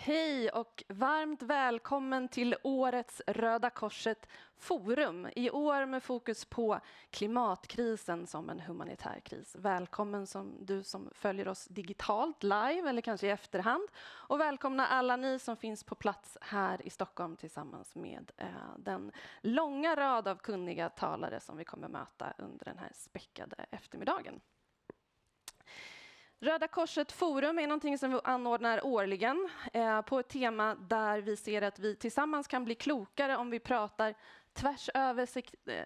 Hej och varmt välkommen till årets Röda Korset forum. I år med fokus på klimatkrisen som en humanitär kris. Välkommen du som följer oss digitalt, live eller kanske i efterhand. Och välkomna alla ni som finns på plats här i Stockholm tillsammans med den långa rad av kunniga talare som vi kommer möta under den här späckade eftermiddagen. Röda Korset forum är någonting som vi anordnar årligen på ett tema där vi ser att vi tillsammans kan bli klokare om vi pratar tvärs över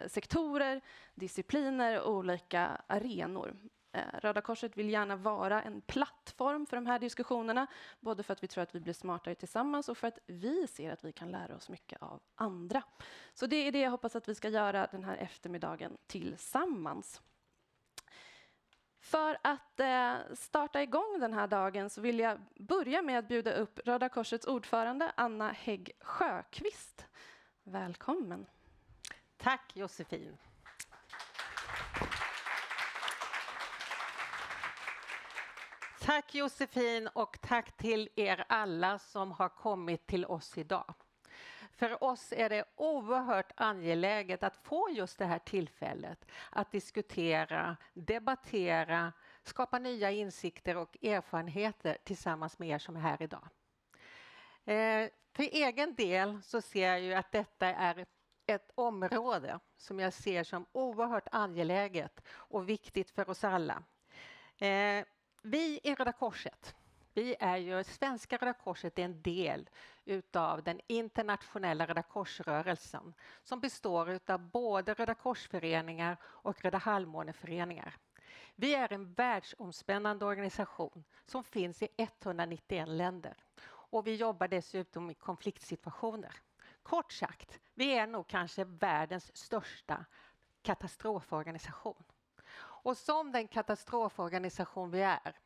sektorer, discipliner och olika arenor. Röda Korset vill gärna vara en plattform för de här diskussionerna, både för att vi tror att vi blir smartare tillsammans och för att vi ser att vi kan lära oss mycket av andra. Så det är det jag hoppas att vi ska göra den här eftermiddagen tillsammans. För att starta igång den här dagen så vill jag börja med att bjuda upp Röda Korsets ordförande Anna Hägg Sjöqvist. Välkommen. Tack Josefin. Tack Josefin och tack till er alla som har kommit till oss idag. För oss är det oerhört angeläget att få just det här tillfället att diskutera, debattera, skapa nya insikter och erfarenheter tillsammans med er som är här idag. För egen del så ser jag ju att detta är ett område som jag ser som oerhört angeläget och viktigt för oss alla. Vi i Röda Korset, vi är ju, svenska Röda Korset är en del utav den internationella Röda Korsrörelsen som består utav både Röda Korsföreningar och Röda Halvmåneföreningar. Vi är en världsomspännande organisation som finns i 191 länder och vi jobbar dessutom i konfliktsituationer. Kort sagt, vi är nog kanske världens största katastroforganisation. Och som den katastroforganisation vi är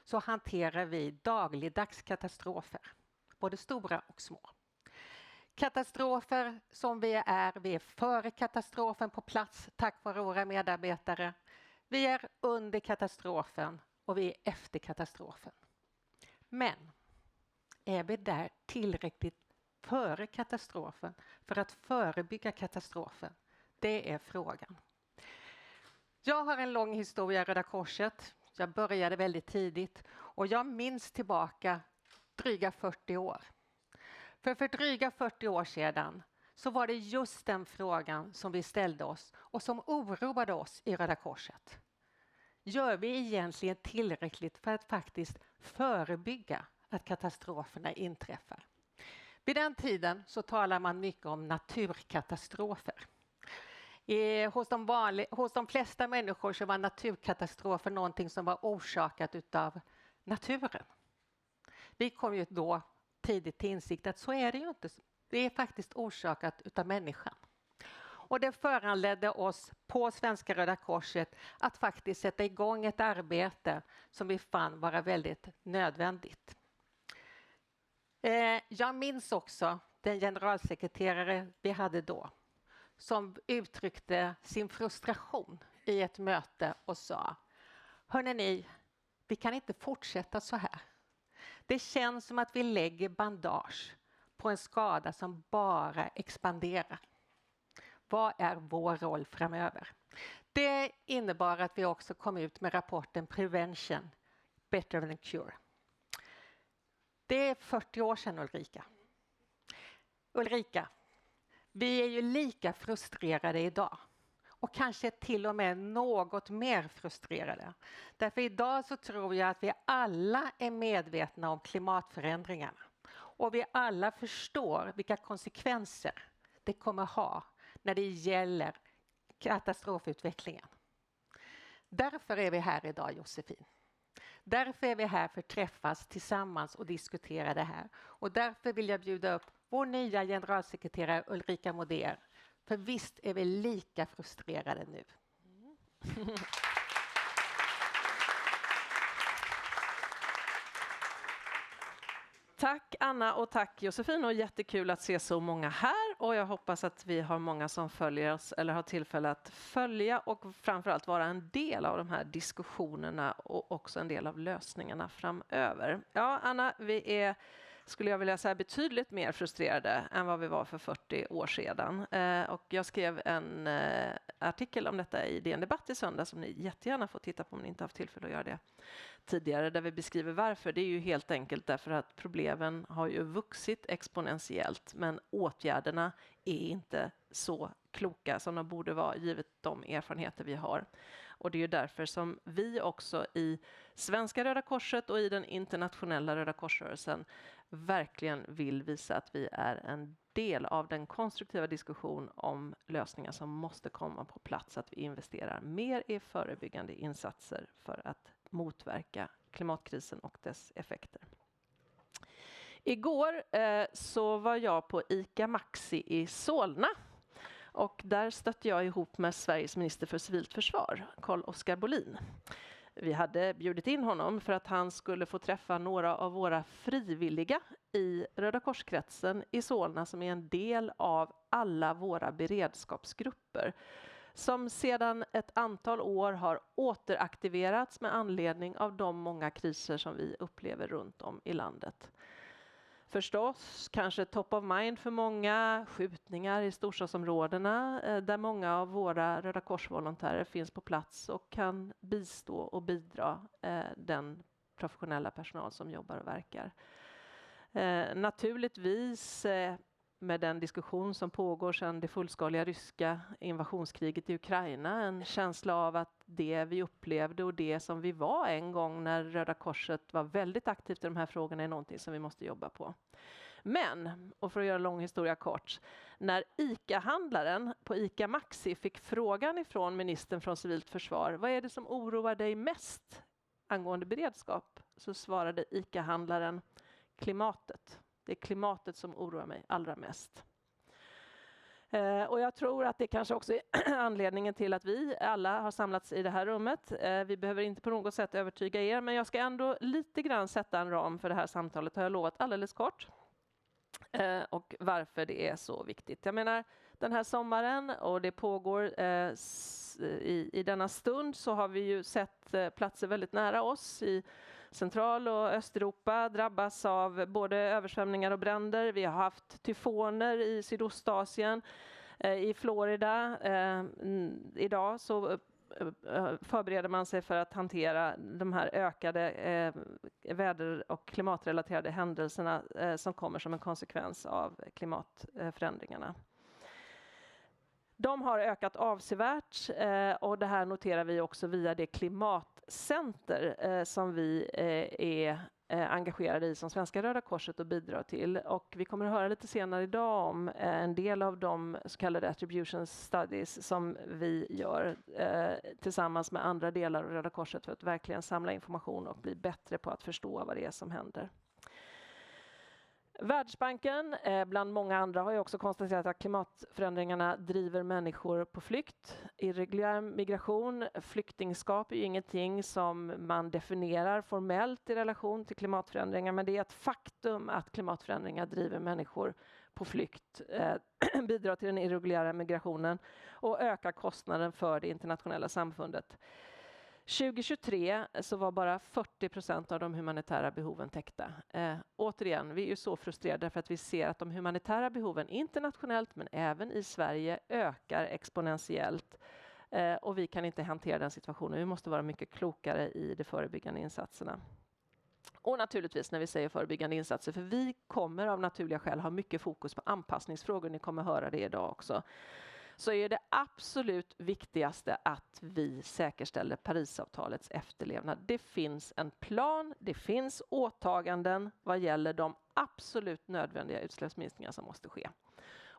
så hanterar vi dagligdags katastrofer, både stora och små. Katastrofer som vi är före katastrofen på plats tack vare våra medarbetare. Vi är under katastrofen och vi är efter katastrofen. Men är vi där tillräckligt före katastrofen för att förebygga katastrofen? Det är frågan. Jag har en lång historia i Röda Korset. Jag började väldigt tidigt och jag minns tillbaka dryga 40 år. För dryga 40 år sedan så var det just den frågan som vi ställde oss och som oroade oss i Röda Korset. Gör vi egentligen tillräckligt för att faktiskt förebygga att katastroferna inträffar? Vid den tiden så talar man mycket om naturkatastrofer. Hos de flesta människor så var naturkatastrofer någonting som var orsakat utav naturen. Vi kom ju då tidigt till insikt att så är det ju inte. Det är faktiskt orsakat utav människan. Och det föranledde oss på Svenska Röda Korset att faktiskt sätta igång ett arbete som vi fann vara väldigt nödvändigt. Jag minns också den generalsekreterare vi hade då, som uttryckte sin frustration i ett möte och sa: hörrni ni, vi kan inte fortsätta så här. Det känns som att vi lägger bandage på en skada som bara expanderar. Vad är vår roll framöver? Det innebar att vi också kom ut med rapporten Prevention, Better than Cure. Det är 40 år sedan Ulrika. Vi är ju lika frustrerade idag och kanske till och med något mer frustrerade. Därför idag så tror jag att vi alla är medvetna om klimatförändringarna och vi alla förstår vilka konsekvenser det kommer ha när det gäller katastrofutvecklingen. Därför är vi här idag, Josefin. Därför är vi här för att träffas tillsammans och diskutera det här. Och därför vill jag bjuda upp vår nya generalsekreterare Ulrika Modér. För visst är vi lika frustrerade nu. Tack Anna och tack Josefin, och jättekul att se så många här, och jag hoppas att vi har många som följer oss eller har tillfälle att följa och framförallt vara en del av de här diskussionerna och också en del av lösningarna framöver. Ja Anna, vi är skulle jag vilja säga, betydligt mer frustrerade än vad vi var för 40 år sedan. Och jag skrev en artikel om detta i DN Debatt i söndag som ni jättegärna får titta på om ni inte haft tillfälle att göra det tidigare, där vi beskriver varför. Det är ju helt enkelt därför att problemen har ju vuxit exponentiellt, men åtgärderna är inte så kloka som de borde vara givet de erfarenheter vi har. Och det är ju därför som vi också i svenska Röda Korset och i den internationella Röda korsrörelsen verkligen vill visa att vi är en del av den konstruktiva diskussion om lösningar som måste komma på plats, att vi investerar mer i förebyggande insatser för att motverka klimatkrisen och dess effekter. Igår så var jag på ICA Maxi i Solna. Och där stötte jag ihop med Sveriges minister för civilt försvar, Carl-Oskar Bolin. Vi hade bjudit in honom för att han skulle få träffa några av våra frivilliga i Röda Korskretsen i Solna, som är en del av alla våra beredskapsgrupper, som sedan ett antal år har återaktiverats med anledning av de många kriser som vi upplever runt om i landet. Förstås, kanske top of mind för många, skjutningar i storstadsområdena där många av våra Röda Kors-volontärer finns på plats och kan bistå och bidra den professionella personal som jobbar och verkar. Naturligtvis med den diskussion som pågår sedan det fullskaliga ryska invasionskriget i Ukraina, en känsla av att det vi upplevde och det som vi var en gång när Röda Korset var väldigt aktivt i de här frågorna är någonting som vi måste jobba på. Men, och för att göra en lång historia kort, när ICA-handlaren på ICA Maxi fick frågan ifrån ministern från civilt försvar, vad är det som oroar dig mest angående beredskap? Så svarade ICA-handlaren, klimatet. Det är klimatet som oroar mig allra mest. Och jag tror att det kanske också är anledningen till att vi alla har samlats i det här rummet. Vi behöver inte på något sätt övertyga er, men jag ska ändå lite grann sätta en ram för det här samtalet, har jag lovat alldeles kort. Och varför det är så viktigt. Jag menar, den här sommaren, och det pågår i denna stund, så har vi ju sett platser väldigt nära oss i Central- och Östeuropa drabbas av både översvämningar och bränder. Vi har haft tyfoner i Sydostasien, i Florida. Idag så förbereder man sig för att hantera de här ökade väder- och klimatrelaterade händelserna som kommer som en konsekvens av klimatförändringarna. De har ökat avsevärt och det här noterar vi också via det klimatcenter som vi är engagerade i som Svenska Röda Korset och bidrar till. Och vi kommer att höra lite senare idag om en del av de så kallade attribution studies som vi gör tillsammans med andra delar av Röda Korset för att verkligen samla information och bli bättre på att förstå vad det är som händer. Världsbanken, bland många andra, har ju också konstaterat att klimatförändringarna driver människor på flykt. Irreguljär migration, flyktingskap är ju ingenting som man definierar formellt i relation till klimatförändringar, men det är ett faktum att klimatförändringar driver människor på flykt, bidrar till den irreguljära migrationen och ökar kostnaden för det internationella samfundet. 2023 så var bara 40% av de humanitära behoven täckta. Återigen, vi är ju så frustrerade för att vi ser att de humanitära behoven internationellt men även i Sverige ökar exponentiellt. Och vi kan inte hantera den situationen. Vi måste vara mycket klokare i de förebyggande insatserna. Och naturligtvis när vi säger förebyggande insatser, för vi kommer av naturliga skäl ha mycket fokus på anpassningsfrågor, ni kommer höra det idag också. Så är det absolut viktigaste att vi säkerställer Parisavtalets efterlevnad. Det finns en plan, det finns åtaganden vad gäller de absolut nödvändiga utsläppsminskningar som måste ske.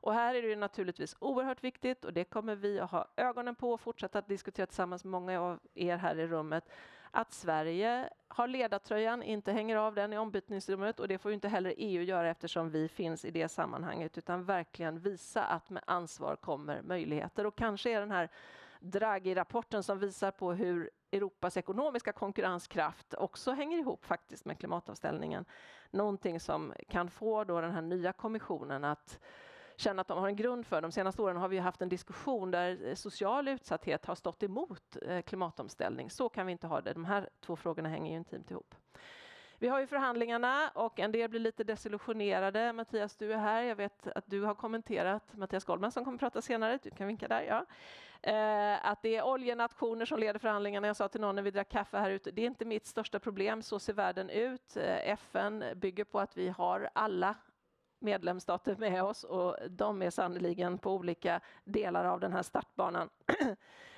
Och här är det naturligtvis oerhört viktigt, och det kommer vi att ha ögonen på och fortsätta att diskutera tillsammans med många av er här i rummet, att Sverige har ledartröjan, inte hänger av den i ombytningsrummet, och det får ju inte heller EU göra eftersom vi finns i det sammanhanget, utan verkligen visa att med ansvar kommer möjligheter. Och kanske är den här Draghi-rapporten som visar på hur Europas ekonomiska konkurrenskraft också hänger ihop faktiskt med klimatomställningen, någonting som kan få då den här nya kommissionen att känna att de har en grund för. De senaste åren har vi haft en diskussion där social utsatthet har stått emot klimatomställning. Så kan vi inte ha det. De här två frågorna hänger ju intimt ihop. Vi har ju förhandlingarna och en del blir lite desillusionerade. Mattias, du är här. Jag vet att du har kommenterat, Mattias Goldman som kommer att prata senare, du kan vinka där, ja. Att det är oljenationer som leder förhandlingarna. Jag sa till någon när vi drack kaffe här ute, det är inte mitt största problem, så ser världen ut. FN bygger på att vi har alla medlemsstater med oss och de är sannoliken på olika delar av den här startbanan.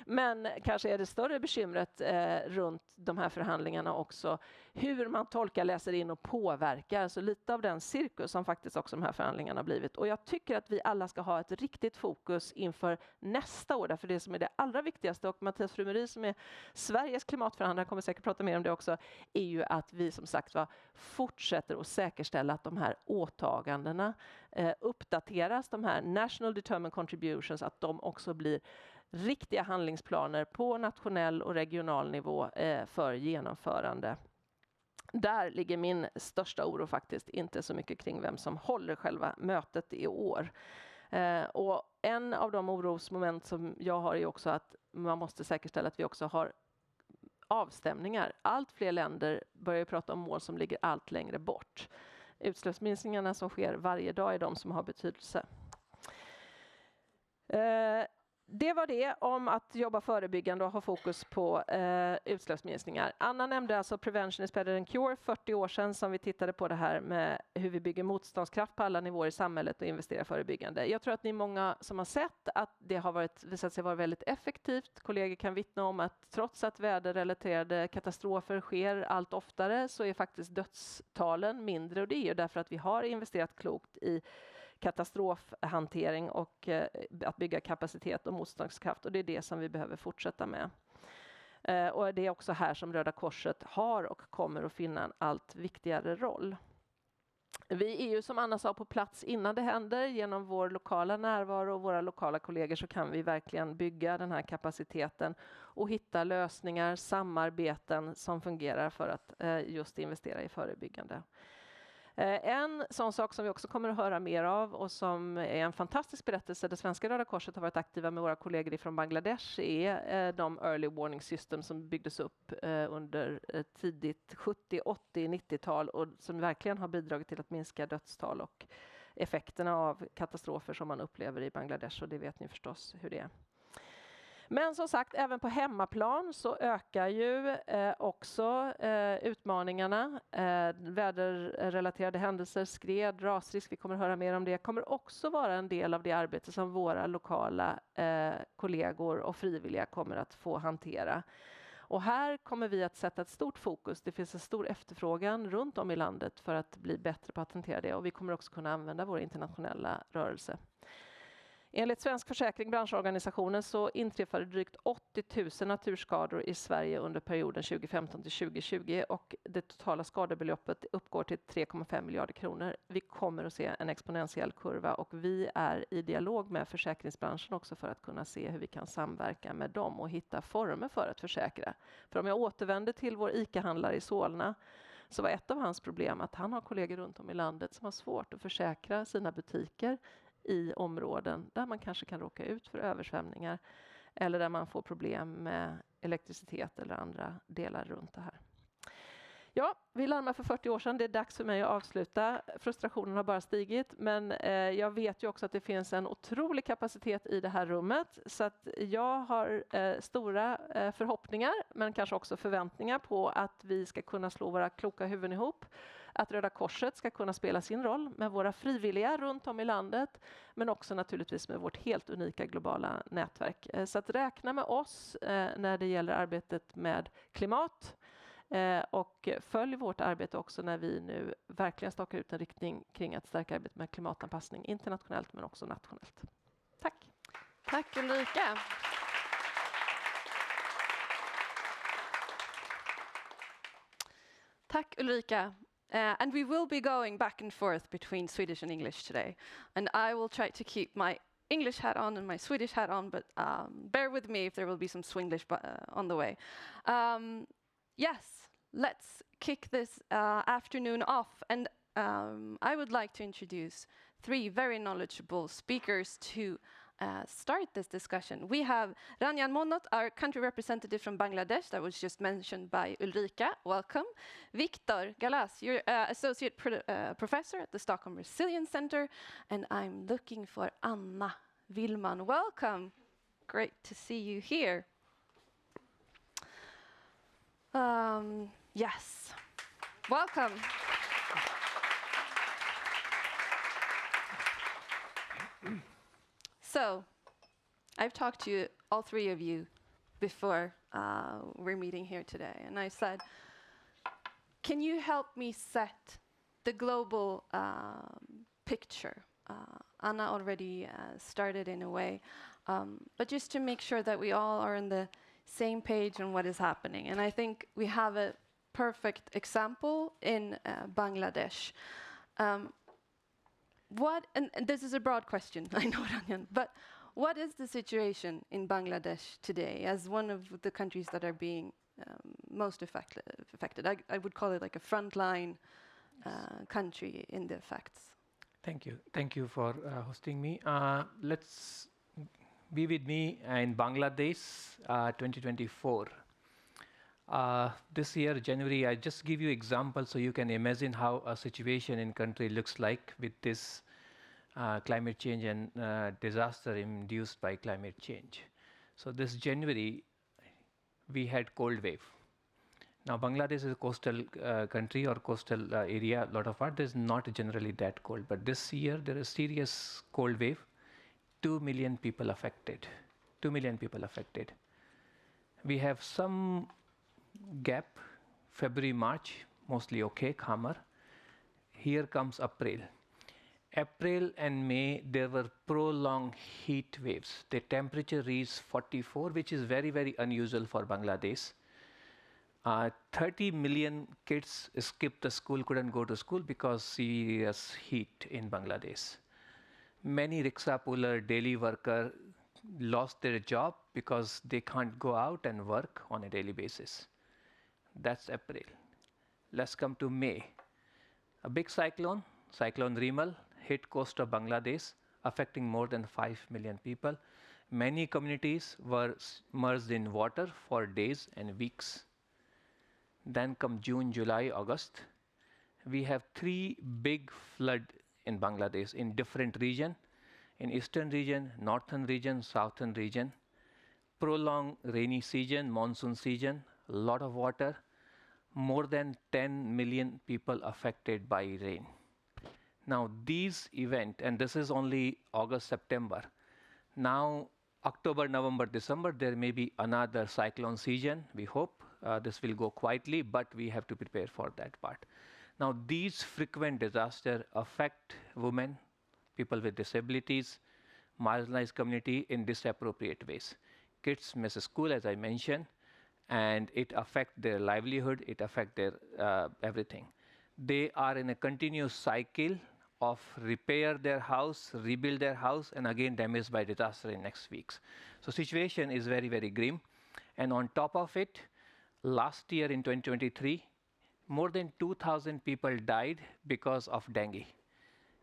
Men kanske är det större bekymret runt de här förhandlingarna också hur man tolkar, läser in och påverkar. Så lite av den cirkus som faktiskt också de här förhandlingarna har blivit. Och jag tycker att vi alla ska ha ett riktigt fokus inför nästa år. Därför det som är det allra viktigaste, och Mattias Frumeri som är Sveriges klimatförhandlare kommer säkert prata mer om det också, är ju att vi som sagt fortsätter att säkerställa att de här åtagandena uppdateras. De här National Determined Contributions, att de också blir riktiga handlingsplaner på nationell och regional nivå för genomförande. Där ligger min största oro faktiskt, inte så mycket kring vem som håller själva mötet i år. Och en av de orosmoment som jag har är också att man måste säkerställa att vi också har avstämningar. Allt fler länder börjar prata om mål som ligger allt längre bort. Utsläppsminskningarna som sker varje dag är de som har betydelse. Det var det om att jobba förebyggande och ha fokus på utsläppsminskningar. Anna nämnde alltså Prevention is better than cure, 40 år sedan som vi tittade på det här med hur vi bygger motståndskraft på alla nivåer i samhället och investerar förebyggande. Jag tror att ni är många som har sett att det har visat sig vara väldigt effektivt. Kollegor kan vittna om att trots att väderrelaterade katastrofer sker allt oftare så är faktiskt dödstalen mindre, och det är ju därför att vi har investerat klokt i katastrofhantering och att bygga kapacitet och motståndskraft, och det är det som vi behöver fortsätta med. Och det är också här som Röda Korset har och kommer att finna en allt viktigare roll. Vi är ju som Anna sa på plats innan det händer. Genom vår lokala närvaro och våra lokala kollegor så kan vi verkligen bygga den här kapaciteten och hitta lösningar, samarbeten som fungerar för att just investera i förebyggande. En sån sak som vi också kommer att höra mer av och som är en fantastisk berättelse där svenska Röda Korset har varit aktiva med våra kollegor från Bangladesh är de early warning system som byggdes upp under tidigt 70-, 80-, 90-tal och som verkligen har bidragit till att minska dödstal och effekterna av katastrofer som man upplever i Bangladesh, och det vet ni förstås hur det är. Men som sagt, även på hemmaplan så ökar ju också utmaningarna. Väderrelaterade händelser, skred, rasrisk, vi kommer att höra mer om det, kommer också vara en del av det arbete som våra lokala kollegor och frivilliga kommer att få hantera. Och här kommer vi att sätta ett stort fokus. Det finns en stor efterfrågan runt om i landet för att bli bättre på att hantera det, och vi kommer också kunna använda vår internationella rörelse. Enligt Svensk försäkring, branschorganisationen, så inträffade drygt 80 000 naturskador i Sverige under perioden 2015 till 2020 och det totala skadebeloppet uppgår till 3,5 miljarder kronor. Vi kommer att se en exponentiell kurva och vi är i dialog med försäkringsbranschen också för att kunna se hur vi kan samverka med dem och hitta former för att försäkra. För om jag återvänder till vår ICA-handlare i Solna, så var ett av hans problem att han har kollegor runt om i landet som har svårt att försäkra sina butiker i områden där man kanske kan råka ut för översvämningar eller där man får problem med elektricitet eller andra delar runt det här. Ja, vi larmar för 40 år sedan. Det är dags för mig att avsluta. Frustrationen har bara stigit, men jag vet ju också att det finns en otrolig kapacitet i det här rummet. Så att jag har stora förhoppningar, men kanske också förväntningar på att vi ska kunna slå våra kloka huvuden ihop. Att Röda Korset ska kunna spela sin roll med våra frivilliga runt om i landet, men också naturligtvis med vårt helt unika globala nätverk. Så att räkna med oss när det gäller arbetet med klimat. Och följ vårt arbete också när vi nu verkligen stakar ut en riktning kring att stärka arbetet med klimatanpassning internationellt men också nationellt. Tack. Tack Ulrika. Tack Ulrika. And we will be going back and forth between Swedish and English today. And I will try to keep my English hat on and my Swedish hat on, but bear with me if there will be some Swinglish on the way. Yes, let's kick this afternoon off. And I would like to introduce three very knowledgeable speakers to start this discussion. We have Ranjan Monot, our country representative from Bangladesh, that was just mentioned by Ulrika. Welcome. Victor Galas, you're associate professor at the Stockholm Resilience Center, and I'm looking for Anna Willman. Welcome. Great to see you here. Yes. Welcome. So, I've talked to you, all three of you, before we're meeting here today, and I said, can you help me set the global picture? Anna already started in a way, but just to make sure that we all are on the same page on what is happening. And I think we have a perfect example in Bangladesh. And this is a broad question, I know, Ranjan, but what is the situation in Bangladesh today as one of the countries that are being most affected? I would call it like a frontline country in the effects. Thank you. Thank you for hosting me. Let's be with me in Bangladesh 2024. This year, January, I just give you example so you can imagine how a situation in country looks like with this climate change and disaster induced by climate change. So this January, we had cold wave. Now Bangladesh is a coastal country or coastal area, a lot of part, there's not generally that cold. But this year, there is serious cold wave, 2 million people affected. 2 million people affected. We have some gap, February, March, mostly okay, calmer. Here comes April. April and May, there were prolonged heat waves. The temperature reached 44, which is very, very unusual for Bangladesh. 30 million kids skipped the school, couldn't go to school because serious heat in Bangladesh. Many rickshaw puller, daily worker lost their job because they can't go out and work on a daily basis. That's April. Let's come to May. A big cyclone, Cyclone Rimal, hit coast of Bangladesh, affecting more than 5 million people. Many communities were submerged in water for days and weeks. Then come June, July, August. We have 3 big floods in Bangladesh in different regions. In eastern region, northern region, southern region. Prolonged rainy season, monsoon season, a lot of water. More than 10 million people affected by rain. Now these events, and this is only August, September. Now October, November, December, there may be another cyclone season, we hope. This will go quietly, but we have to prepare for that part. Now these frequent disasters affect women, people with disabilities, marginalized community in disappropriate ways. Kids miss school, as I mentioned, and it affects their livelihood, it affects their everything. They are in a continuous cycle of repair their house, rebuild their house, and again damaged by disaster in next weeks. So situation is very, very grim. And on top of it, last year in 2023, more than 2,000 people died because of dengue.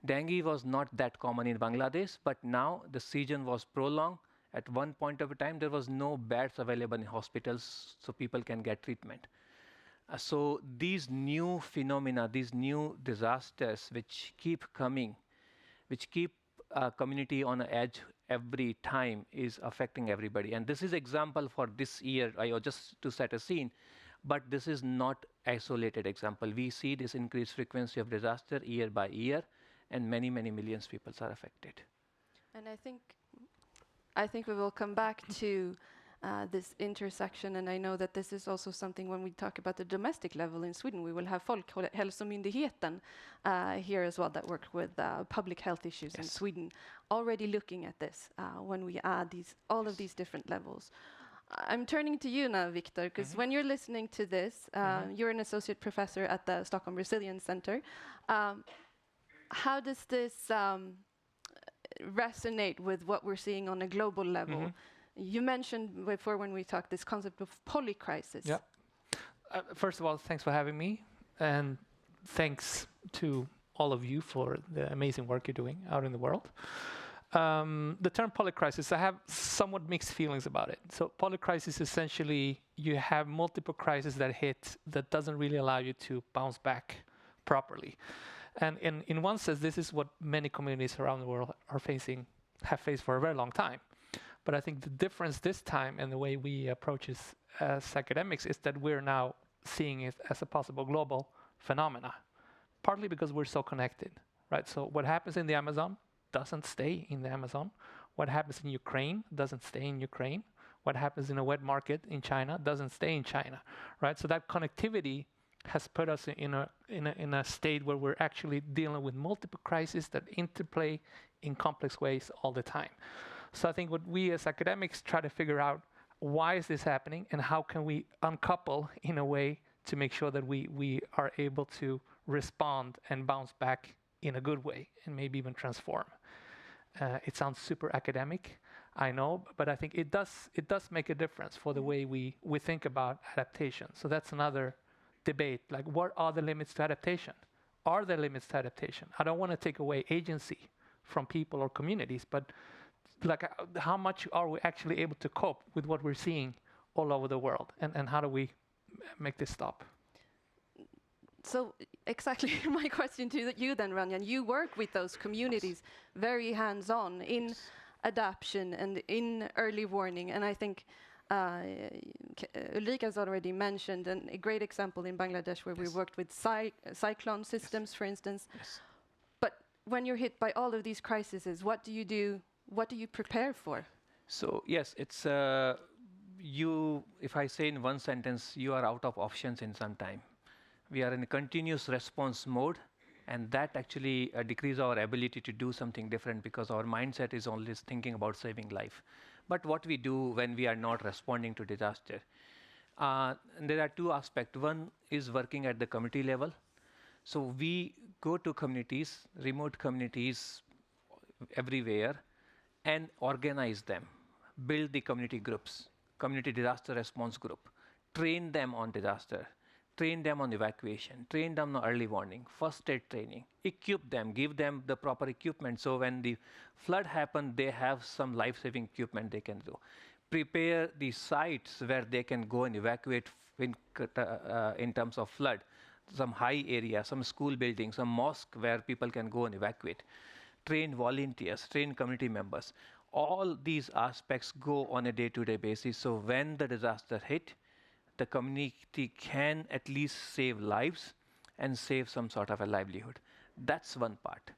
Dengue was not that common in Bangladesh, but now the season was prolonged. At one point of time, there was no beds available in hospitals so people can get treatment. So these new phenomena, these new disasters which keep coming, which keep community on the edge every time is affecting everybody. And this is example for this year, just to set a scene, but this is not isolated example. We see this increased frequency of disaster year by year, and many, many millions of people are affected. And I think we will come back to this intersection, and I know that this is also something when we talk about the domestic level in Sweden, we will have Folkhälsomyndigheten here as well that work with public health issues in Sweden, already looking at this when we add all of these different levels. I'm turning to you now, Victor, because when you're listening to this, you're an associate professor at the Stockholm Resilience Center. How does this resonate with what we're seeing on a global level? You mentioned before when we talked this concept of polycrisis. Yeah. First of all, thanks for having me, and thanks to all of you for the amazing work you're doing out in the world. The term polycrisis, I have somewhat mixed feelings about it. So polycrisis, essentially, you have multiple crises that hit that doesn't really allow you to bounce back properly. And in one sense, this is what many communities around the world have faced for a very long time. But I think the difference this time and the way we approach it as academics is that we're now seeing it as a possible global phenomena, partly because we're so connected, right? So what happens in the Amazon doesn't stay in the Amazon. What happens in Ukraine doesn't stay in Ukraine. What happens in a wet market in China doesn't stay in China, right? So that connectivity has put us in a state where we're actually dealing with multiple crises that interplay in complex ways all the time. So I think what we as academics try to figure out, why is this happening and how can we uncouple in a way to make sure that we are able to respond and bounce back in a good way and maybe even transform. It sounds super academic, I know, but I think it does make a difference for the way we think about adaptation. So that's another debate, like what are the limits to adaptation? Are there limits to adaptation? I don't want to take away agency from people or communities, but like how much are we actually able to cope with what we're seeing all over the world, and how do we make this stop? So exactly my question to you then, Ranjan. You work with those communities very hands-on in adaptation and in early warning, and I think Ulrika has already mentioned a great example in Bangladesh where we worked with cyclone systems, for instance. Yes. But when you're hit by all of these crises, what do you do? What do you prepare for? So yes, it's if I say in one sentence, you are out of options in some time. We are in a continuous response mode, and that actually decreases our ability to do something different because our mindset is always thinking about saving life. But what we do when we are not responding to disaster, there are two aspects. One is working at the community level. So we go to communities, remote communities everywhere, and organize them, build the community groups, community disaster response group, train them on disaster, train them on evacuation, train them on early warning, first aid training, equip them, give them the proper equipment so when the flood happens, they have some life-saving equipment they can do. Prepare the sites where they can go and evacuate in terms of flood, some high area, some school buildings, some mosque where people can go and evacuate. Train volunteers, train community members. All these aspects go on a day-to-day basis. So when the disaster hit, the community can at least save lives and save some sort of a livelihood. That's one part.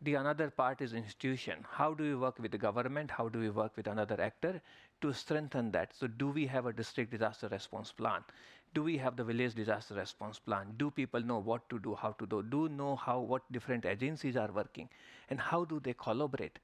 The another part is institution. How do we work with the government? How do we work with another actor to strengthen that? So do we have a district disaster response plan? Do we have the village disaster response plan? Do people know what to do, how to do? Do know what different agencies are working? And how do they collaborate?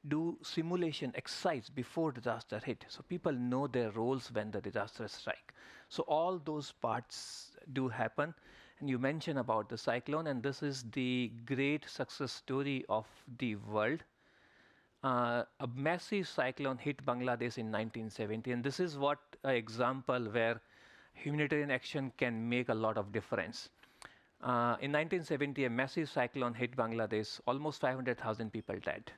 Do simulation exercise before disaster hit, so people know their roles when the disaster strike. So all those parts do happen. And you mentioned about the cyclone, and this is the great success story of the world. A massive cyclone hit Bangladesh in 1970, and this is what an example where humanitarian action can make a lot of difference. In 1970, a massive cyclone hit Bangladesh, almost 500,000 people died.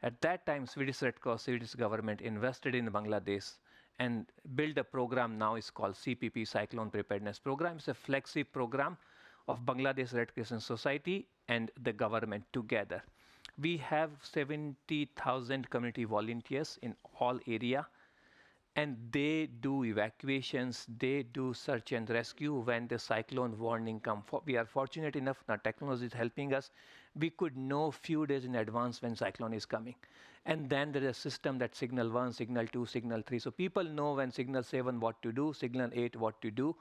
At that time, Swedish Red Cross, Swedish government invested in Bangladesh and built a program now is called CPP, Cyclone Preparedness Program. It's a flagship program of Bangladesh Red Crescent Society and the government together. We have 70,000 community volunteers in all area, and they do evacuations, they do search and rescue when the cyclone warning comes. We are fortunate enough, now technology is helping us. We could know few days in advance when cyclone is coming. And then there is a system that signal 1, signal 2, signal 3. So people know when signal 7 what to do, signal 8 what to do,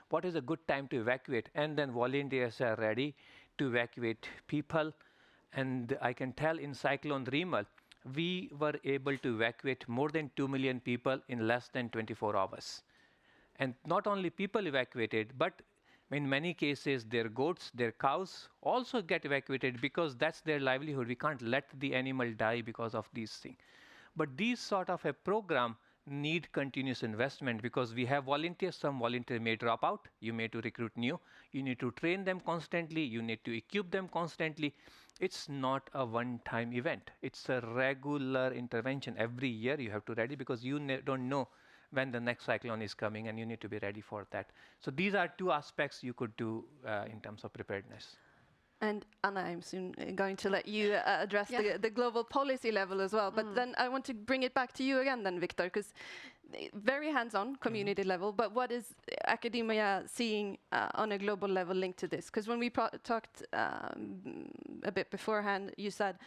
what is a good time to evacuate. And then volunteers are ready to evacuate people. And I can tell in Cyclone Remal, we were able to evacuate more than 2 million people in less than 24 hours. And not only people evacuated, but in many cases, their goats, their cows also get evacuated because that's their livelihood. We can't let the animal die because of these things. But these sort of a program need continuous investment because we have volunteers. Some volunteers may drop out. You may to recruit new. You need to train them constantly. You need to equip them constantly. It's not a one-time event. It's a regular intervention. Every year you have to ready because you don't know when the next cyclone is coming, and you need to be ready for that. So these are two aspects you could do in terms of preparedness. And Anna, I'm soon going to let you address the global policy level as well. But then I want to bring it back to you again then, Victor, because very hands-on community level, but what is academia seeing on a global level linked to this? Because when we talked a bit beforehand, you said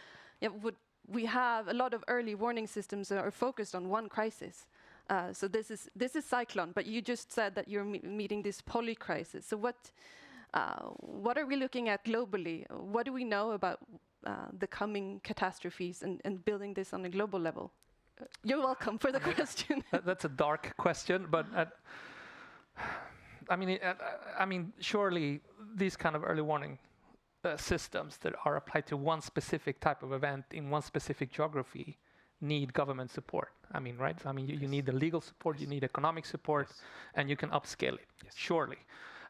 we have a lot of early warning systems that are focused on one crisis. So this is cyclone, but you just said that you're meeting this polycrisis. So what are we looking at globally? What do we know about the coming catastrophes and building this on a global level? You're welcome for the question. That's a dark question, but I mean, surely these kind of early warning systems that are applied to one specific type of event in one specific geography need government support. I mean, right? I mean, you need the legal support, you need economic support, and you can upscale it, surely.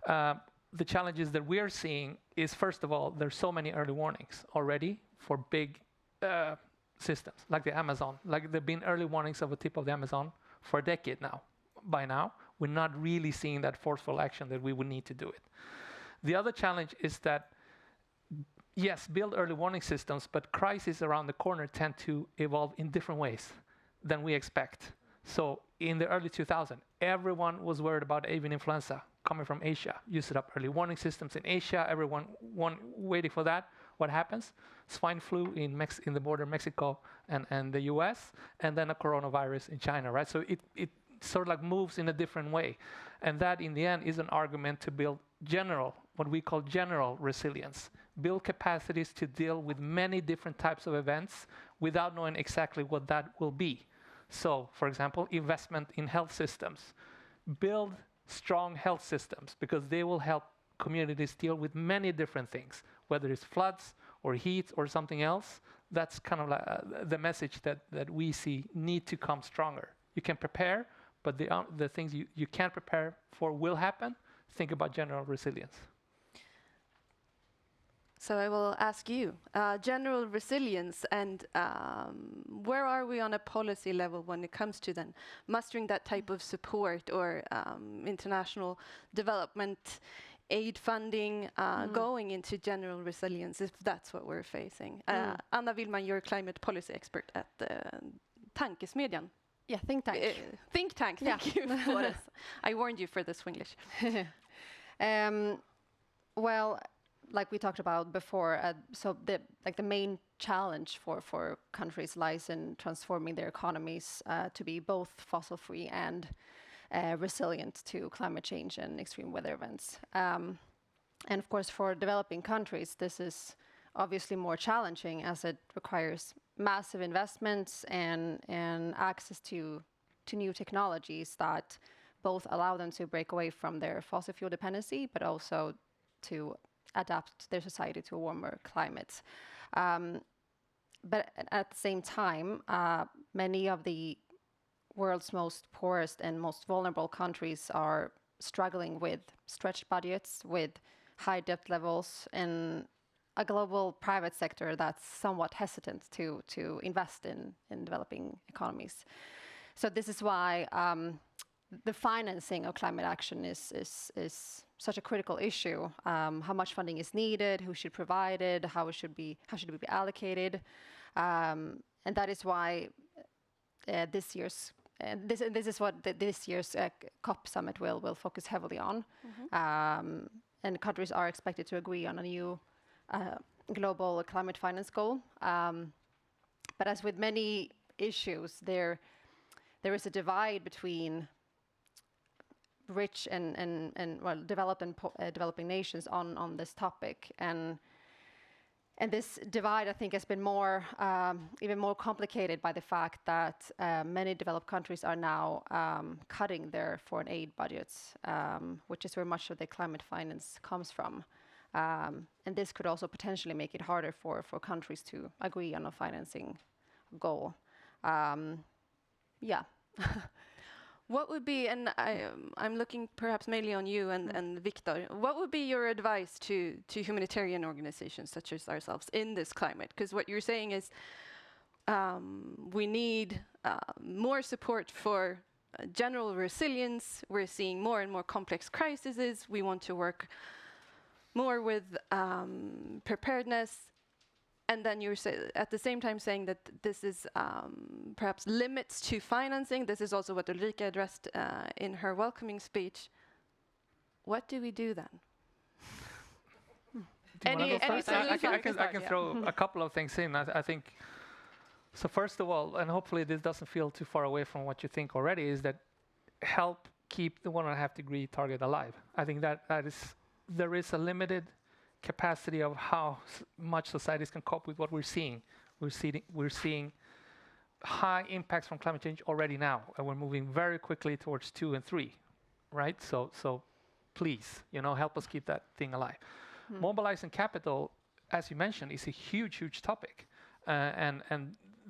The challenges that we are seeing is, first of all, there's so many early warnings already for big systems, like the Amazon. Like there have been early warnings of the tip of the Amazon for a decade now. By now, we're not really seeing that forceful action that we would need to do it. The other challenge is that, yes, build early warning systems, but crises around the corner tend to evolve in different ways than we expect. So in the early 2000s, everyone was worried about avian influenza coming from Asia. You set up early warning systems in Asia, everyone waiting for that. What happens? Swine flu in the border Mexico and the US, and then a coronavirus in China, right? So it sort of like moves in a different way. And that in the end is an argument to build what we call general resilience. Build capacities to deal with many different types of events without knowing exactly what that will be. So, for example, investment in health systems. Build strong health systems because they will help communities deal with many different things, whether it's floods or heat or something else. That's kind of like the message that we see need to come stronger. You can prepare, but the things you can't prepare for will happen. Think about general resilience. So I will ask you, general resilience, and where are we on a policy level when it comes to then mustering that type of support or international development aid funding going into general resilience, if that's what we're facing? Anna Willman, you're a climate policy expert at Tankesmedjan. Yeah, think tank. Think tank, thank you for this. I warned you for the Swinglish. Well, like we talked about before, so the main challenge for countries lies in transforming their economies to be both fossil-free and resilient to climate change and extreme weather events. And of course, for developing countries, this is obviously more challenging as it requires massive investments and access to new technologies that both allow them to break away from their fossil fuel dependency, but also to adapt their society to a warmer climate. But at the same time, many of the world's most poorest and most vulnerable countries are struggling with stretched budgets, with high debt levels, and a global private sector that's somewhat hesitant to invest in developing economies. So this is why the financing of climate action is such a critical issue. How much funding is needed, who should provide it, how should it be allocated, and that is why this year's COP summit will focus heavily on. And countries are expected to agree on a new global climate finance goal. But as with many issues, there is a divide between rich and developed and developing nations on this topic, and this divide, I think, has been even more complicated by the fact that many developed countries are now cutting their foreign aid budgets, which is where much of the climate finance comes from. And this could also potentially make it harder for countries to agree on a financing goal. What would be, and I'm looking perhaps mainly on you and Victor, what would be your advice to humanitarian organizations such as ourselves in this climate? Because what you're saying is we need more support for general resilience. We're seeing more and more complex crises. We want to work more with preparedness. And then you're at the same time saying that this is perhaps limits to financing. This is also what Ulrika addressed in her welcoming speech. What do we do then? Any solution? I can throw a couple of things in. I think, so first of all, and hopefully this doesn't feel too far away from what you think already, is that help keep the 1.5 degree target alive. I think that there is a limited capacity of how much societies can cope with what we're seeing. We're seeing high impacts from climate change already now, and we're moving very quickly towards 2 and 3, right? So please, help us keep that thing alive. Mobilizing capital, as you mentioned, is a huge topic, and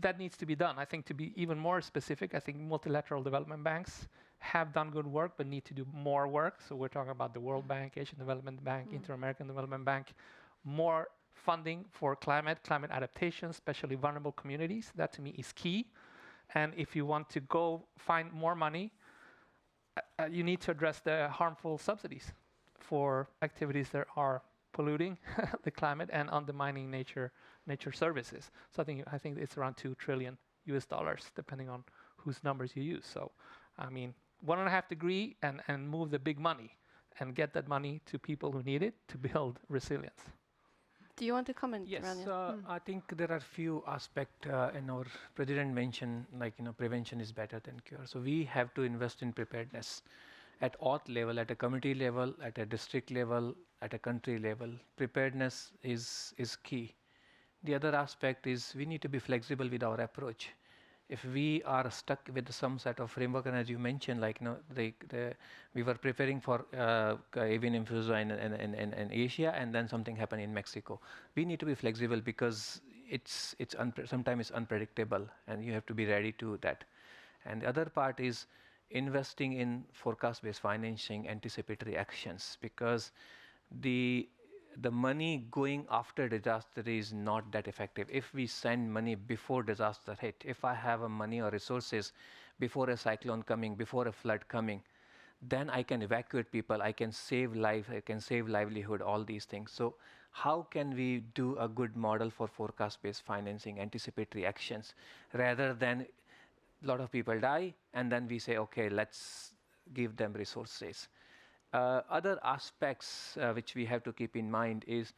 that needs to be done. I think to be even more specific, I think multilateral development banks have done good work, but need to do more work. So we're talking about the World Bank, Asian Development Bank, Inter-American Development Bank, more funding for climate adaptation, especially vulnerable communities. That to me is key. And if you want to go find more money, you need to address the harmful subsidies for activities that are polluting the climate and undermining nature services. So I think it's around $2 trillion US, depending on whose numbers you use. So, I mean, 1.5 degree and move the big money and get that money to people who need it to build resilience. Do you want to comment, Yes, Rania? I think there are few aspects, and our president mentioned, prevention is better than cure. So we have to invest in preparedness at all level, at a community level, at a district level, at a country level. Preparedness is key. The other aspect is we need to be flexible with our approach. If we are stuck with some sort of framework, and as you mentioned, we were preparing for avian influenza in Asia, and then something happened in Mexico. We need to be flexible because sometimes it's unpredictable, and you have to be ready to that. And the other part is investing in forecast-based financing, anticipatory actions, because the money going after disaster is not that effective. If we send money before disaster hit, if I have money or resources before a cyclone coming, before a flood coming, then I can evacuate people, I can save life, I can save livelihood, all these things. So how can we do a good model for forecast-based financing, anticipatory actions, rather than a lot of people die and then we say, okay, let's give them resources. Other aspects which we have to keep in mind is,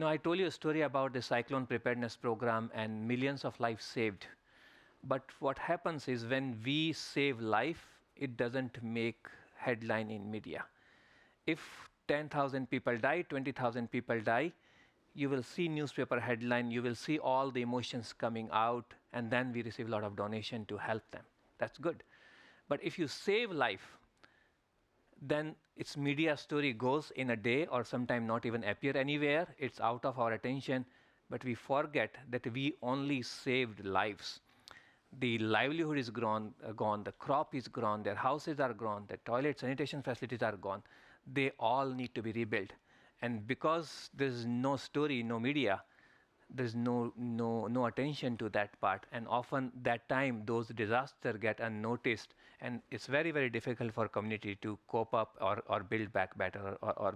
I told you a story about the cyclone preparedness program and millions of lives saved. But what happens is when we save life, it doesn't make headline in media. If 10,000 people die, 20,000 people die, you will see newspaper headline, you will see all the emotions coming out, and then we receive a lot of donation to help them. That's good. But if you save life, then its media story goes in a day or sometime not even appear anywhere. It's out of our attention, but we forget that we only saved lives. The livelihood is gone, the crop is gone, their houses are gone, their toilet sanitation facilities are gone. They all need to be rebuilt. And because there's no story, no media, there's no attention to that part, and often that time those disasters get unnoticed, and it's very, very difficult for community to cope up or build back better or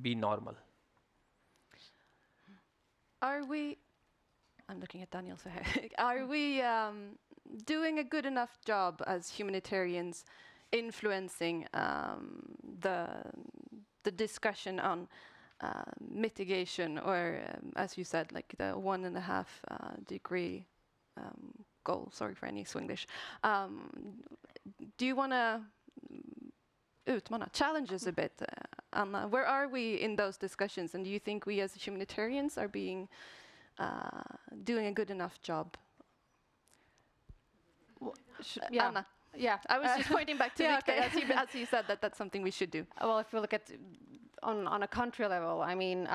be normal. Are we, I'm looking at Daniel, so are we doing a good enough job as humanitarians influencing the discussion on mitigation, or as you said, like the 1.5 degree goal? Sorry for any Swenglish. Do you want to challenge us a bit, Anna? Where are we in those discussions, and do you think we as humanitarians are doing a good enough job? Yeah. Anna. Yeah, I was just pointing back to Victor, okay. as you said that's something we should do. Well, if we look at on a country level, I mean,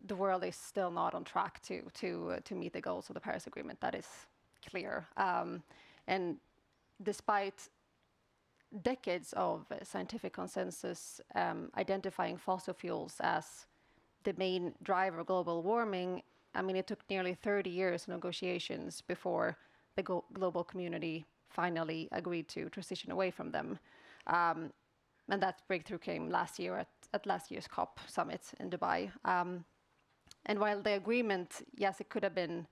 the world is still not on track to meet the goals of the Paris Agreement. That is clear. And despite decades of scientific consensus identifying fossil fuels as the main driver of global warming, I mean, it took nearly 30 years of negotiations before the global community finally agreed to transition away from them. And that breakthrough came last year at last year's COP summit in Dubai. And while the agreement, yes, it could have been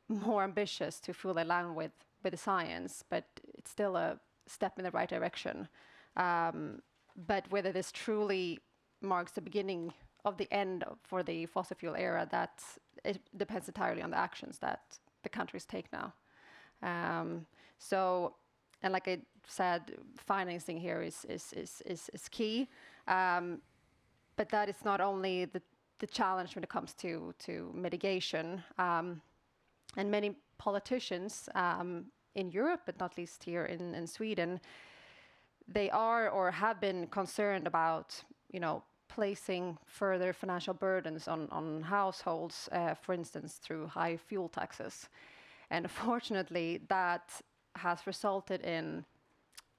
more ambitious to fully align with the science, but it's still a step in the right direction. But whether this truly marks the beginning of the end for the fossil fuel era, that it depends entirely on the actions that the countries take now. So, and like I said, financing here is key. But that is not only the challenge when it comes to mitigation. And many politicians in Europe, but not least here in Sweden, they are or have been concerned about, placing further financial burdens on households, for instance, through high fuel taxes. And unfortunately, that has resulted in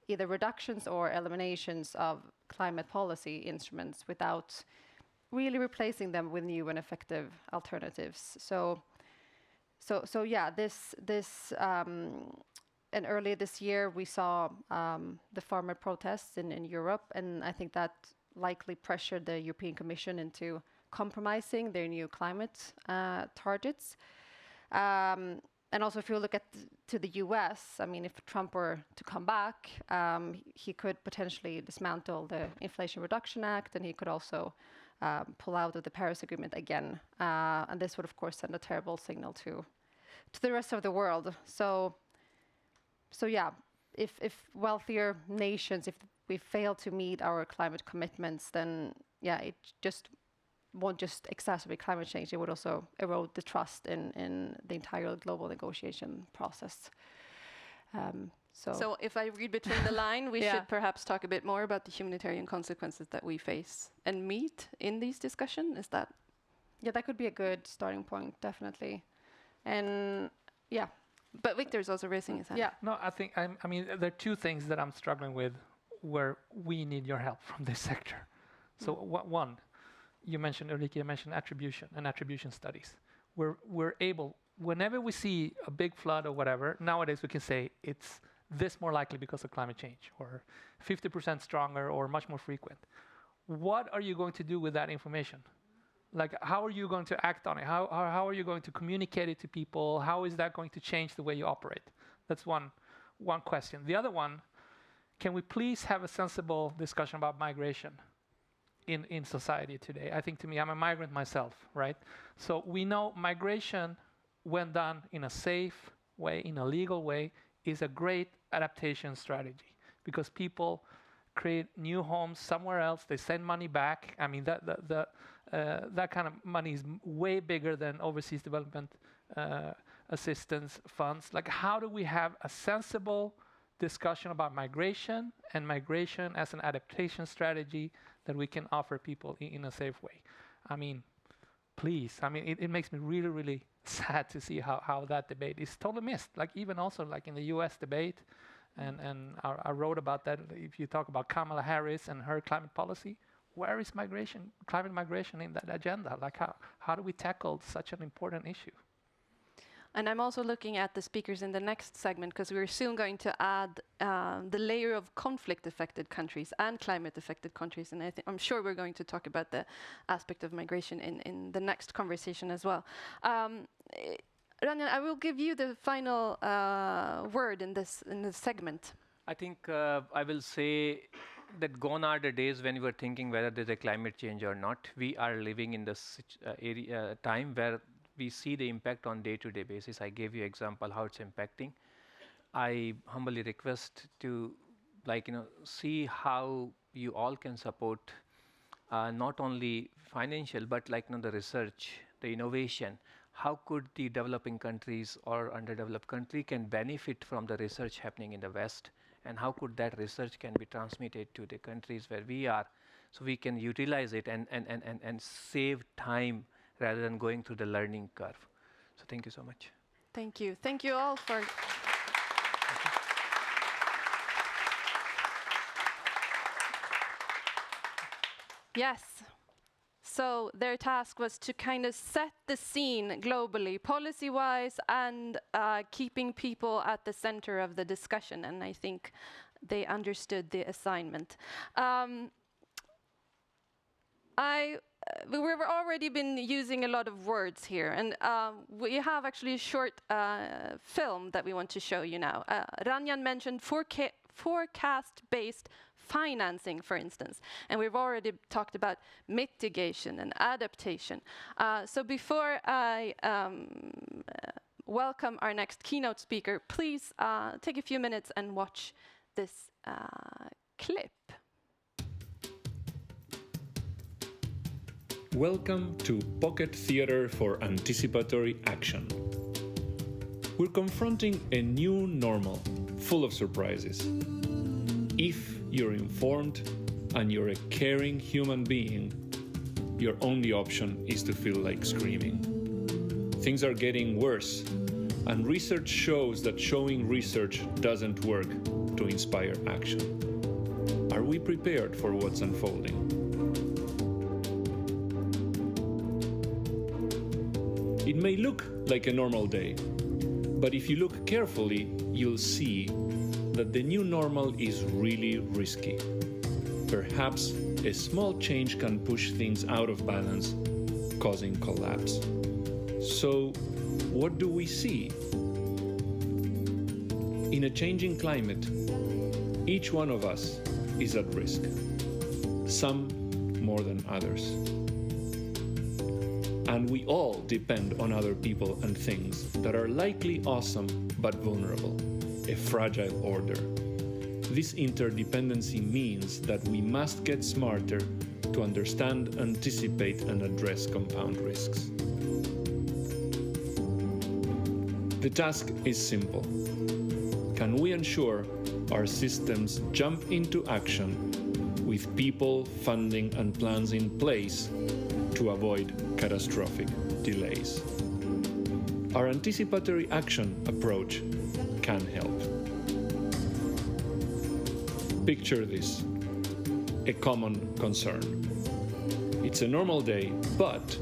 either reductions or eliminations of climate policy instruments without really replacing them with new and effective alternatives. So yeah, this and earlier this year we saw the farmer protests in Europe, and I think that likely pressured the European Commission into compromising their new climate targets. And also, if you look to the US, I mean, if Trump were to come back, he could potentially dismantle the Inflation Reduction Act, and he could also pull out of the Paris Agreement again. And this would, of course, send a terrible signal to the rest of the world. So yeah, if wealthier nations, if we fail to meet our climate commitments, then yeah, it just won't just exacerbate climate change, it would also erode the trust in the entire global negotiation process. So if I read between the line, we should perhaps talk a bit more about the humanitarian consequences that we face and meet in these discussions. Is that? Yeah, that could be a good starting point, definitely. And yeah. But Victor's also raising his hand. Yeah. No, I mean, there are two things that I'm struggling with where we need your help from this sector. So one, Ulrika, you mentioned attribution and attribution studies. We're able, whenever we see a big flood or whatever, nowadays we can say it's this more likely because of climate change, or 50% stronger, or much more frequent. What are you going to do with that information? Like, how are you going to act on it? How are you going to communicate it to people? How is that going to change the way you operate? That's one question. The other one, can we please have a sensible discussion about migration in society today? I think, to me, I'm a migrant myself, right? So we know migration, when done in a safe way, in a legal way, is a great adaptation strategy, because people create new homes somewhere else, they send money back. I mean, that kind of money is way bigger than overseas development assistance funds. Like, how do we have a sensible discussion about migration, and migration as an adaptation strategy that we can offer people in a safe way? I mean, please. I mean, it makes me really, really sad to see how that debate is totally missed. Like, even also like in the US debate, and I wrote about that. If you talk about Kamala Harris and her climate policy, where is climate migration in that agenda? Like, how do we tackle such an important issue? And I'm also looking at the speakers in the next segment, because we're soon going to add the layer of conflict-affected countries and climate-affected countries. And I'm sure we're going to talk about the aspect of migration in the next conversation as well. Ranjan, I will give you the final word in this segment. I think I will say that gone are the days when we were thinking whether there's a climate change or not. We are living in this time where we see the impact on day-to-day basis. I gave you example how it's impacting. I humbly request to, see how you all can support not only financial, but the research, the innovation. How could the developing countries or underdeveloped country can benefit from the research happening in the West, and how could that research can be transmitted to the countries where we are, so we can utilize it and save time rather than going through the learning curve. So thank you so much. Thank you. Thank you all for... Yes. So their task was to kind of set the scene globally, policy-wise, and keeping people at the center of the discussion. And I think they understood the assignment. We've already been using a lot of words here, and we have actually a short film that we want to show you now. Ranjan mentioned forecast-based financing, for instance, and we've already talked about mitigation and adaptation. So before I welcome our next keynote speaker, please take a few minutes and watch this clip. Welcome to Pocket Theatre for Anticipatory Action. We're confronting a new normal, full of surprises. If you're informed and you're a caring human being, your only option is to feel like screaming. Things are getting worse, and research shows that showing research doesn't work to inspire action. Are we prepared for what's unfolding? It may look like a normal day, but if you look carefully, you'll see that the new normal is really risky. Perhaps a small change can push things out of balance, causing collapse. So, what do we see? In a changing climate, each one of us is at risk, some more than others. And we all depend on other people and things that are likely awesome but vulnerable, a fragile order. This interdependency means that we must get smarter to understand, anticipate, and address compound risks. The task is simple. Can we ensure our systems jump into action with people, funding, and plans in place to avoid catastrophic delays? Our anticipatory action approach can help. Picture this, a common concern. It's a normal day, but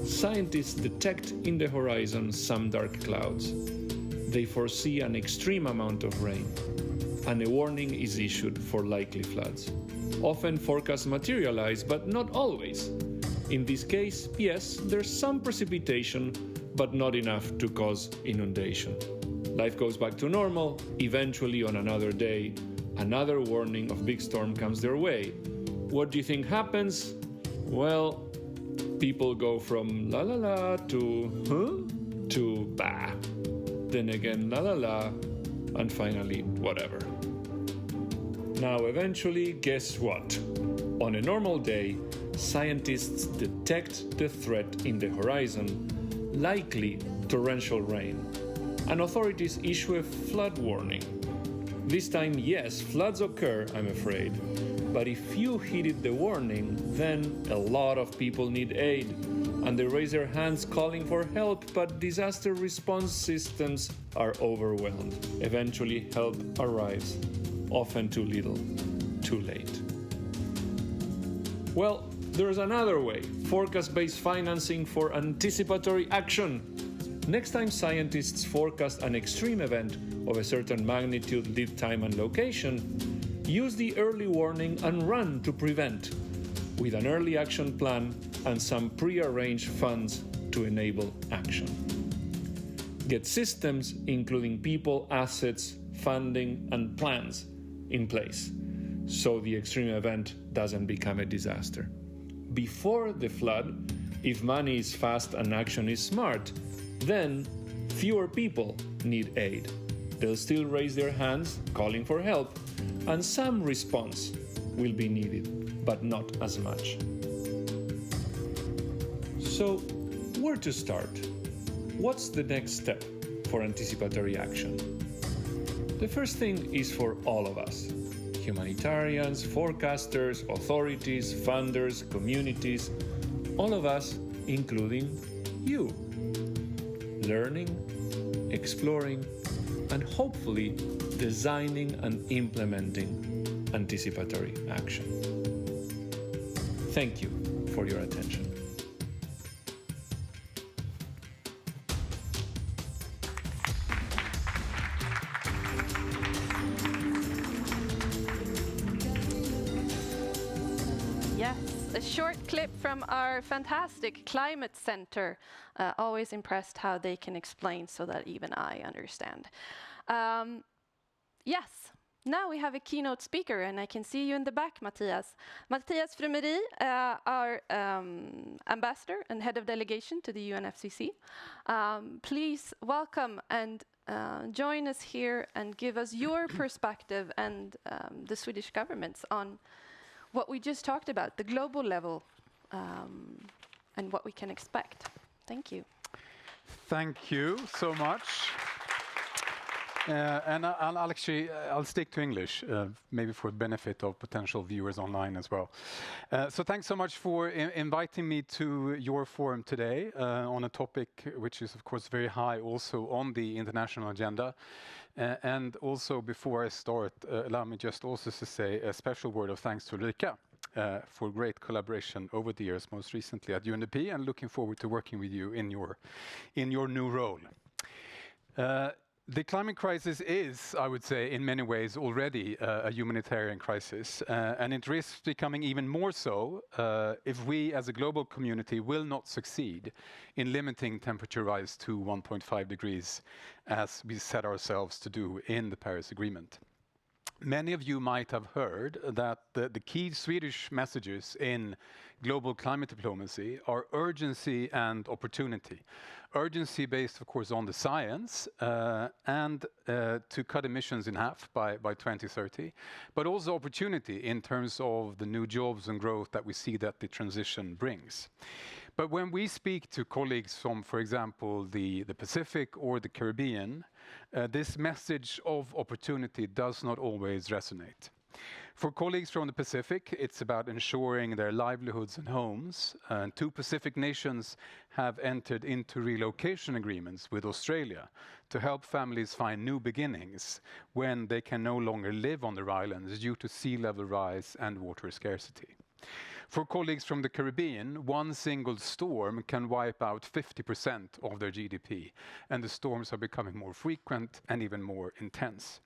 scientists detect in the horizon some dark clouds. They foresee an extreme amount of rain, and a warning is issued for likely floods. Often forecasts materialize, but not always. In this case, yes, there's some precipitation, but not enough to cause inundation. Life goes back to normal. Eventually, on another day, another warning of big storm comes their way. What do you think happens? Well, people go from la la la to to bah. Then again la la la, and finally whatever. Now eventually, guess what? On a normal day, scientists detect the threat in the horizon, likely torrential rain, and authorities issue a flood warning. This time, yes, floods occur, I'm afraid, but if you heeded the warning, then a lot of people need aid, and they raise their hands calling for help, but disaster response systems are overwhelmed. Eventually, help arrives, often too little, too late. Well, there's another way, forecast-based financing for anticipatory action. Next time scientists forecast an extreme event of a certain magnitude, lead time, and location, use the early warning and run to prevent, with an early action plan and some pre-arranged funds to enable action. Get systems, including people, assets, funding, and plans in place, so the extreme event doesn't become a disaster. Before the flood, if money is fast and action is smart, then fewer people need aid. They'll still raise their hands, calling for help, and some response will be needed, but not as much. So, where to start? What's the next step for anticipatory action? The first thing is for all of us. Humanitarians, forecasters, authorities, funders, communities, all of us, including you. Learning, exploring, and hopefully designing and implementing anticipatory action. Thank you for your attention. Yes, a short clip from our fantastic climate center. Always impressed how they can explain so that even I understand. Yes, now we have a keynote speaker, and I can see you in the back, Mattias. Mattias Frumeri, our ambassador and head of delegation to the UNFCCC. Please welcome and join us here and give us your perspective and the Swedish government's on what we just talked about, the global level, and what we can expect. Thank you. Thank you so much. And I'll stick to English, maybe for the benefit of potential viewers online as well. So thanks so much for inviting me to your forum today on a topic which is, of course, very high also on the international agenda. And also, before I start, allow me just also to say a special word of thanks to Ulrika for great collaboration over the years, most recently at UNDP, and looking forward to working with you in your new role. The climate crisis is, I would say, in many ways already a humanitarian crisis, and it risks becoming even more so if we as a global community will not succeed in limiting temperature rise to 1.5 degrees as we set ourselves to do in the Paris Agreement. Many of you might have heard that the key Swedish messages in global climate diplomacy are urgency and opportunity. Urgency based, of course, on the science and to cut emissions in half by 2030, but also opportunity in terms of the new jobs and growth that we see that the transition brings. But when we speak to colleagues from, for example, the Pacific or the Caribbean, this message of opportunity does not always resonate. For colleagues from the Pacific, it's about ensuring their livelihoods and homes. And 2 Pacific nations have entered into relocation agreements with Australia to help families find new beginnings when they can no longer live on their islands due to sea level rise and water scarcity. For colleagues from the Caribbean, one single storm can wipe out 50% of their GDP, and the storms are becoming more frequent and even more intense.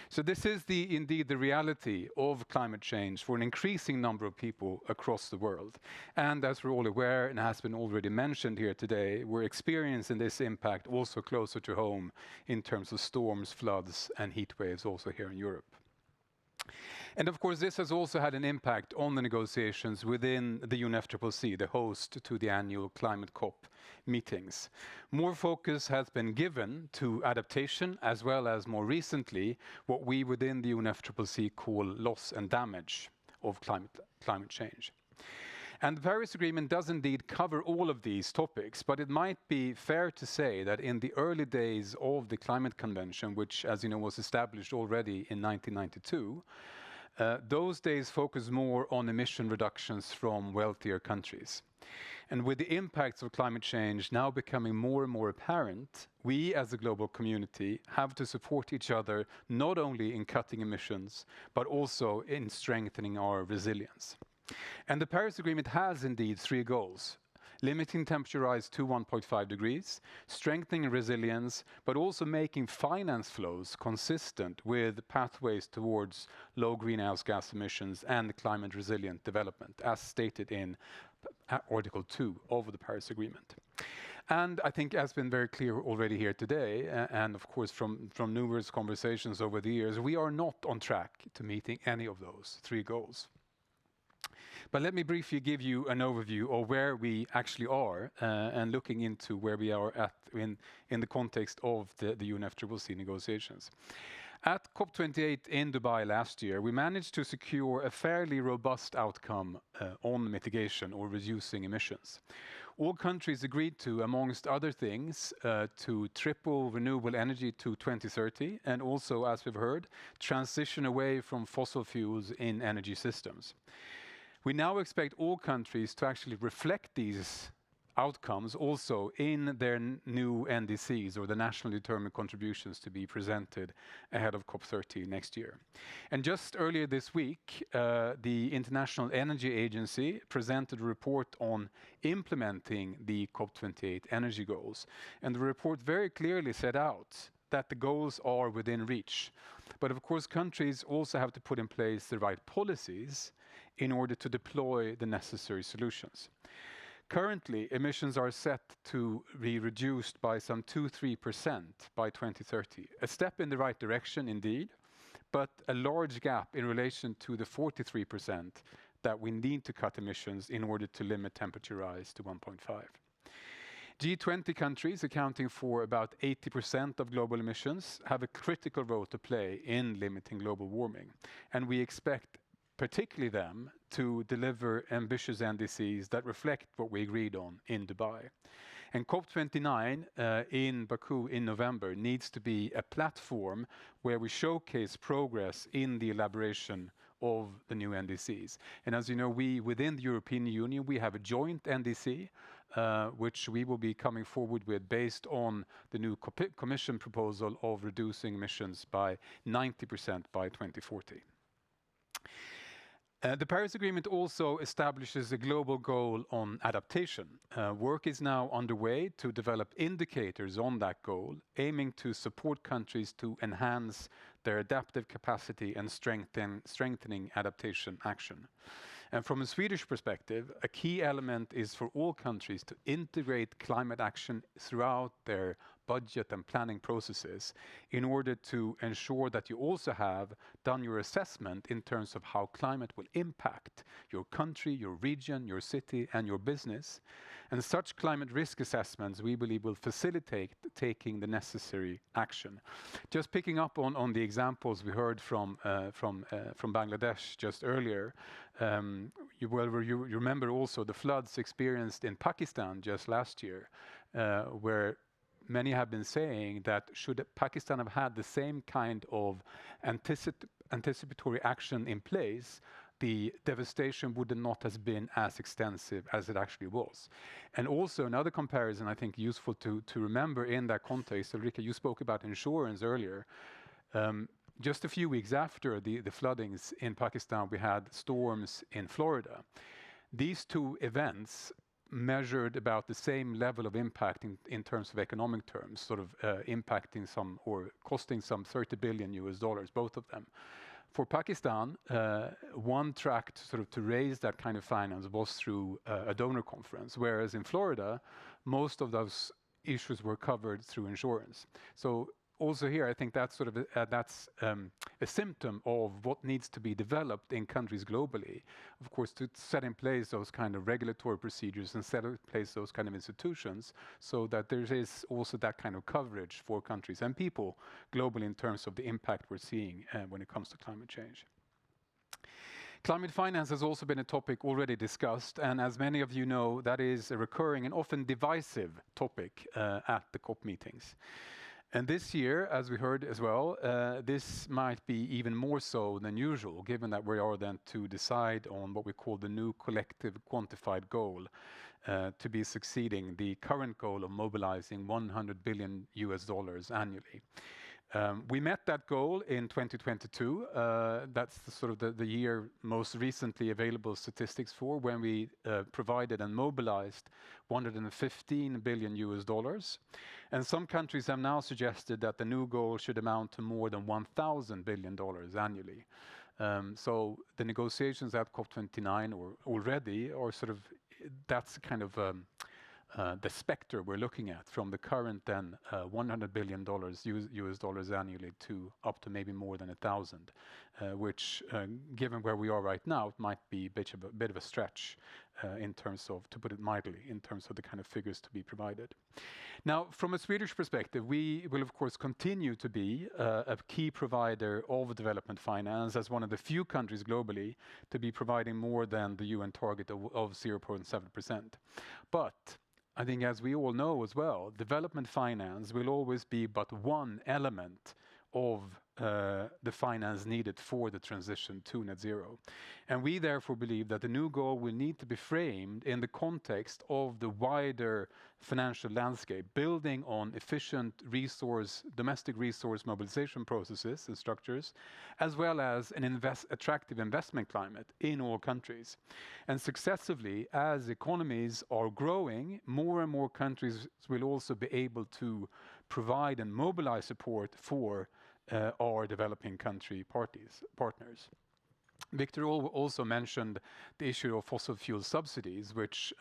So this is indeed the reality of climate change for an increasing number of people across the world. And as we're all aware, and has been already mentioned here today, we're experiencing this impact also closer to home in terms of storms, floods, and heat waves also here in Europe. And of course, this has also had an impact on the negotiations within the UNFCCC, the host to the annual climate COP meetings. More focus has been given to adaptation, as well as more recently, what we within the UNFCCC call loss and damage of climate change. And the Paris Agreement does indeed cover all of these topics, but it might be fair to say that in the early days of the Climate Convention, which, as you know, was established already in 1992, those days focused more on emission reductions from wealthier countries. And with the impacts of climate change now becoming more and more apparent, we as a global community have to support each other not only in cutting emissions, but also in strengthening our resilience. And the Paris Agreement has indeed 3 goals: limiting temperature rise to 1.5 degrees, strengthening resilience, but also making finance flows consistent with pathways towards low greenhouse gas emissions and climate resilient development, as stated in Article 2 of the Paris Agreement. And I think, as been very clear already here today, and of course from numerous conversations over the years, we are not on track to meeting any of those 3 goals. But let me briefly give you an overview of where we actually are and looking into where we are at in the context of the UNFCCC negotiations. At COP28 in Dubai last year, we managed to secure a fairly robust outcome on mitigation or reducing emissions. All countries agreed to, amongst other things, to triple renewable energy to 2030, and also, as we've heard, transition away from fossil fuels in energy systems. We now expect all countries to actually reflect these outcomes also in their new NDCs, or the nationally determined contributions, to be presented ahead of COP30 next year. And just earlier this week, the International Energy Agency presented a report on implementing the COP28 energy goals. And the report very clearly set out that the goals are within reach. But of course, countries also have to put in place the right policies in order to deploy the necessary solutions. Currently, emissions are set to be reduced by some 2-3% by 2030. A step in the right direction indeed, but a large gap in relation to the 43% that we need to cut emissions in order to limit temperature rise to 1.5. G20 countries, accounting for about 80% of global emissions, have a critical role to play in limiting global warming. And we expect particularly them to deliver ambitious NDCs that reflect what we agreed on in Dubai. And COP29 in Baku in November needs to be a platform where we showcase progress in the elaboration of the new NDCs. And as you know, we within the European Union, we have a joint NDC, which we will be coming forward with based on the new Commission proposal of reducing emissions by 90% by 2040. The Paris Agreement also establishes a global goal on adaptation. Work is now underway to develop indicators on that goal, aiming to support countries to enhance their adaptive capacity and strengthening adaptation action. And from a Swedish perspective, a key element is for all countries to integrate climate action throughout their budget and planning processes in order to ensure that you also have done your assessment in terms of how climate will impact your country, your region, your city, and your business. And such climate risk assessments, we believe, will facilitate taking the necessary action. Just picking up on the examples we heard from Bangladesh just earlier, you remember also the floods experienced in Pakistan just last year, where many have been saying that should Pakistan have had the same kind of anticipatory action in place, the devastation would not have been as extensive as it actually was. And also another comparison I think useful to remember in that context, Ulrika, you spoke about insurance earlier. Just a few weeks after the floodings in Pakistan, we had storms in Florida. These two events measured about the same level of impact in terms of economic terms, sort of impacting some or costing some $30 billion, both of them. For Pakistan, one track to raise that kind of finance was through a donor conference, whereas in Florida, most of those issues were covered through insurance. So also here, I think that's a symptom of what needs to be developed in countries globally. Of course, to set in place those kind of regulatory procedures and set in place those kind of institutions so that there is also that kind of coverage for countries and people globally in terms of the impact we're seeing when it comes to climate change. Climate finance has also been a topic already discussed, and as many of you know, that is a recurring and often divisive topic at the COP meetings. And this year, as we heard as well, this might be even more so than usual, given that we are then to decide on what we call the new collective quantified goal to be succeeding the current goal of mobilizing $100 billion annually. We met that goal in 2022. That's the year most recently available statistics for, when we provided and mobilized $115 billion. And some countries have now suggested that the new goal should amount to more than $1,000 billion annually. So the negotiations at COP29 already are that's kind of the specter we're looking at, from the current then $100 billion annually to up to maybe more than 1,000, which given where we are right now, might be a bit of a stretch in terms of, to put it mildly, in terms of the kind of figures to be provided. Now, from a Swedish perspective, we will of course continue to be a key provider of development finance as one of the few countries globally to be providing more than the UN target of 0.7%. But I think, as we all know as well, development finance will always be but one element of the finance needed for the transition to net zero. And we therefore believe that the new goal will need to be framed in the context of the wider financial landscape, building on efficient domestic resource mobilization processes and structures, as well as an attractive investment climate in all countries. And successively, as economies are growing, more and more countries will also be able to provide and mobilize support for our developing country partners. Victor also mentioned the issue of fossil fuel subsidies, which,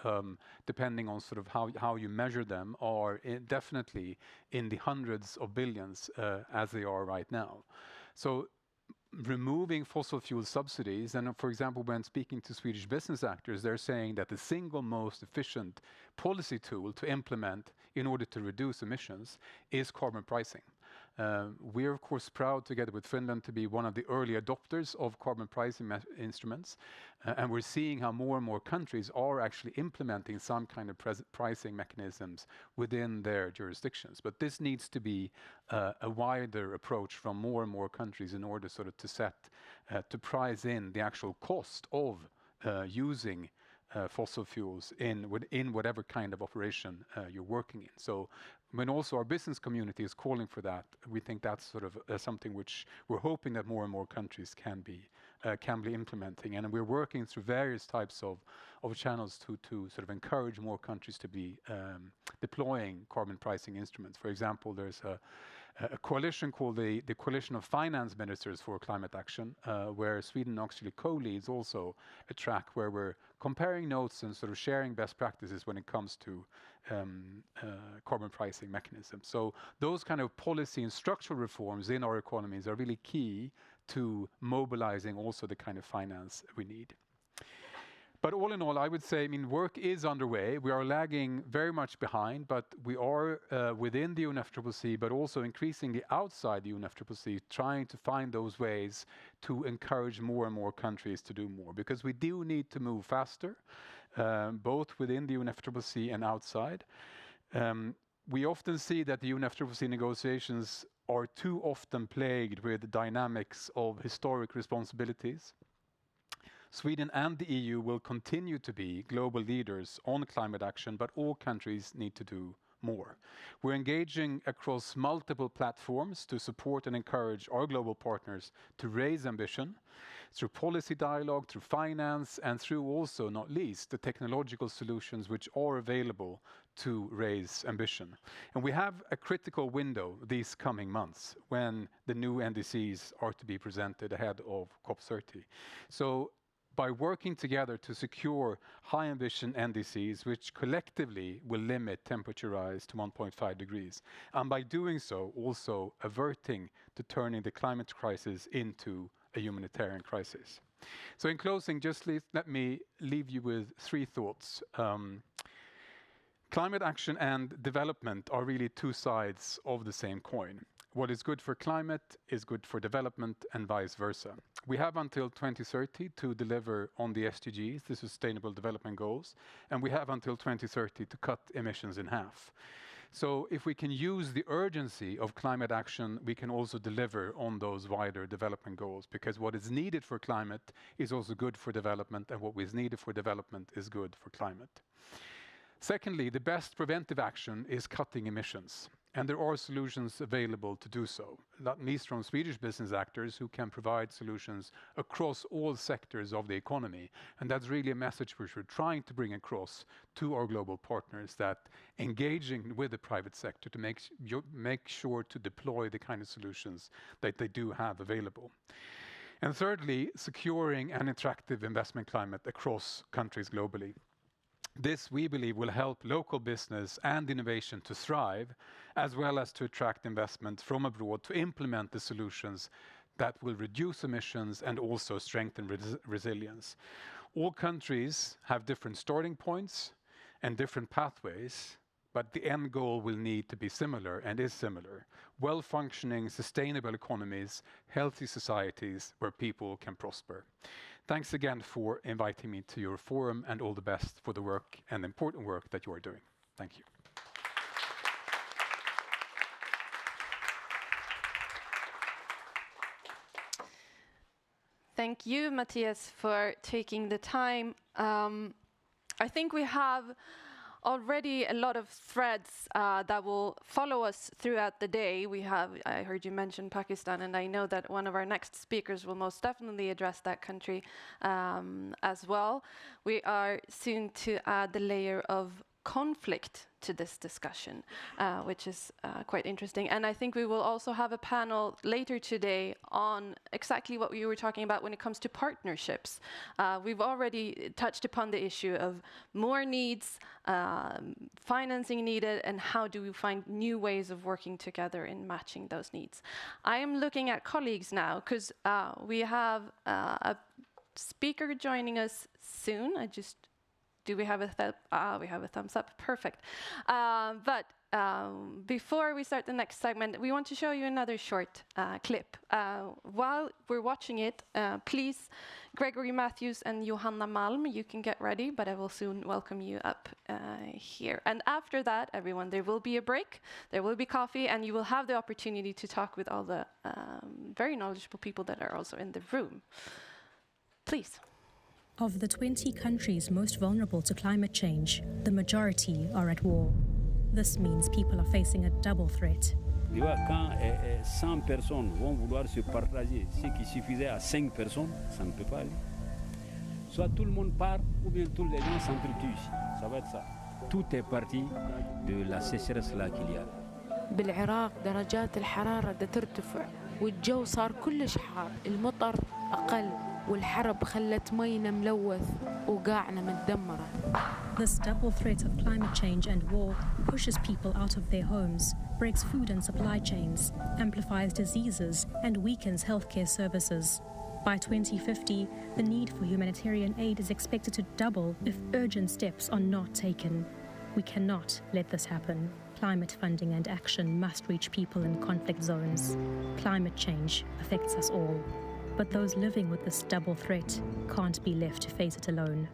depending on sort of how you measure them, are definitely in the hundreds of billions as they are right now. So removing fossil fuel subsidies, and for example, when speaking to Swedish business actors, they're saying that the single most efficient policy tool to implement in order to reduce emissions is carbon pricing. We're of course proud, together with Finland, to be one of the early adopters of carbon pricing instruments, and we're seeing how more and more countries are actually implementing some kind of pricing mechanisms within their jurisdictions. But this needs to be a wider approach from more and more countries in order sort of to price in the actual cost of using fossil fuels in whatever kind of operation you're working in. So when also our business community is calling for that, we think that's sort of something which we're hoping that more and more countries can be implementing. And we're working through various types of channels to sort of encourage more countries to be deploying carbon pricing instruments. For example, there's a coalition called the Coalition of Finance Ministers for Climate Action, where Sweden actually co-leads also a track where we're comparing notes and sort of sharing best practices when it comes to carbon pricing mechanisms. So those kind of policy and structural reforms in our economies are really key to mobilizing also the kind of finance we need. But all in all, I would say, work is underway. We are lagging very much behind, but we are within the UNFCCC, but also increasingly outside the UNFCCC, trying to find those ways to encourage more and more countries to do more. Because we do need to move faster, both within the UNFCCC and outside. We often see that the UNFCCC negotiations are too often plagued with the dynamics of historic responsibilities. Sweden and the EU will continue to be global leaders on climate action, but all countries need to do more. We're engaging across multiple platforms to support and encourage our global partners to raise ambition through policy dialogue, through finance, and through also, not least, the technological solutions which are available to raise ambition. And we have a critical window these coming months when the new NDCs are to be presented ahead of COP30. So by working together to secure high ambition NDCs, which collectively will limit temperature rise to 1.5 degrees, and by doing so also averting to turning the climate crisis into a humanitarian crisis. So in closing, just let me leave you with three thoughts. Climate action and development are really two sides of the same coin. What is good for climate is good for development and vice versa. We have until 2030 to deliver on the SDGs, the Sustainable Development Goals, and we have until 2030 to cut emissions in half. So if we can use the urgency of climate action, we can also deliver on those wider development goals, because what is needed for climate is also good for development, and what is needed for development is good for climate. Secondly, the best preventive action is cutting emissions. And there are solutions available to do so, not least from Swedish business actors who can provide solutions across all sectors of the economy. And that's really a message which we're trying to bring across to our global partners, that engaging with the private sector to make sure to deploy the kind of solutions that they do have available. And thirdly, securing an attractive investment climate across countries globally. This, we believe, will help local business and innovation to thrive, as well as to attract investment from abroad to implement the solutions that will reduce emissions and also strengthen resilience. All countries have different starting points and different pathways, but the end goal will need to be similar and is similar. Well-functioning, sustainable economies, healthy societies where people can prosper. Thanks again for inviting me to your forum, and all the best for the work and important work that you are doing. Thank you. Thank you, Matthias, for taking the time. I think we have already a lot of threads that will follow us throughout the day. I heard you mention Pakistan, and I know that one of our next speakers will most definitely address that country as well. We are soon to add the layer of conflict to this discussion, which is quite interesting. And I think we will also have a panel later today on exactly what we were talking about when it comes to partnerships. We've already touched upon the issue of more needs, financing needed, and how do we find new ways of working together in matching those needs. I am looking at colleagues now, because we have a speaker joining us soon. Do we have we have a thumbs up, perfect. But before we start the next segment, we want to show you another short clip. While we're watching it, please, Gregory Matthews and Johanna Malm, you can get ready, but I will soon welcome you up here. And after that, everyone, there will be a break, there will be coffee, and you will have the opportunity to talk with all the very knowledgeable people that are also in the room. Please. Of the 20 countries most vulnerable to climate change, the majority are at war. This means people are facing a double threat. Tu vois, quand 100 personnes vont vouloir se partager ce qui suffisait à 5 personnes, ça ne peut pas aller. Soit tout le monde part, ou bien tous les gens s'entretuent ici. Ça va être ça. Tout est parti de la sécheresse là qu'il y a. بالعراق درجات الحرارة ترتفع والجو صار كلش حار، المطر أقل والحرب خلت مينا ملوث وقاعنا متدمرة. This double threat of climate change and war pushes people out of their homes, breaks food and supply chains, amplifies diseases, and weakens healthcare services. By 2050, the need for humanitarian aid is expected to double if urgent steps are not taken. We cannot let this happen. Climate funding and action must reach people in conflict zones. Climate change affects us all. But those living with this double threat can't be left to face it alone.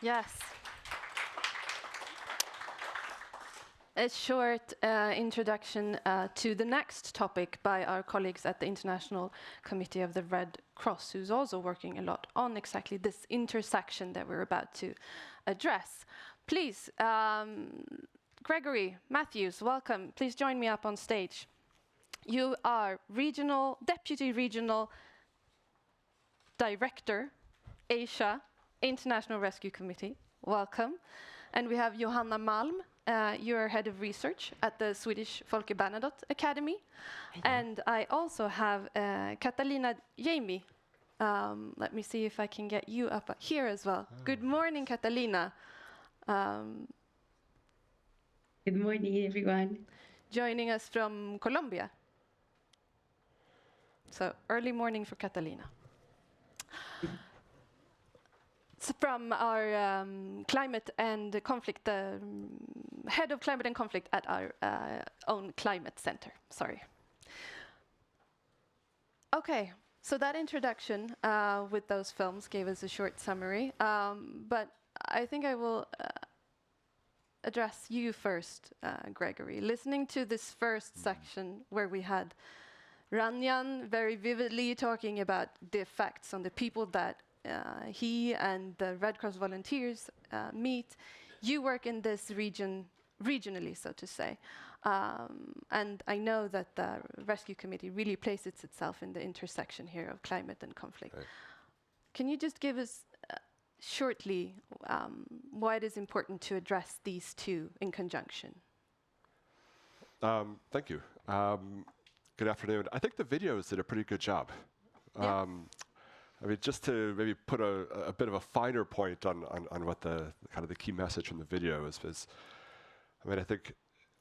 Yes. A short introduction to the next topic by our colleagues at the International Committee of the Red Cross, who's also working a lot on exactly this intersection that we're about to address. Please, Gregory Matthews, welcome. Please join me up on stage. You are Deputy Regional Director, Asia, International Rescue Committee. Welcome. And we have Johanna Malm. You're Head of Research at the Swedish Folke Bernadotte Academy. And I also have Catalina Jamie. Let me see if I can get you up here as well. Good morning, Catalina. Good morning, everyone. Joining us from Colombia. So early morning for Catalina. So from our climate and conflict, head of climate and conflict at our own climate center. Sorry. Okay, so that introduction with those films gave us a short summary, but I think I will address you first, Gregory. Listening to this first section where we had Ranjan very vividly talking about the effects on the people that he and the Red Cross volunteers meet. You work in this region regionally, so to say. And I know that the rescue committee really places itself in the intersection here of climate and conflict. Right. Can you just give us shortly why it is important to address these two in conjunction? Thank you. Good afternoon. I think the videos did a pretty good job. Yeah. I mean, just to maybe put a bit of a finer point on what the kind of the key message from the video is, I mean, I think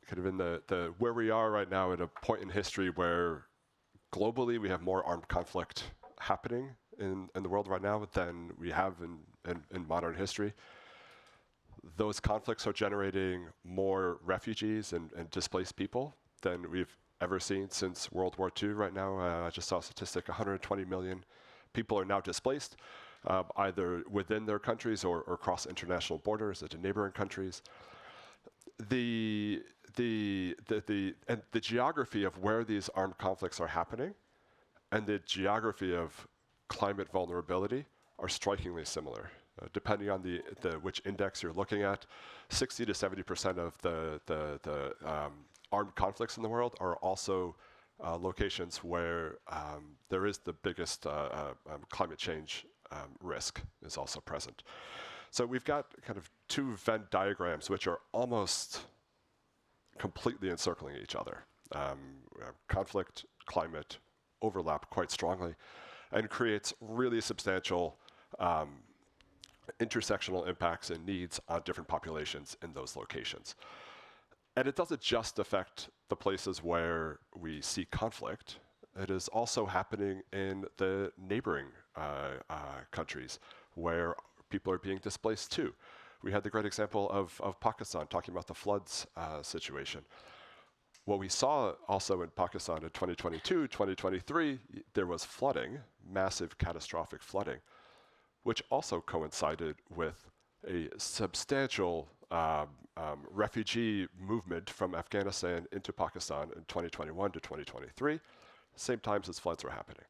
kind of in the where we are right now at a point in history where globally we have more armed conflict happening in the world right now than we have in modern history. Those conflicts are generating more refugees and displaced people than we've ever seen since World War II. Right now, I just saw a statistic, 120 million people are now displaced, either within their countries or across international borders into neighboring countries. The geography of where these armed conflicts are happening and the geography of climate vulnerability are strikingly similar. Depending on which index you're looking at, 60 to 70% of the armed conflicts in the world are also locations where there is the biggest climate change risk is also present. So we've got kind of two Venn diagrams which are almost completely encircling each other. Conflict, climate overlap quite strongly and creates really substantial intersectional impacts and needs on different populations in those locations. And it doesn't just affect the places where we see conflict. It is also happening in the neighboring countries where people are being displaced too. We had the great example of Pakistan talking about the floods situation. What we saw also in Pakistan in 2022, 2023, there was flooding, massive catastrophic flooding, which also coincided with a substantial refugee movement from Afghanistan into Pakistan in 2021 to 2023, same times as floods were happening.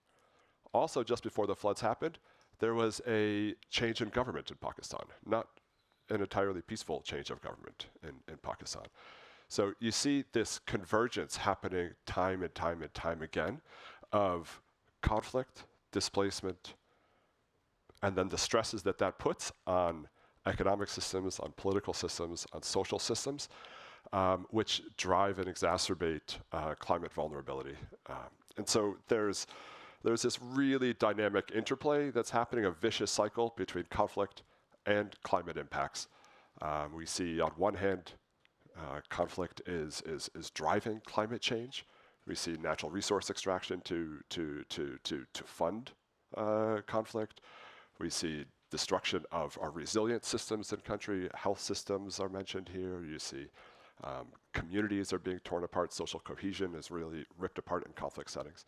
Also, just before the floods happened, there was a change in government in Pakistan, not an entirely peaceful change of government in Pakistan. So you see this convergence happening time and time and time again of conflict, displacement, and then the stresses that puts on economic systems, on political systems, on social systems, which drive and exacerbate climate vulnerability. And so there's this really dynamic interplay that's happening, a vicious cycle between conflict and climate impacts. We see on one hand, conflict is driving climate change. We see natural resource extraction to fund conflict. We see destruction of our resilient systems in country. Health systems are mentioned here. You see communities are being torn apart. Social cohesion is really ripped apart in conflict settings.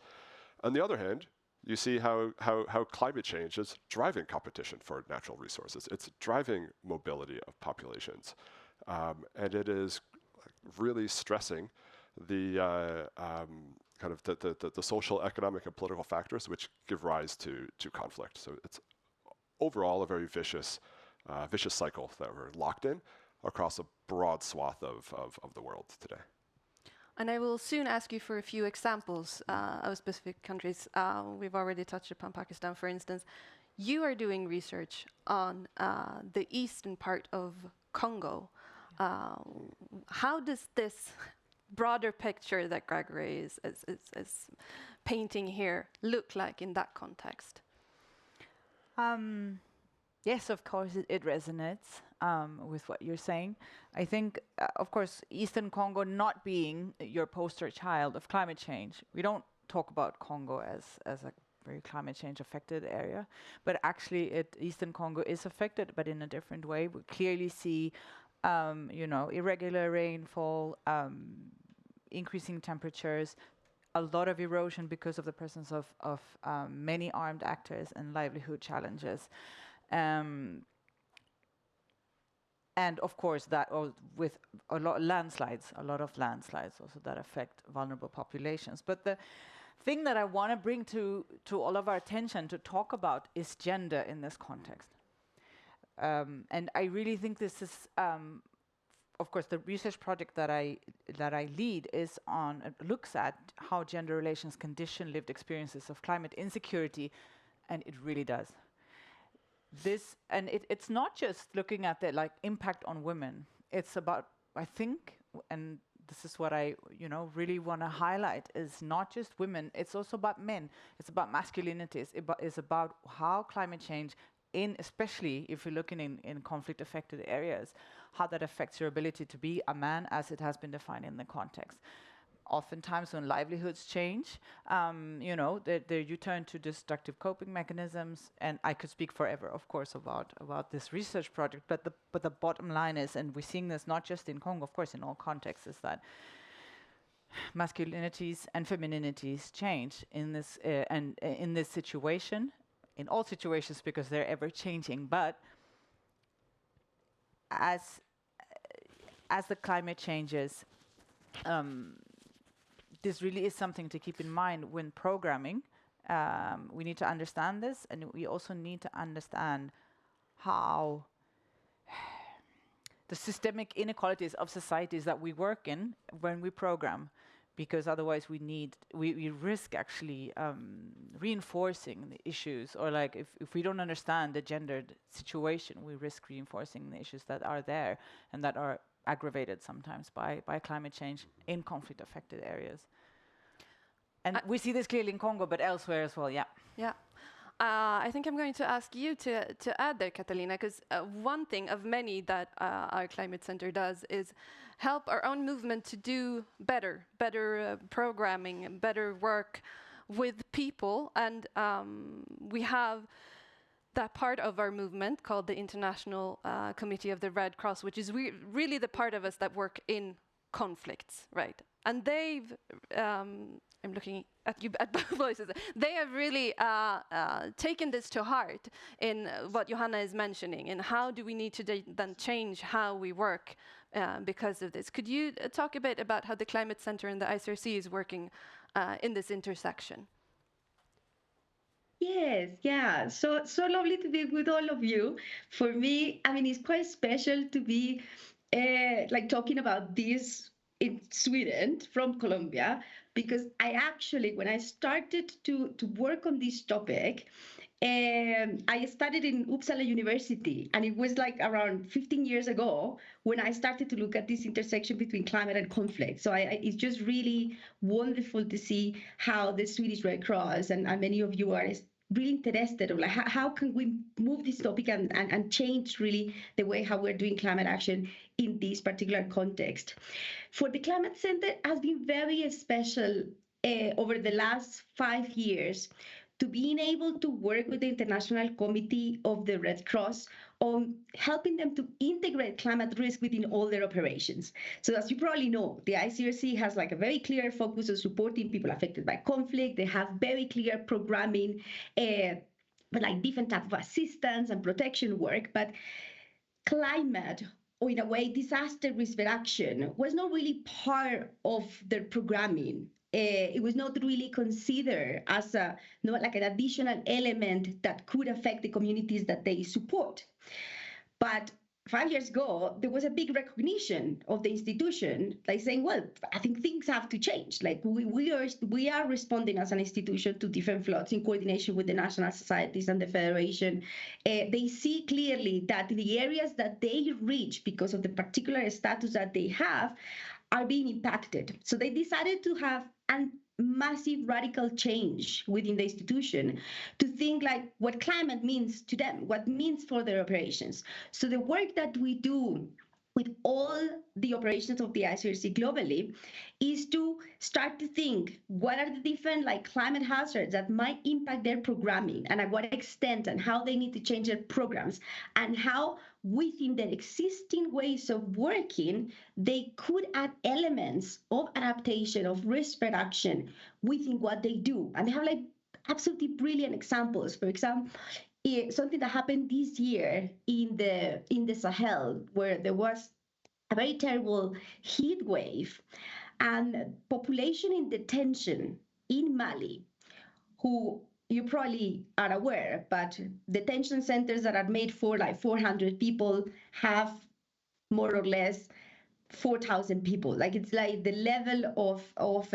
On the other hand, you see how climate change is driving competition for natural resources. It's driving mobility of populations. And it is really stressing the kind of the social, economic, and political factors which give rise to conflict. So it's overall a very vicious cycle that we're locked in across a broad swath of the world today. And I will soon ask you for a few examples of specific countries. We've already touched upon Pakistan, for instance. You are doing research on the eastern part of Congo. How does this broader picture that Gregory is painting here look like in that context? Yes, of course, it resonates with what you're saying. I think, of course, Eastern Congo not being your poster child of climate change, we don't talk about Congo as a very climate change affected area, but actually Eastern Congo is affected, but in a different way. We clearly see, irregular rainfall, increasing temperatures, a lot of erosion because of the presence of many armed actors and livelihood challenges. And of course, that with a lot of landslides also that affect vulnerable populations. But the thing that I want to bring to all of our attention to talk about is gender in this context. And I really think this is, of course, the research project that I lead is on looks at how gender relations condition lived experiences of climate insecurity, and it really does. This, and it's not just looking at the impact on women. It's about, I think, and this is what I really want to highlight, is not just women. It's also about men. It's about masculinities. It's about how climate change, especially if you're looking in conflict-affected areas, how that affects your ability to be a man as it has been defined in the context. Oftentimes when livelihoods change, you turn to destructive coping mechanisms, and I could speak forever, of course, about this research project, but the bottom line is, and we're seeing this not just in Congo, of course, in all contexts, is that masculinities and femininities change in this and in this situation, in all situations, because they're ever changing. But as the climate changes, this really is something to keep in mind when programming. We need to understand this, and we also need to understand how the systemic inequalities of societies that we work in when we program, because otherwise we risk actually reinforcing the issues, or if we don't understand the gendered situation, we risk reinforcing the issues that are there and that are aggravated sometimes by climate change in conflict-affected areas. And we see this clearly in Congo, but elsewhere as well, yeah. Yeah. I think I'm going to ask you to add there, Catalina, because one thing of many that our Climate Center does is help our own movement to do better programming, better work with people. And we have that part of our movement called the International Committee of the Red Cross, which is really the part of us that work in conflicts, right? And they've, I'm looking at you at both voices, they have really taken this to heart in what Johanna is mentioning, and how do we need to then change how we work because of this. Could you talk a bit about how the Climate Center and the ICRC is working in this intersection? Yes, yeah. So lovely to be with all of you. For me, I mean, it's quite special to be talking about this in Sweden from Colombia, because I actually, when I started to work on this topic, I studied in Uppsala University, and it was around 15 years ago when I started to look at this intersection between climate and conflict. So it's just really wonderful to see how the Swedish Red Cross and many of you are really interested of how can we move this topic and change really the way how we're doing climate action in this particular context. For the Climate Center, it has been very special over the last 5 years to being able to work with the International Committee of the Red Cross on helping them to integrate climate risk within all their operations. So as you probably know, the ICRC has a very clear focus on supporting people affected by conflict. They have very clear programming, but different type of assistance and protection work. But climate, or in a way, disaster risk reduction, was not really part of their programming. It was not really considered as an additional element that could affect the communities that they support. But 5 years ago, there was a big recognition of the institution, saying, well, I think things have to change. We are responding as an institution to different floods in coordination with the national societies and the federation. They see clearly that the areas that they reach, because of the particular status that they have, are being impacted. So they decided to have a massive radical change within the institution to think what climate means to them, what it means for their operations. So the work that we do with all the operations of the ICRC globally is to start to think what are the different climate hazards that might impact their programming, and at what extent, and how they need to change their programs, and how within their existing ways of working, they could add elements of adaptation, of risk reduction within what they do. And they have absolutely brilliant examples. For example, something that happened this year in the Sahel, where there was a very terrible heat wave, and population in detention in Mali, who you probably are aware, but detention centers that are made for 400 people have more or less 4,000 people. Like it's like the level of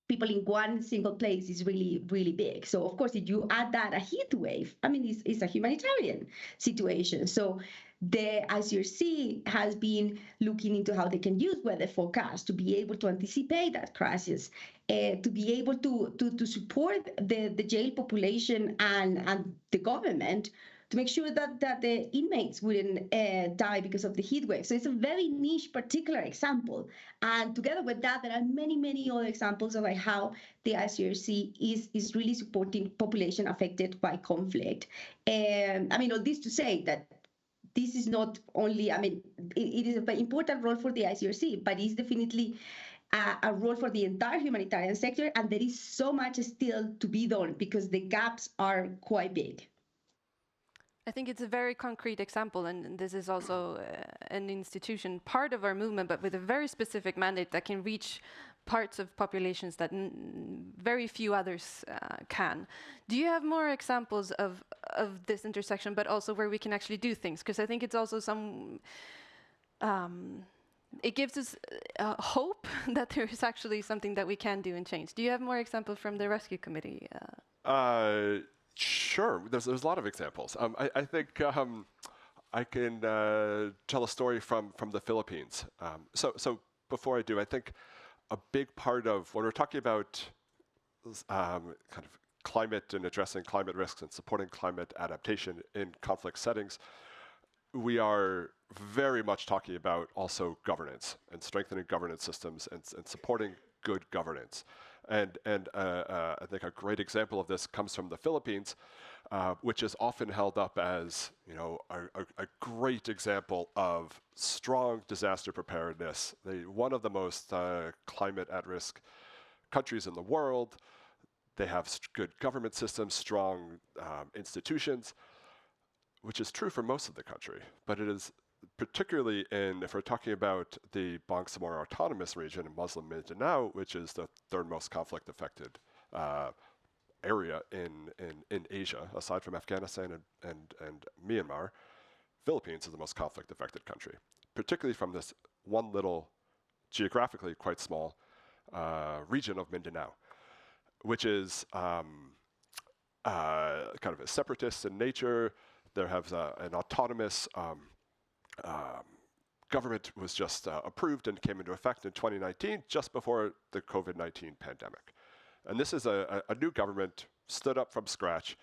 people in one single place is really, really big. So of course, if you add that a heat wave, I mean, it's a humanitarian situation. So the ICRC has been looking into how they can use weather forecasts to be able to anticipate that crisis, to be able to support the jail population and the government to make sure that the inmates wouldn't die because of the heat wave. So it's a very niche, particular example. And together with that, there are many, many other examples of like how the ICRC is really supporting population affected by conflict. And I mean, all this to say that this is not only, I mean, it is an important role for the ICRC, but it's definitely a role for the entire humanitarian sector. And there is so much still to be done because the gaps are quite big. I think it's a very concrete example, and this is also an institution, part of our movement, but with a very specific mandate that can reach parts of populations that very few others can. Do you have more examples of this intersection, but also where we can actually do things? Because I think it's also some, it gives us hope that there is actually something that we can do and change. Do you have more examples from the Rescue Committee? Sure, there's a lot of examples. I think I can tell a story from the Philippines. So before I do, I think a big part of when we're talking about kind of climate and addressing climate risks and supporting climate adaptation in conflict settings, we are very much talking about also governance and strengthening governance systems and supporting good governance. And I think a great example of this comes from the Philippines, which is often held up as, you know, a great example of strong disaster preparedness. One of the most climate at-risk countries in the world. They have good government systems, strong institutions, which is true for most of the country, but it is particularly if we're talking about the Bangsamoro Autonomous Region in Muslim Mindanao, which is the third most conflict-affected area in Asia, aside from Afghanistan and Myanmar, Philippines is the most conflict-affected country, particularly from this one little, geographically quite small region of Mindanao, which is kind of a separatist in nature. There has an autonomous government was just approved and came into effect in 2019, just before the COVID-19 pandemic. And this is a new government stood up from scratch.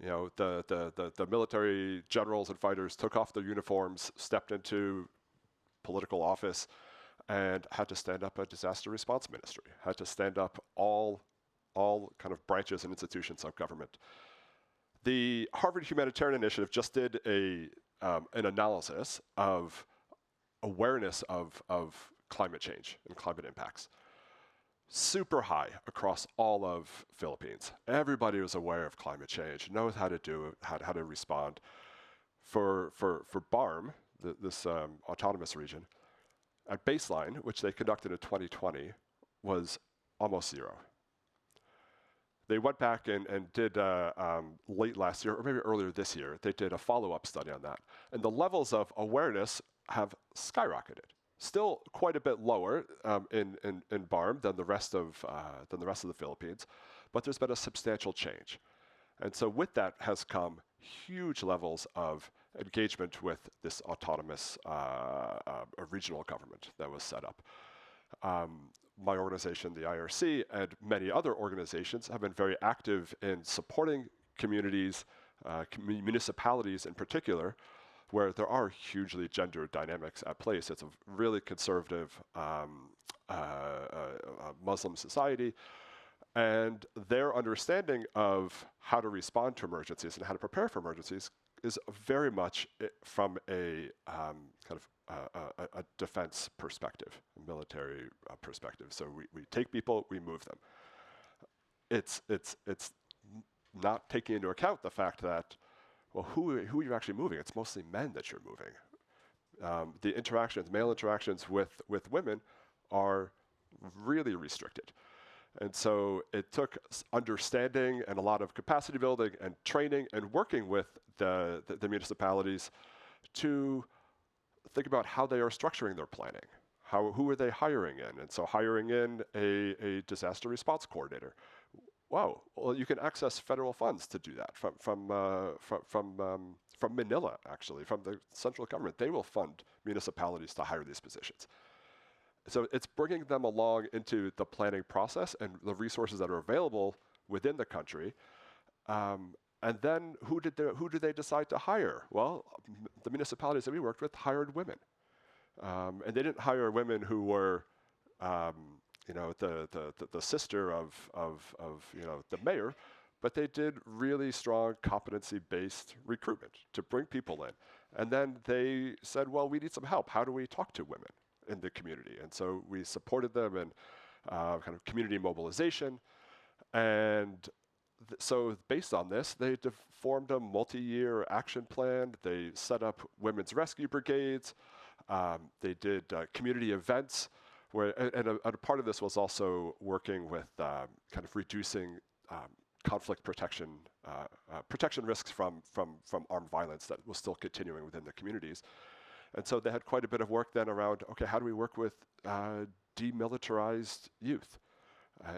You know, the military generals and fighters took off their uniforms, stepped into political office, and had to stand up a disaster response ministry, had to stand up all kind of branches and institutions of government. The Harvard Humanitarian Initiative just did an analysis of awareness of climate change and climate impacts. Super high across all of Philippines. Everybody was aware of climate change, knows how to do it, how to respond. For BARM, this autonomous region, at baseline, which they conducted in 2020, was almost zero. They went back and did late last year, or maybe earlier this year, they did a follow-up study on that. And the levels of awareness have skyrocketed. Still quite a bit lower in BARM than the rest of the Philippines, but there's been a substantial change. And so with that has come huge levels of engagement with this autonomous regional government that was set up. My organization, the IRC, and many other organizations have been very active in supporting communities, municipalities in particular, where there are hugely gendered dynamics at play. It's a really conservative Muslim society, and their understanding of how to respond to emergencies and how to prepare for emergencies is very much from a kind of a defense perspective, a military perspective. So we take people, we move them. It's not taking into account the fact that, well, who are you actually moving? It's mostly men that you're moving. The interactions, male interactions with women are really restricted. And so it took understanding and a lot of capacity building and training and working with the municipalities to think about how they are structuring their planning. Who are they hiring in? And so hiring in a disaster response coordinator. Wow, well, you can access federal funds to do that from Manila, actually, from the central government. They will fund municipalities to hire these positions. So it's bringing them along into the planning process and the resources that are available within the country. And then who do they decide to hire? Well, the municipalities that we worked with hired women. And they didn't hire women who were, the sister of the mayor, but they did really strong competency-based recruitment to bring people in. And then they said, well, we need some help. How do we talk to women in the community? And so we supported them in kind of community mobilization. And so based on this, they formed a multi-year action plan. They set up women's rescue brigades. They did community events, and a part of this was also working with kind of reducing conflict protection risks from armed violence that was still continuing within the communities. And so they had quite a bit of work then around, okay, how do we work with demilitarized youth?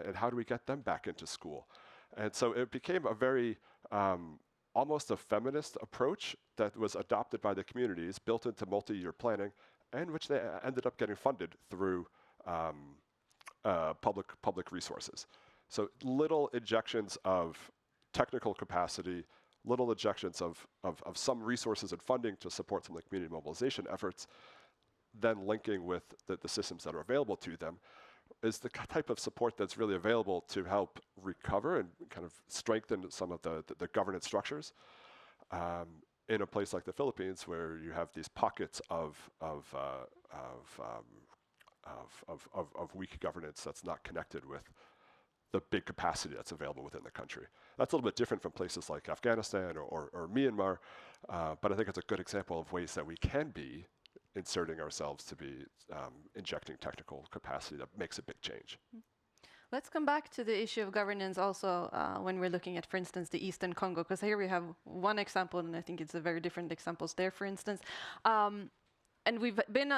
And how do we get them back into school? And so it became a very almost a feminist approach that was adopted by the communities, built into multi-year planning, and which they ended up getting funded through public resources. So little injections of technical capacity, little injections of some resources and funding to support some of the community mobilization efforts, then linking with the systems that are available to them, is the type of support that's really available to help recover and kind of strengthen some of the governance structures in a place like the Philippines, where you have these pockets of weak governance that's not connected with the big capacity that's available within the country. That's a little bit different from places like Afghanistan or Myanmar, but I think it's a good example of ways that we can be inserting ourselves to be injecting technical capacity that makes a big change. Let's come back to the issue of governance also when we're looking at, for instance, the Eastern Congo, because here we have one example, and I think it's a very different examples there, for instance. And we've been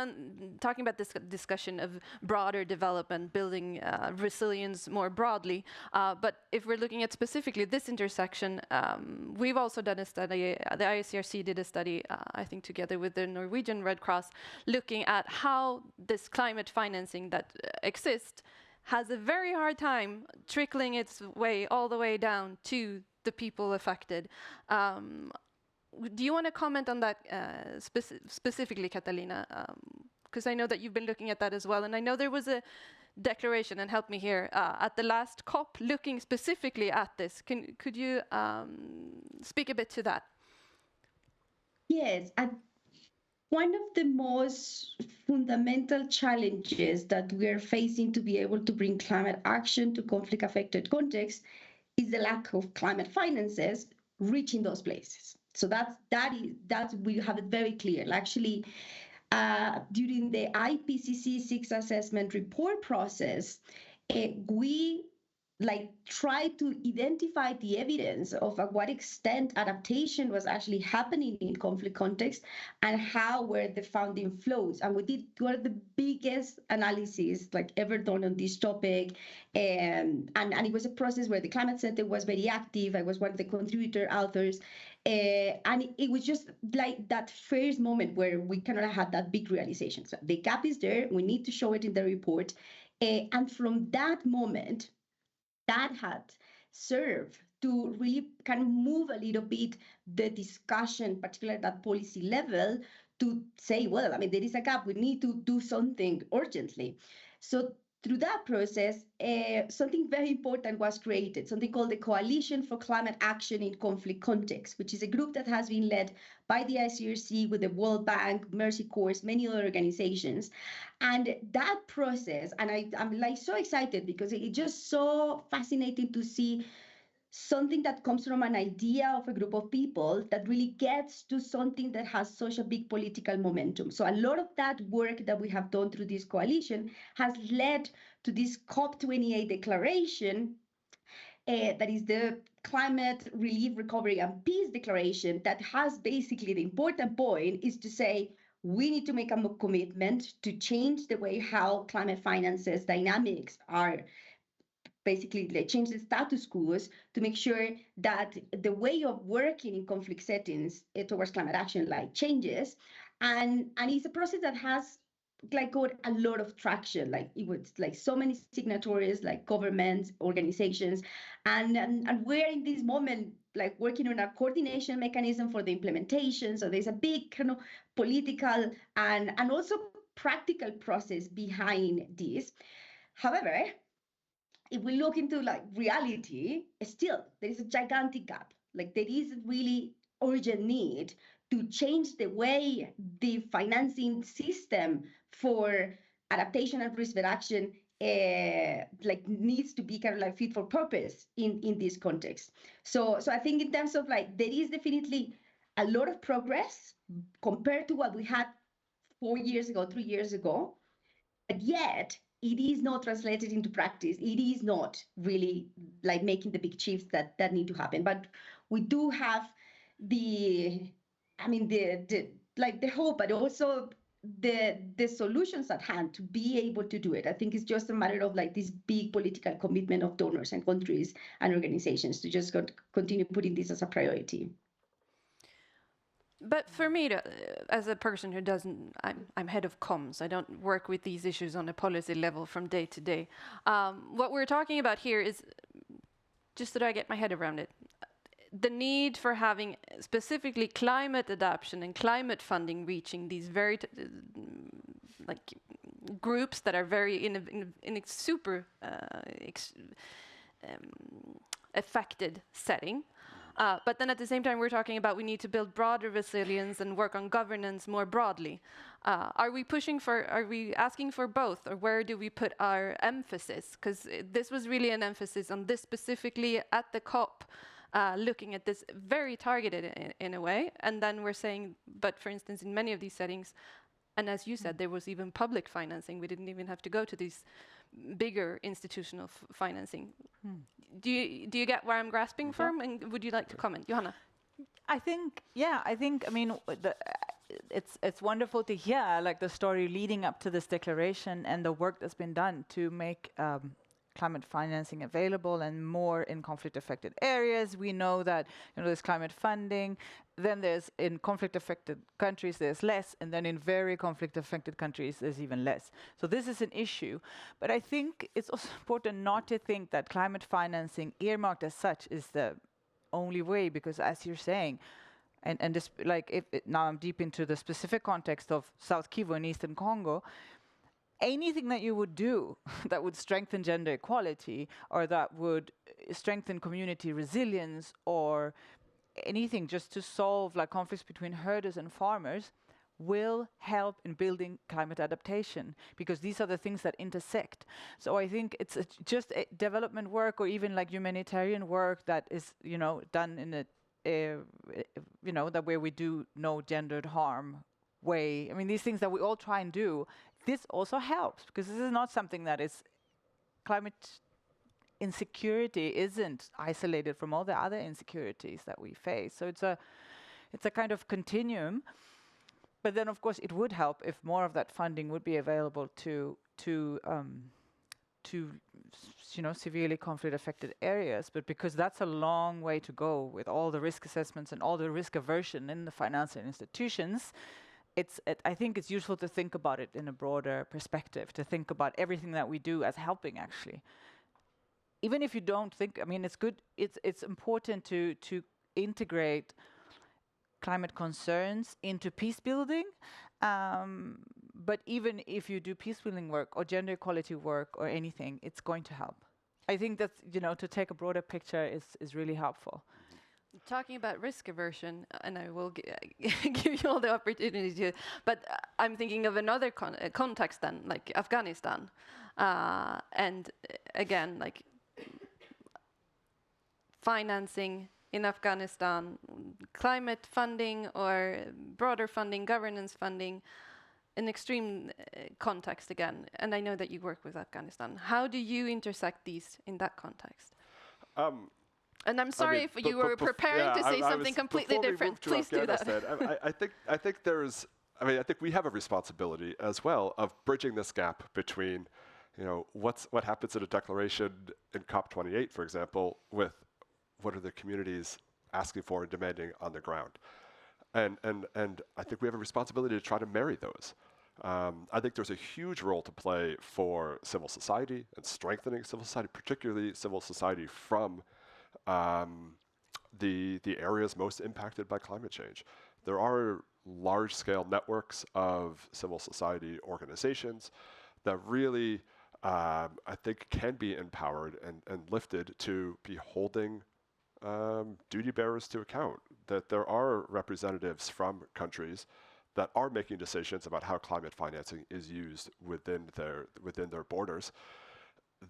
talking about this discussion of broader development, building resilience more broadly. But if we're looking at specifically this intersection, we've also done a study, the ICRC did a study, I think together with the Norwegian Red Cross, looking at how this climate financing that exists has a very hard time trickling its way all the way down to the people affected. Do you want to comment on that specifically, Catalina? Because I know that you've been looking at that as well. And I know there was a declaration, and help me here, at the last COP looking specifically at this. Could you speak a bit to that? Yes. One of the most fundamental challenges that we are facing to be able to bring climate action to conflict-affected contexts is the lack of climate finances reaching those places. So that we have it very clear. Actually, during the IPCC 6 assessment report process, we try to identify the evidence of at what extent adaptation was actually happening in conflict context and how were the funding flows. And we did one of the biggest analyses ever done on this topic. And it was a process where the Climate Center was very active. I was one of the contributor authors. And it was just like that first moment where we kind of had that big realization. So the gap is there. We need to show it in the report. And from that moment, that had served to really kind of move a little bit the discussion, particularly at that policy level, to say, well, I mean, there is a gap. We need to do something urgently. So through that process, something very important was created, something called the Coalition for Climate Action in Conflict Context, which is a group that has been led by the ICRC with the World Bank, Mercy Corps, many other organizations. And that process, and I'm so excited because it's just so fascinating to see something that comes from an idea of a group of people that really gets to something that has such a big political momentum. So a lot of that work that we have done through this coalition has led to this COP28 declaration that is the Climate Relief, Recovery and Peace Declaration that has basically the important point is to say, we need to make a commitment to change the way how climate finances dynamics are basically like change the status quo to make sure that the way of working in conflict settings towards climate action like changes. And it's a process that has like got a lot of traction, like it was like so many signatories, like governments, organizations, and we're in this moment like working on a coordination mechanism for the implementation. So there's a big kind of political and also practical process behind this. However, if we look into like reality, still there is a gigantic gap. Like there is really urgent need to change the way the financing system for adaptation and risk reduction like needs to be kind of like fit for purpose in this context. So I think in terms of like there is definitely a lot of progress compared to what we had 4 years ago, 3 years ago, but yet it is not translated into practice. It is not really like making the big shifts that need to happen. But we do have the hope, but also the solutions at hand to be able to do it. I think it's just a matter of like this big political commitment of donors and countries and organizations to just continue putting this as a priority. But for me, as a person who doesn't, I'm head of comms. I don't work with these issues on a policy level from day to day. What we're talking about here is, just so that I get my head around it, the need for having specifically climate adaptation and climate funding reaching these very groups that are very in a super affected setting. But then at the same time, we're talking about we need to build broader resilience and work on governance more broadly. Are we asking for both, or where do we put our emphasis? Because this was really an emphasis on this specifically at the COP, looking at this very targeted in a way. And then we're saying, but for instance, in many of these settings, and as you said, there was even public financing. We didn't even have to go to these bigger institutional financing. Do you get where I'm grasping from? And would you like to comment, Johanna? I think, I mean, it's wonderful to hear like the story leading up to this declaration and the work that's been done to make climate financing available and more in conflict-affected areas. We know that there's climate funding. Then there's in conflict-affected countries there's less, and then in very conflict-affected countries there's even less. So this is an issue. But I think it's also important not to think that climate financing earmarked as such is the only way, because as you're saying, and this, like now I'm deep into the specific context of South Kivu and Eastern Congo, anything that you would do that would strengthen gender equality or that would strengthen community resilience or anything just to solve like conflicts between herders and farmers will help in building climate adaptation, because these are the things that intersect. So I think it's just development work or even like humanitarian work that is done in a that where we do no gendered harm way. I mean, these things that we all try and do, this also helps, because this is not something that is climate insecurity isn't isolated from all the other insecurities that we face. So it's a kind of continuum. But then, of course, it would help if more of that funding would be available to severely conflict-affected areas. But because that's a long way to go with all the risk assessments and all the risk aversion in the financial institutions, I think it's useful to think about it in a broader perspective, to think about everything that we do as helping, actually. Even if you don't think, I mean, it's good, it's important to integrate climate concerns into peace building. But even if you do peace building work or gender equality work or anything, it's going to help. I think that, to take a broader picture is really helpful. Talking about risk aversion, and I will give you all the opportunity to, but I'm thinking of another context then, like Afghanistan. And again, like financing in Afghanistan, climate funding or broader funding, governance funding, an extreme context again. And I know that you work with Afghanistan. How do you intersect these in that context? And I'm sorry if you were preparing to say something completely different. Please do that. I think there's I mean, I think we have a responsibility as well of bridging this gap between, what happens in a declaration in COP28, for example, with what are the communities asking for and demanding on the ground. And I think we have a responsibility to try to marry those. I think there's a huge role to play for civil society and strengthening civil society, particularly civil society from the areas most impacted by climate change. There are large-scale networks of civil society organizations that really, I think, can be empowered and lifted to be holding duty bearers to account, that there are representatives from countries that are making decisions about how climate financing is used within their borders.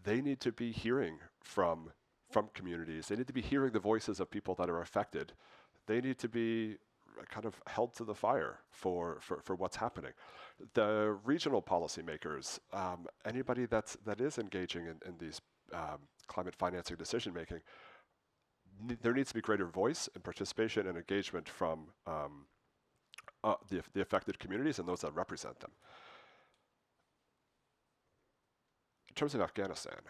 They need to be hearing from communities. They need to be hearing the voices of people that are affected. They need to be kind of held to the fire for what's happening. The regional policymakers, anybody that is engaging in these climate financing decision making, there needs to be greater voice and participation and engagement from the affected communities and those that represent them. In terms of Afghanistan,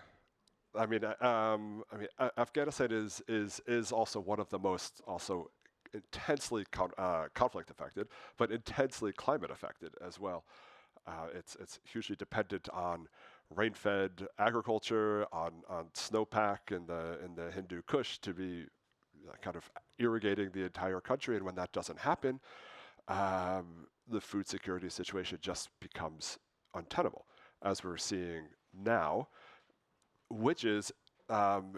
Afghanistan is also one of the most also intensely conflict affected, but intensely climate affected as well. It's hugely dependent on rain-fed agriculture, on snowpack in the Hindu Kush to be kind of irrigating the entire country, and when that doesn't happen, the food security situation just becomes untenable, as we're seeing now, which is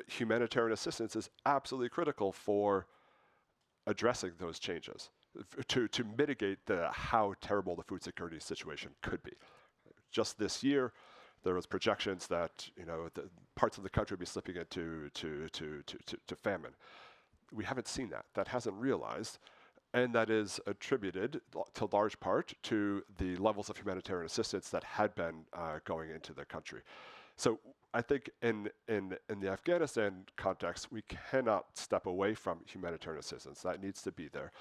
humanitarian assistance is absolutely critical for addressing those changes, to mitigate how terrible the food security situation could be. Just this year, there was projections that the parts of the country would be slipping into to famine. We haven't seen that. That hasn't realized, and that is attributed to large part to the levels of humanitarian assistance that had been going into the country. So I think in the Afghanistan context, we cannot step away from humanitarian assistance. That needs to be there.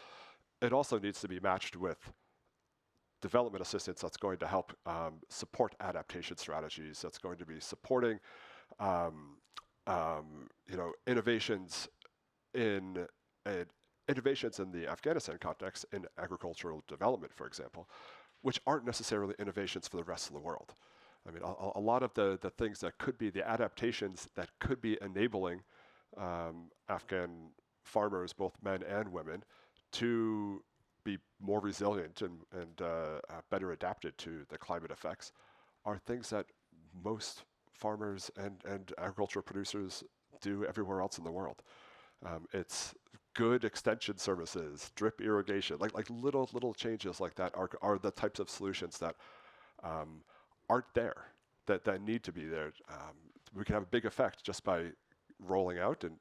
It also needs to be matched with development assistance that's going to help support adaptation strategies, that's going to be supporting innovations in the Afghanistan context in agricultural development, for example, which aren't necessarily innovations for the rest of the world. I mean, a lot of the things that could be the adaptations that could be enabling Afghan farmers, both men and women, to be more resilient and better adapted to the climate effects, are things that most farmers and agricultural producers do everywhere else in the world. It's good extension services, drip irrigation, like little changes like that are the types of solutions that aren't there, that need to be there. We can have a big effect just by rolling out and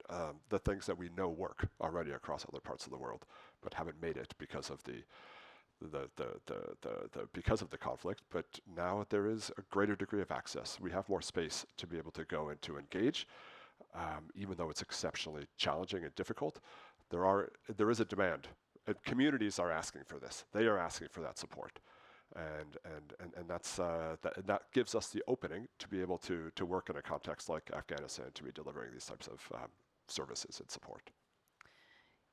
the things that we know work already across other parts of the world, but haven't made it because of the conflict. But now there is a greater degree of access. We have more space to be able to go and to engage, even though it's exceptionally challenging and difficult. There is a demand, and communities are asking for this. They are asking for that support. And that gives us the opening to be able to work in a context like Afghanistan to be delivering these types of services and support.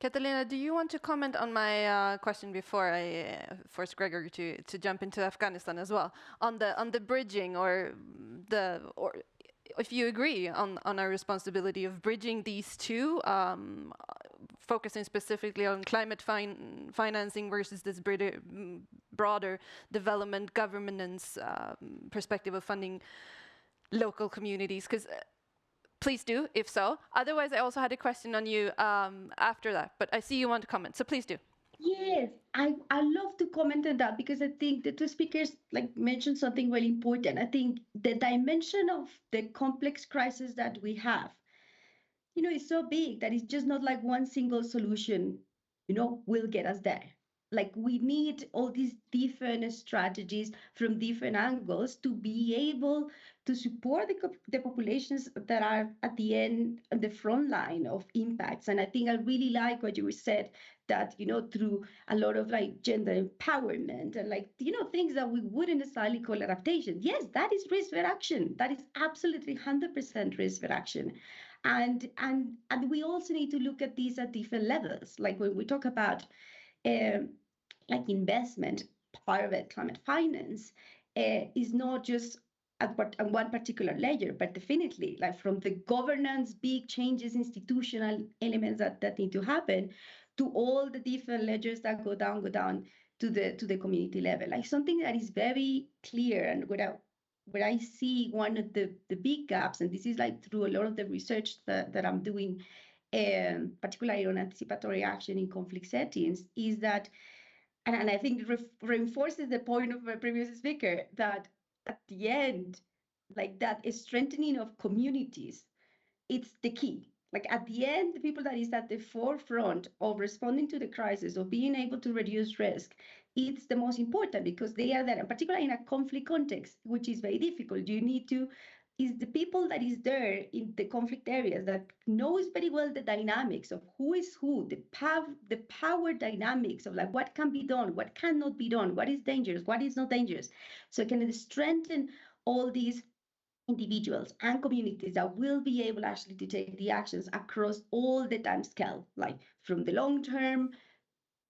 Catalina, do you want to comment on my question before I force Gregor to jump into Afghanistan as well, on the bridging or if you agree on our responsibility of bridging these two, focusing specifically on climate financing versus this broader development governance perspective of funding local communities? Because please do, if so. Otherwise, I also had a question on you after that, but I see you want to comment, so please do. Yes, I love to comment on that because I think the two speakers mentioned something really important. I think the dimension of the complex crisis that we have, is so big that it's just not like one single solution, will get us there. like we need all these different strategies from different angles to be able to support the populations that are at the end, the front line of impacts. And I think I really like what you said, that, you know, through a lot of like gender empowerment and like, you know, things that we wouldn't necessarily call adaptation. Yes, that is risk reduction. That is absolutely 100% risk reduction. And we also need to look at these at different levels. Like when we talk about like investment, part of it, climate finance, is not just at one particular layer, but definitely like from the governance, big changes, institutional elements that need to happen, to all the different layers that go down to the community level. Like something that is very clear, and where I see one of the big gaps, and this is like through a lot of the research that I'm doing, particularly on anticipatory action in conflict settings, is that, and I think it reinforces the point of my previous speaker, that at the end, like that strengthening of communities, it's the key. Like at the end, the people that is at the forefront of responding to the crisis, of being able to reduce risk, it's the most important, because they are there, and particularly in a conflict context, which is very difficult. You need to, is the people that is there in the conflict areas that knows very well the dynamics of who is who, the power dynamics of like what can be done, what cannot be done, what is dangerous, what is not dangerous. So can it strengthen all these individuals and communities that will be able actually to take the actions across all the time scale, like from the long-term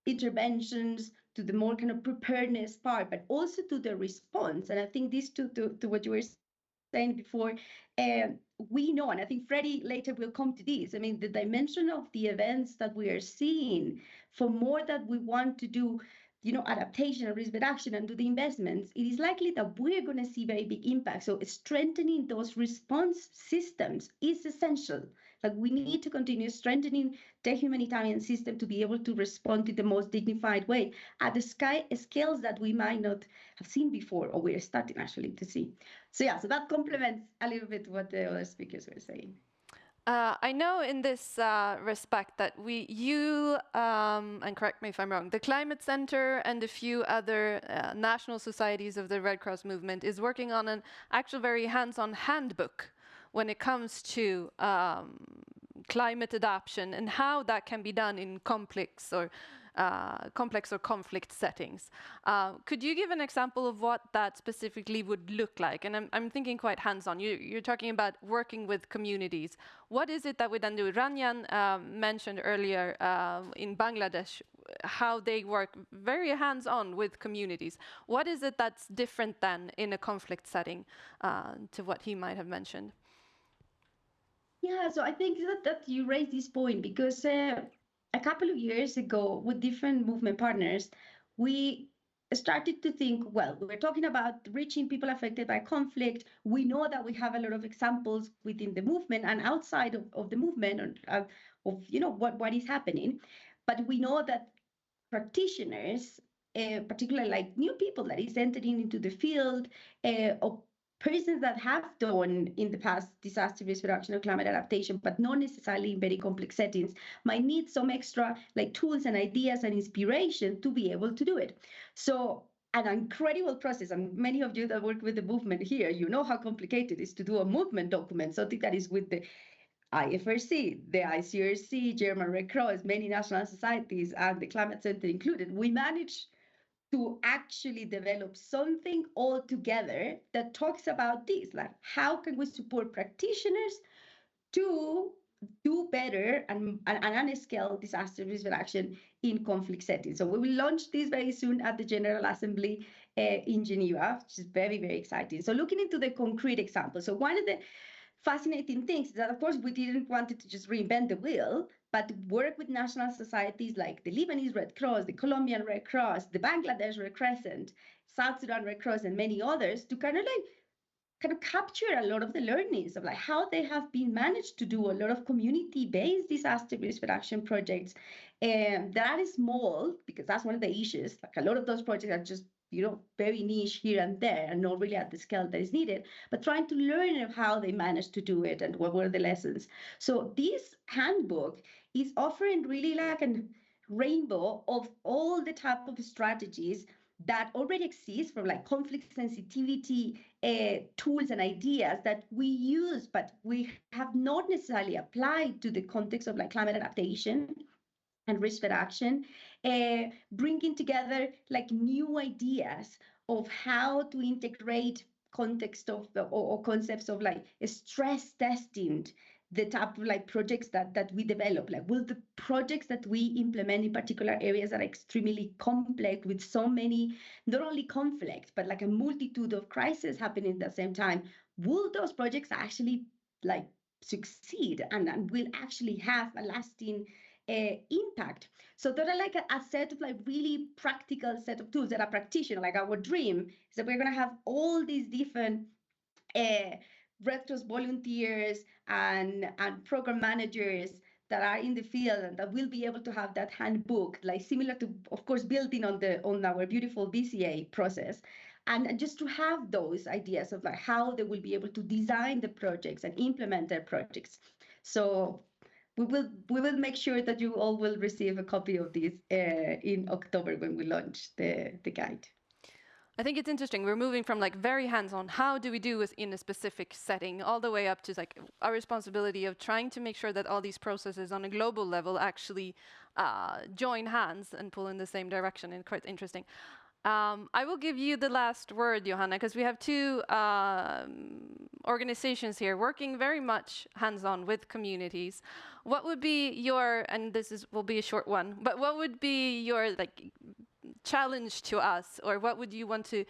interventions to the more kind of preparedness part, but also to the response. And I think this to what you were saying before, we know, and I think Freddie later will come to this, I mean, the dimension of the events that we are seeing, for more that we want to do, you know, adaptation and risk reduction and do the investments, it is likely that we're going to see very big impacts. So strengthening those response systems is essential. Like we need to continue strengthening the humanitarian system to be able to respond in the most dignified way at the scales that we might not have seen before, or we're starting actually to see. So yeah, so that complements a little bit what the other speakers were saying. I know in this respect that you, and correct me if I'm wrong, the Climate Center and a few other national societies of the Red Cross movement is working on an actual very hands-on handbook when it comes to climate adaptation and how that can be done in complex or conflict settings. Could you give an example of what that specifically would look like? And I'm thinking quite hands-on. You're talking about working with communities. What is it that we then do? Ranjan mentioned earlier in Bangladesh how they work very hands-on with communities. What is it that's different than in a conflict setting to what he might have mentioned? Yeah, so I think that you raised this point, because a couple of years ago, with different movement partners, we started to think, well, we're talking about reaching people affected by conflict. We know that we have a lot of examples within the movement and outside of the movement of you know what is happening, but we know that practitioners, particularly like new people that is entering into the field, of persons that have done in the past disaster risk reduction or climate adaptation, but not necessarily in very complex settings, might need some extra like tools and ideas and inspiration to be able to do it. So an incredible process, and many of you that work with the movement here, you know how complicated it is to do a movement document, something that is with the IFRC, the ICRC, German Red Cross, many national societies, and the Climate Center included. We managed to actually develop something all together that talks about this, like how can we support practitioners to do better and scale disaster risk reduction in conflict settings. So we will launch this very soon at the General Assembly in Geneva, which is very, very exciting. So looking into the concrete examples. So one of the fascinating things is that, of course, we didn't want to just reinvent the wheel, but work with national societies like the Lebanese Red Cross, the Colombian Red Cross, the Bangladesh Red Crescent, South Sudan Red Cross, and many others to kind of capture a lot of the learnings of like how they have been managed to do a lot of community-based disaster risk reduction projects. And that is small, because that's one of the issues. Like a lot of those projects are just, you know, very niche here and there and not really at the scale that is needed, but trying to learn of how they managed to do it and what were the lessons. So this handbook is offering really like an rainbow of all the type of strategies that already exist, from like conflict sensitivity tools and ideas that we use, but we have not necessarily applied to the context of like climate adaptation and risk reduction, bringing together like new ideas of how to integrate context of or concepts of like stress testing the type of like projects that we develop. Like, will the projects that we implement in particular areas that are extremely complex with so many, not only conflicts, but like a multitude of crises happening at the same time, will those projects actually like succeed and will actually have a lasting impact? So there are like a set of like really practical set of tools that are practitioner. Like our dream is that we're going to have all these different Red Cross volunteers and program managers that are in the field and that will be able to have that handbook, like similar to, of course, building on our beautiful BCA process. And just to have those ideas of like how they will be able to design the projects and implement their projects. So we will make sure that you all will receive a copy of this in October when we launch the guide. I think it's interesting. We're moving from like very hands-on, how do we do it in a specific setting, all the way up to like our responsibility of trying to make sure that all these processes on a global level actually join hands and pull in the same direction, and quite interesting. I will give you the last word, Johanna, because we have two organizations here working very much hands-on with communities. What would be your, and will be a short one, but what would be your like challenge to us, or what would you want to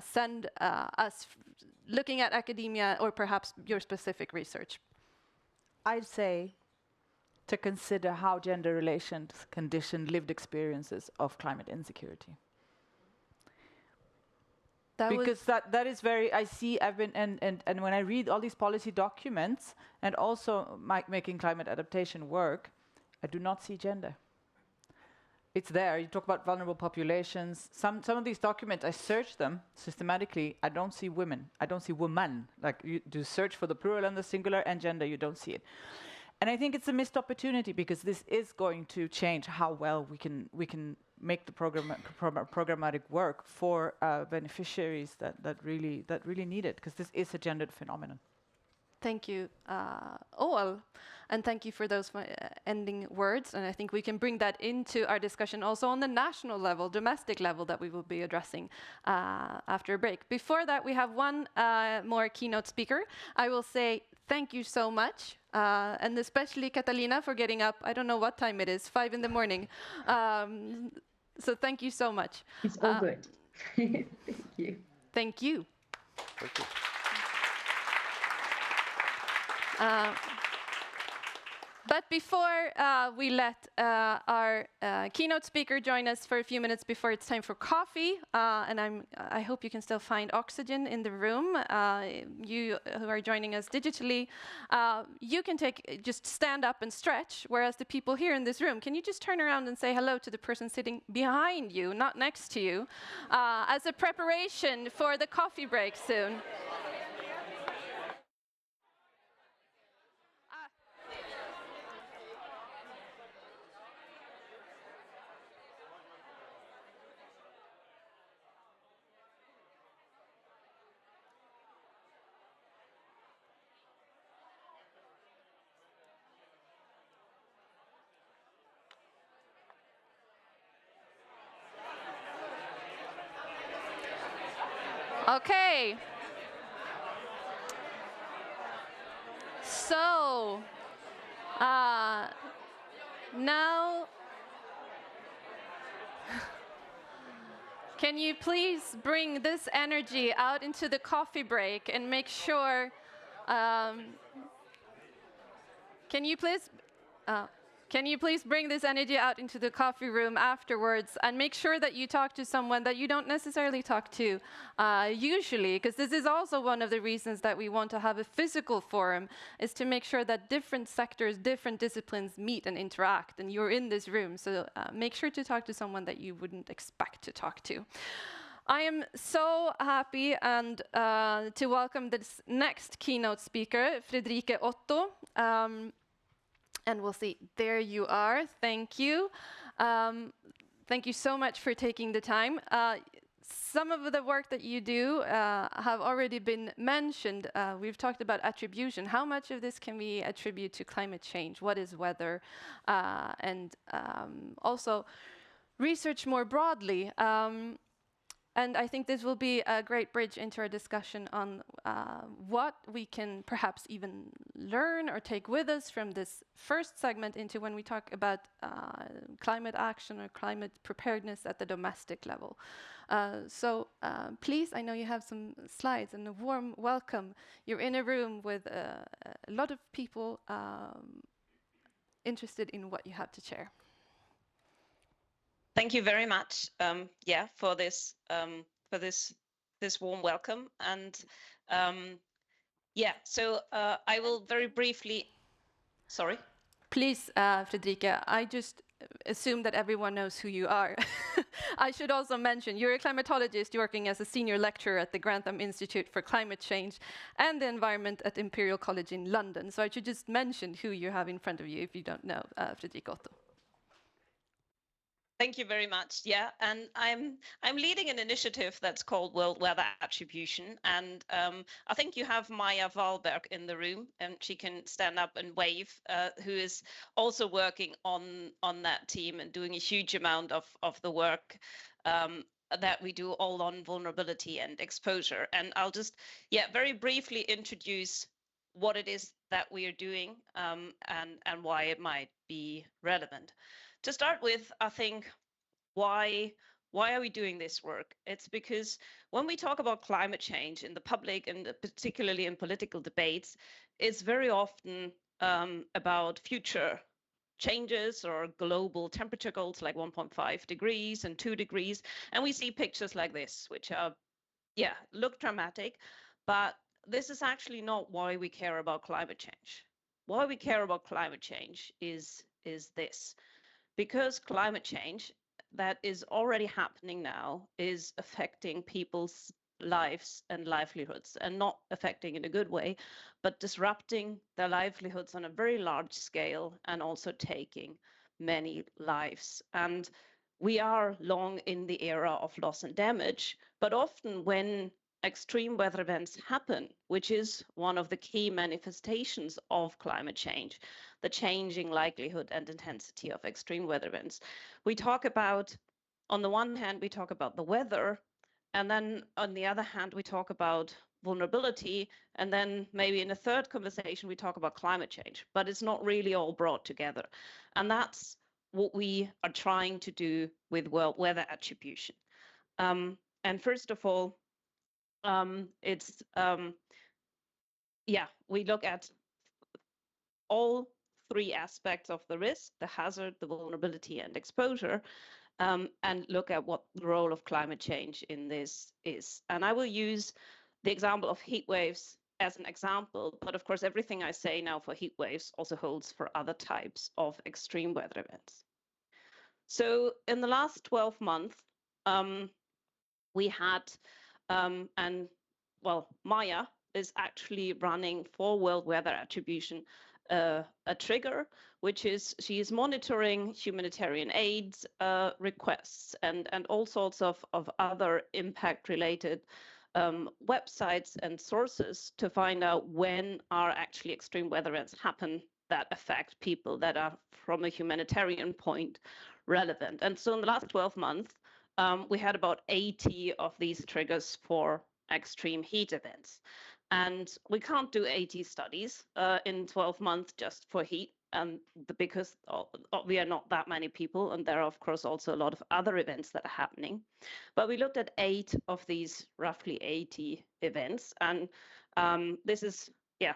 send us looking at academia or perhaps your specific research? I'd say to consider how gender relations condition lived experiences of climate insecurity. Because that is very, I've been, and when I read all these policy documents and also making climate adaptation work, I do not see gender. It's there. You talk about vulnerable populations. Some of these documents, I search them systematically. I don't see women. I don't see woman. Like, you do search for the plural and the singular and gender, you don't see it. And I think it's a missed opportunity, because this is going to change how well we can make the programmatic work for beneficiaries that really need it, because this is a gendered phenomenon. Thank you all, and thank you for those ending words. And I think we can bring that into our discussion also on the national level, domestic level, that we will be addressing after a break. Before that, we have one more keynote speaker. I will say thank you so much, and especially Catalina for getting up. I don't know what time it is, 5 in the morning. So thank you so much. It's all good. Thank you. Thank you. Thank you. But before we let our keynote speaker join us for a few minutes before it's time for coffee, and I hope you can still find oxygen in the room, you who are joining us digitally, you can just stand up and stretch, whereas the people here in this room, can you just turn around and say hello to the person sitting behind you, not next to you, as a preparation for the coffee break soon. Okay. So, now, can you please bring this energy out into the coffee break and make sure, can you please bring this energy out into the coffee room afterwards, and make sure that you talk to someone that you don't necessarily talk to usually, because this is also one of the reasons that we want to have a physical forum, is to make sure that different sectors, different disciplines meet and interact, and you're in this room, so make sure to talk to someone that you wouldn't expect to talk to. I am so happy and to welcome this next keynote speaker, Friederike Otto. And we'll see, there you are, thank you. Thank you so much for taking the time. Some of the work that you do have already been mentioned. We've talked about attribution. How much of this can we attribute to climate change? What is weather? And also research more broadly. And I think this will be a great bridge into our discussion on what we can perhaps even learn or take with us from this first segment into when we talk about climate action or climate preparedness at the domestic level. So please, I know you have some slides and a warm welcome. You're in a room with a lot of people interested in what you have to share. Thank you very much, for this warm welcome. And so I will very briefly. Sorry. Please, Fredrika, I just assume that everyone knows who you are. I should also mention you're a climatologist working as a senior lecturer at the Grantham Institute for Climate Change and the Environment at Imperial College in London. So I should just mention who you have in front of you if you don't know Fredrika Otto. Thank you very much. Yeah, and I'm leading an initiative that's called World Weather Attribution, and I think you have Maya Wahlberg in the room, and she can stand up and wave. Who is also working on that team and doing a huge amount of the work that we do all on vulnerability and exposure. And I'll just very briefly introduce what it is that we are doing and why it might be relevant. To start with, I think, why are we doing this work? It's because when we talk about climate change in the public and particularly in political debates, it's very often about future changes or global temperature goals like 1.5 degrees and 2 degrees. And we see pictures like this, which are, look dramatic, but this is actually not why we care about climate change. Why we care about climate change is this. Because climate change that is already happening now is affecting people's lives and livelihoods, and not affecting in a good way, but disrupting their livelihoods on a very large scale and also taking many lives. And we are long in the era of loss and damage, but often when extreme weather events happen, which is one of the key manifestations of climate change, the changing likelihood and intensity of extreme weather events. We talk about, on the one hand, we talk about the weather, and then on the other hand, we talk about vulnerability, and then maybe in a third conversation, we talk about climate change, but it's not really all brought together. And that's what we are trying to do with world weather attribution. And first of all, we look at all three aspects of the risk: the hazard, the vulnerability, and exposure, and look at what the role of climate change in this is. And I will use the example of heat waves as an example, but of course, everything I say now for heat waves also holds for other types of extreme weather events. So in the last 12 months, we had, Maya is actually running for world weather attribution a trigger, which is she is monitoring humanitarian aid requests and all sorts of other impact-related websites and sources to find out when are actually extreme weather events happen that affect people that are, from a humanitarian point, relevant. And so in the last 12 months, we had about 80 of these triggers for extreme heat events. And we can't do 80 studies in 12 months just for heat, because we are not that many people, and there are, of course, also a lot of other events that are happening. But we looked at 8 of these roughly 80 events, and this is,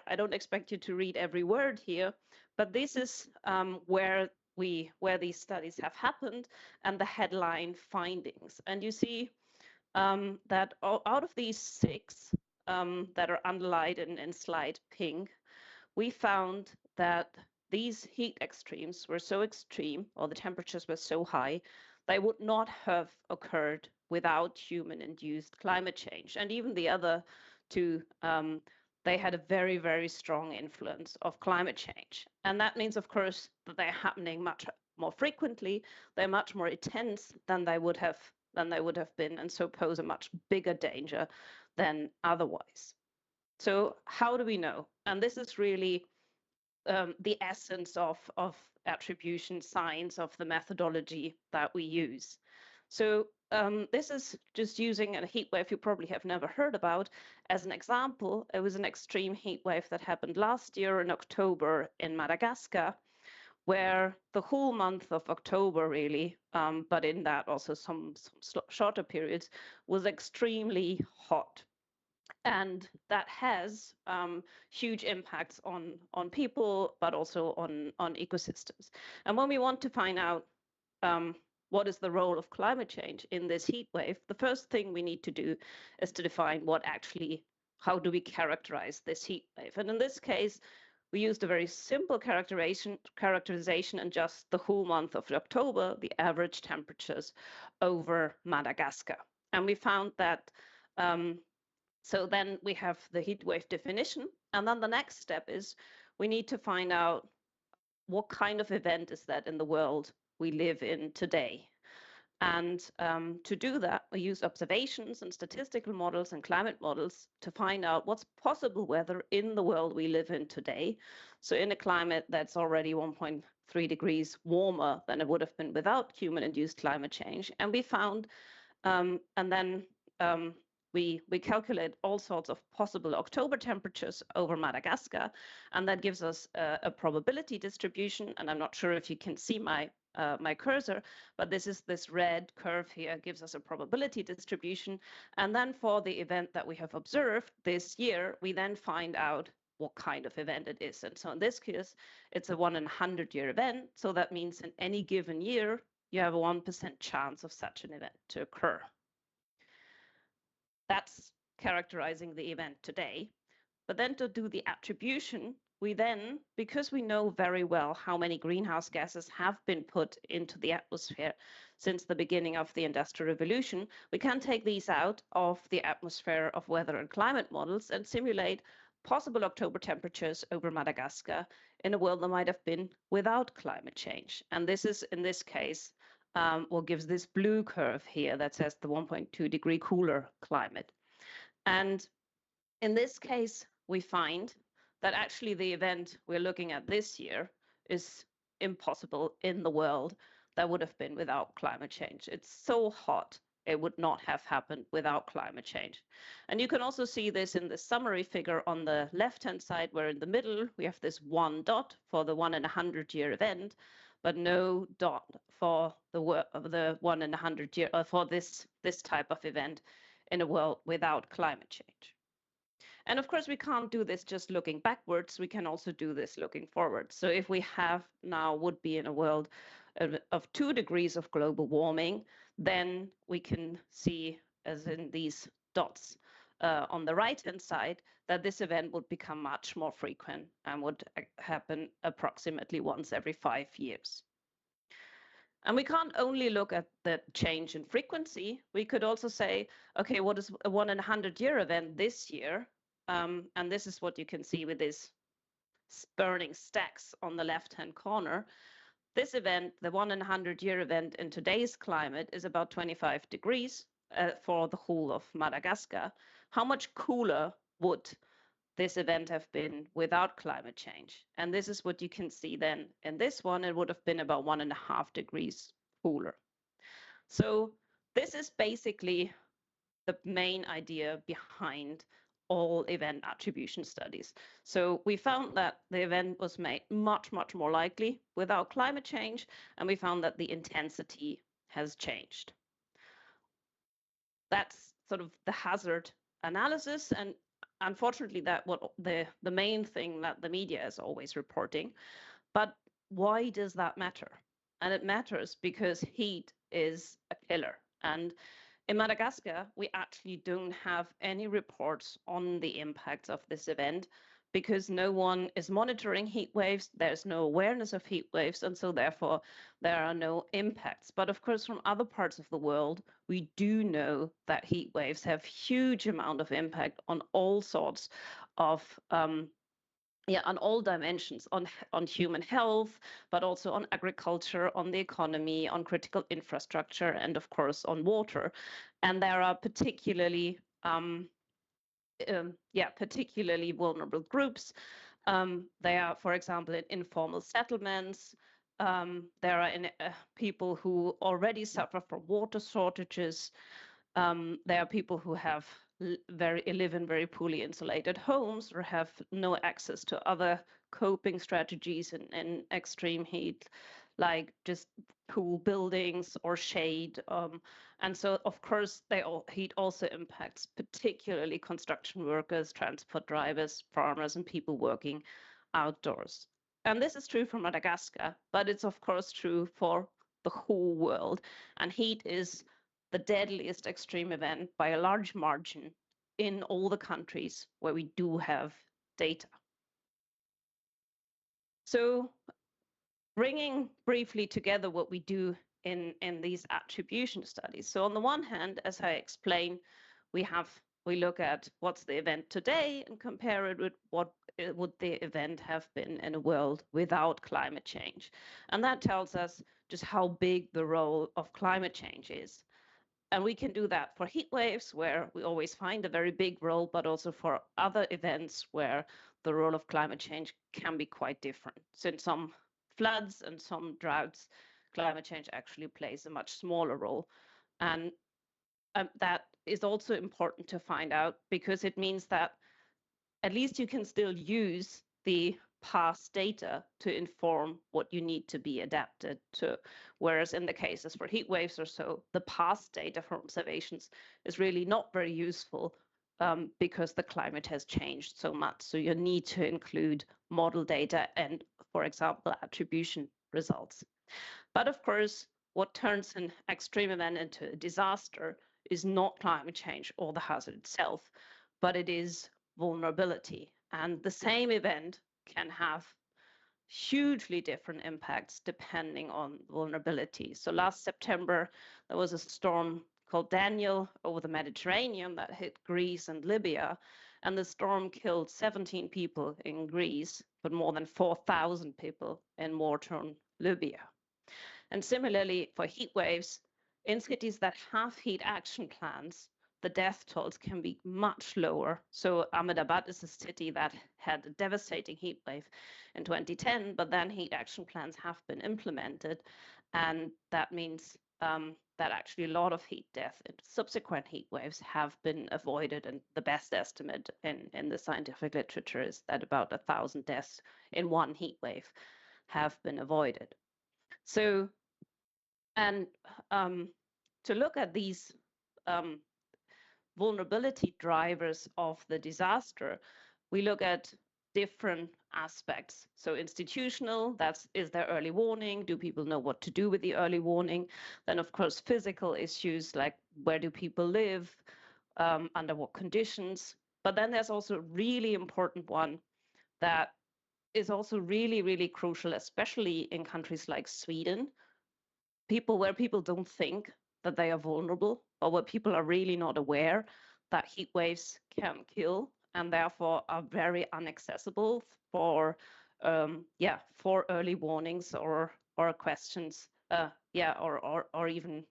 I don't expect you to read every word here, but this is where these studies have happened and the headline findings. And you see that out of these 6 that are underlined in slide pink, we found that these heat extremes were so extreme, or the temperatures were so high, they would not have occurred without human-induced climate change. And even the other 2, they had a very, very strong influence of climate change. And that means, of course, that they're happening much more frequently, they're much more intense than they would have been, and so pose a much bigger danger than otherwise. So how do we know? And this is really the essence of attribution science, of the methodology that we use. So this is just using a heat wave you probably have never heard about as an example. It was an extreme heat wave that happened last year in October in Madagascar, where the whole month of October really, but in that also some shorter periods, was extremely hot. And that has huge impacts on people, but also on ecosystems. And when we want to find out what is the role of climate change in this heat wave, the first thing we need to do is to define how do we characterize this heat wave? And in this case, we used a very simple characterization in just the whole month of October, the average temperatures over Madagascar. And we found that so then we have the heat wave definition. And then the next step is we need to find out what kind of event is that in the world we live in today. And to do that, we use observations and statistical models and climate models to find out what's possible weather in the world we live in today. So in a climate that's already 1.3 degrees warmer than it would have been without human-induced climate change. And we found, and then we calculate all sorts of possible October temperatures over Madagascar, and that gives us a probability distribution. And I'm not sure if you can see my cursor, but this red curve here gives us a probability distribution. And then for the event that we have observed this year, we then find out what kind of event it is. And so in this case, it's a 1 in 100-year event. So that means in any given year, you have a 1% chance of such an event to occur. That's characterizing the event today. But then to do the attribution, we then, because we know very well how many greenhouse gases have been put into the atmosphere since the beginning of the Industrial Revolution, we can take these out of the atmosphere of weather and climate models and simulate possible October temperatures over Madagascar in a world that might have been without climate change. And this is, in this case, what gives this blue curve here that says the 1.2 degree cooler climate. And in this case, we find that actually the event we're looking at this year is impossible in the world that would have been without climate change. It's so hot, it would not have happened without climate change. And you can also see this in the summary figure on the left-hand side, where in the middle we have this 1 dot for the 1 in 100-year event, but no dot for the 1 in 100-year, for this type of event in a world without climate change. And of course, we can't do this just looking backwards. We can also do this looking forward. So if we would be in a world of 2 degrees of global warming, then we can see, as in these dots on the right-hand side, that this event would become much more frequent and would happen approximately once every 5 years. And we can't only look at the change in frequency. We could also say, okay, what is a 1 in 100-year event this year? And this is what you can see with these burning stacks on the left-hand corner. This event, the 1 in 100-year event in today's climate, is about 25 degrees for the whole of Madagascar. How much cooler would this event have been without climate change? And this is what you can see then in this one. It would have been about 1.5 degrees cooler. So this is basically the main idea behind all event attribution studies. So we found that the event was made much, much more likely without climate change, and we found that the intensity has changed. That's sort of the hazard analysis, and unfortunately that what the main thing that the media is always reporting. But why does that matter? And it matters because heat is a killer. And in Madagascar, we actually don't have any reports on the impacts of this event because no one is monitoring heat waves. There's no awareness of heat waves, and so therefore there are no impacts. But of course, from other parts of the world, we do know that heat waves have huge amount of impact on all sorts of on all dimensions, on human health, but also on agriculture, on the economy, on critical infrastructure, and of course on water. And there are particularly particularly vulnerable groups. They are, for example, in informal settlements. There are people who already suffer from water shortages. There are people who have live in very poorly insulated homes or have no access to other coping strategies in extreme heat, like just cool buildings or shade. And so, of course, heat also impacts particularly construction workers, transport drivers, farmers, and people working outdoors. And this is true for Madagascar, but it's of course true for the whole world. And heat is the deadliest extreme event by a large margin in all the countries where we do have data. So bringing briefly together what we do in these attribution studies. So on the one hand, as I explained, we look at what's the event today and compare it with what would the event have been in a world without climate change. And that tells us just how big the role of climate change is. And we can do that for heat waves, where we always find a very big role, but also for other events where the role of climate change can be quite different. So in some floods and some droughts, climate change actually plays a much smaller role. And that is also important to find out, because it means that at least you can still use the past data to inform what you need to be adapted to. Whereas in the cases for heat waves or so, the past data from observations is really not very useful because the climate has changed so much. So you need to include model data and, for example, attribution results. But of course, what turns an extreme event into a disaster is not climate change or the hazard itself, but it is vulnerability. And the same event can have hugely different impacts depending on vulnerability. So last September, there was a storm called Daniel over the Mediterranean that hit Greece and Libya. And the storm killed 17 people in Greece, but more than 4,000 people in war-torn Libya. And similarly, for heat waves, in cities that have heat action plans, the death tolls can be much lower. So Ahmedabad is a city that had a devastating heat wave in 2010, but then heat action plans have been implemented. And that means that actually a lot of heat death in subsequent heat waves have been avoided. And the best estimate in the scientific literature is that about 1,000 deaths in one heat wave have been avoided. So, and to look at these vulnerability drivers of the disaster, we look at different aspects. So institutional, is there early warning? Do people know what to do with the early warning? Then, of course, physical issues like where do people live, under what conditions? But then there's also a really important one that is also really, really crucial, especially in countries like Sweden, where people don't think that they are vulnerable, or where people are really not aware that heat waves can kill and therefore are very inaccessible for early warnings or questions, or even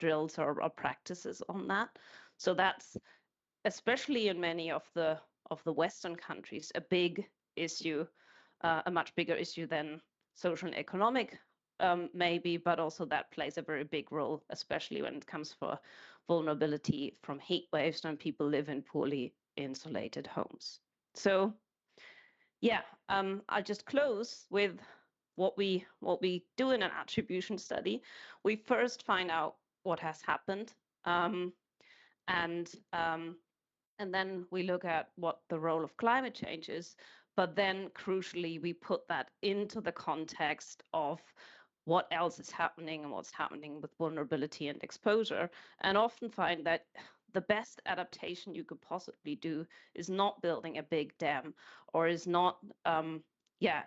drills or practices on that. So that's especially in many of the Western countries a big issue, a much bigger issue than social and economic maybe, but also that plays a very big role, especially when it comes for vulnerability from heat waves when people live in poorly insulated homes. So yeah, I'll just close with what we do in an attribution study. We first find out what has happened, and then we look at what the role of climate change is. But then crucially, we put that into the context of what else is happening and what's happening with vulnerability and exposure, and often find that the best adaptation you could possibly do is not building a big dam, or is not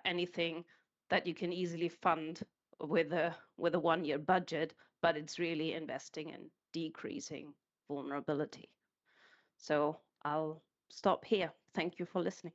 anything that you can easily fund with a 1-year budget, but it's really investing in decreasing vulnerability. So I'll stop here. Thank you for listening.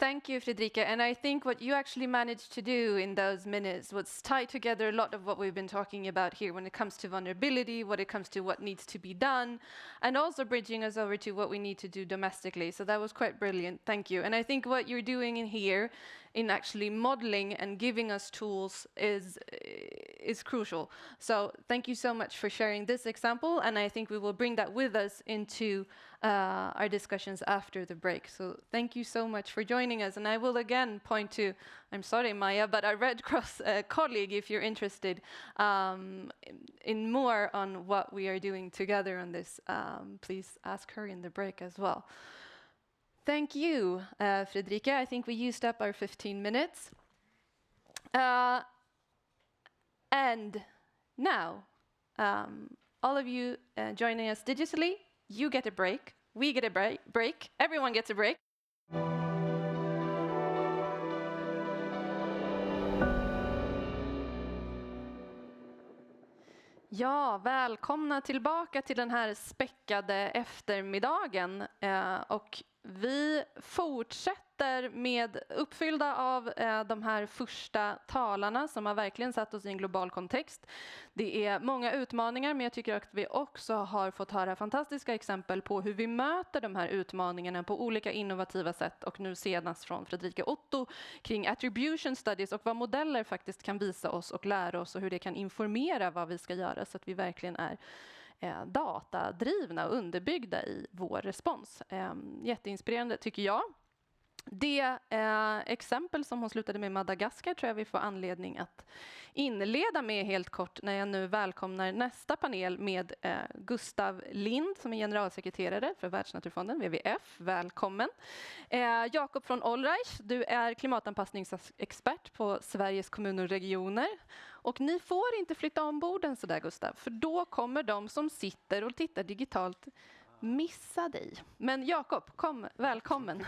Thank you, Fredrika. And I think what you actually managed to do in those minutes was tie together a lot of what we've been talking about here when it comes to vulnerability, when it comes to what needs to be done, and also bridging us over to what we need to do domestically. So that was quite brilliant. Thank you. And I think what you're doing in here in actually modeling and giving us tools is crucial. So thank you so much for sharing this example, and I think we will bring that with us into our discussions after the break. So thank you so much for joining us, and I will again point to, I'm sorry Maja, but our Red Cross colleague, if you're interested in more on what we are doing together on this, please ask her in the break as well. Thank you, Fredrika. I think we used up our 15 minutes. And now, all of you joining us digitally, you get a break, we get a break, everyone gets a break. Ja, välkomna tillbaka till den här späckade eftermiddagen. Och vi fortsätter med uppfyllda av de här första talarna som har verkligen satt oss i en global kontext. Det är många utmaningar, men jag tycker att vi också har fått höra fantastiska exempel på hur vi möter de här utmaningarna på olika innovativa sätt, och nu senast från Fredrika Otto kring attribution studies och vad modeller faktiskt kan visa oss och lära oss och hur det kan informera vad vi ska göra så att vi verkligen är datadrivna och underbyggda i vår respons. Jätteinspirerande tycker jag. Det exempel som hon slutade med Madagaskar tror jag vi får anledning att inleda med helt kort när jag nu välkomnar nästa panel med Gustav Lind som är generalsekreterare för Världsnaturfonden, WWF. Välkommen. Jakob från Allreich, du är klimatanpassningsexpert på Sveriges kommuner och regioner. Och ni får inte flytta ombord så där, Gustav, för då kommer de som sitter och tittar digitalt missa dig. Men Jakob, välkommen.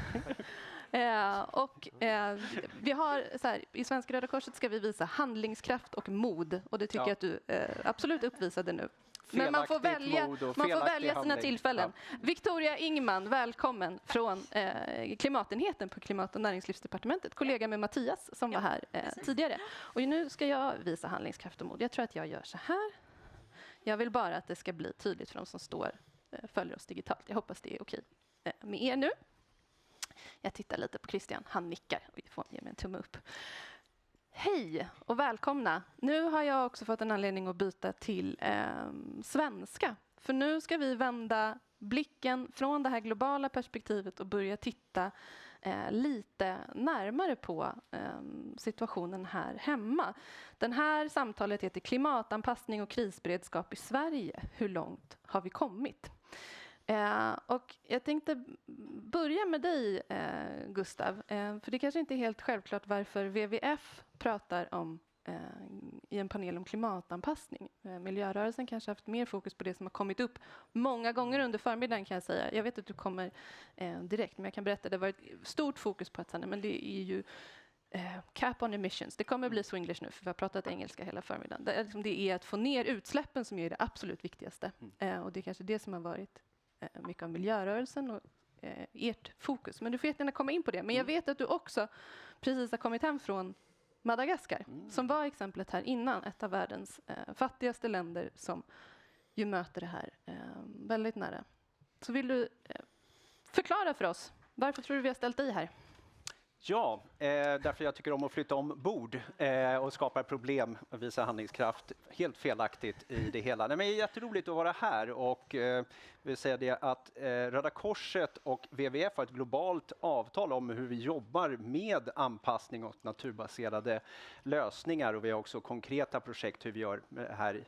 Vi har så här, i Svenska Röda Korset ska vi visa handlingskraft och mod, och det tycker jag att du absolut uppvisade nu. Men man får välja sina tillfällen. Ja. Victoria Ingman, välkommen från klimatenheten på Klimat- och näringslivsdepartementet. Kollega med Mattias som var här tidigare. Och nu ska jag visa handlingskraft och mod. Jag tror att jag gör så här. Jag vill bara att det ska bli tydligt för de som följer oss digitalt. Jag hoppas det är okej med er nu. Jag tittar lite på Christian. Han nickar och får ge mig en tumme upp. Hej och välkomna. Nu har jag också fått en anledning att byta till svenska. För nu ska vi vända blicken från det här globala perspektivet och börja titta lite närmare på situationen här hemma. Den här samtalet heter Klimatanpassning och krisberedskap i Sverige. Hur långt har vi kommit? Och jag tänkte börja med dig, Gustav, för det kanske inte är helt självklart varför WWF pratar om i en panel om klimatanpassning. Miljörörelsen kanske har haft mer fokus på det som har kommit upp många gånger under förmiddagen, kan jag säga. Jag vet att du kommer direkt, men jag kan berätta, det var ett stort fokus på att men det är ju cap on emissions. Det kommer bli swinglish nu, för vi har pratat engelska hela förmiddagen. Det är att få ner utsläppen som är det absolut viktigaste. Och det är kanske det som har varit mycket av miljörörelsen och ert fokus. Men du får jättegärna komma in på det. Men jag vet att du också precis har kommit hem från Madagaskar, som var exemplet här innan, ett av världens fattigaste länder som ju möter det här väldigt nära. Så vill du förklara för oss, varför tror du vi har ställt dig här? Ja, därför jag tycker om att flytta ombord och skapa problem och visa handlingskraft. Helt felaktigt i det hela. Nej, men det är jätteroligt att vara här och vill säga det att Röda Korset och WWF har ett globalt avtal om hur vi jobbar med anpassning och naturbaserade lösningar, och vi har också konkreta projekt hur vi gör här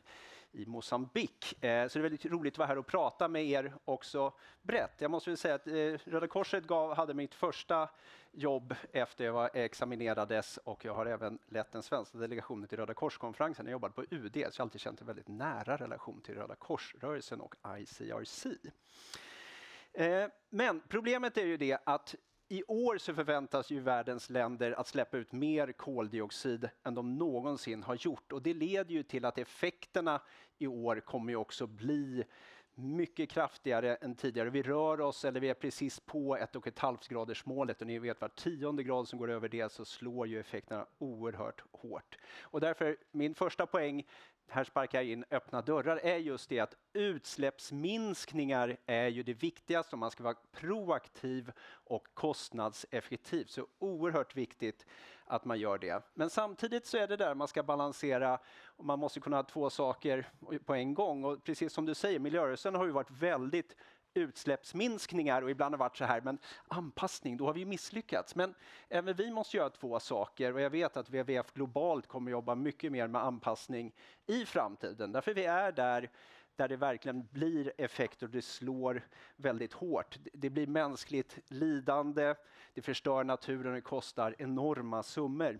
i Mosambik. Så det är väldigt roligt att vara här och prata med er också brett. Jag måste väl säga att Röda Korset hade mitt första jobb efter jag var examinerades, och jag har även lett den svenska delegationen till Röda Korskonferensen. Jag jobbade på UD, så jag har alltid känt en väldigt nära relation till Röda Korsrörelsen och ICRC. Men problemet är ju det att i år så förväntas ju världens länder att släppa ut mer koldioxid än de någonsin har gjort. Och det leder ju till att effekterna i år kommer ju också bli mycket kraftigare än tidigare. Vi rör oss, eller vi är precis på 1,5-gradersmålet, och ni vet var 10:e grad som går över det så slår ju effekterna oerhört hårt. Och därför min första poäng, här sparkar jag in öppna dörrar, är just det att utsläppsminskningar är ju det viktigaste om man ska vara proaktiv och kostnadseffektiv. Så oerhört viktigt att man gör det. Men samtidigt så är det där man ska balansera, och man måste kunna ha två saker på en gång. Och precis som du säger, miljörörelsen har ju varit väldigt utsläppsminskningar och ibland har varit så här, men anpassning, då har vi misslyckats. Men även vi måste göra två saker, och jag vet att WWF globalt kommer jobba mycket mer med anpassning i framtiden. Därför vi är där det verkligen blir effekter och det slår väldigt hårt. Det blir mänskligt lidande, det förstör naturen och det kostar enorma summor.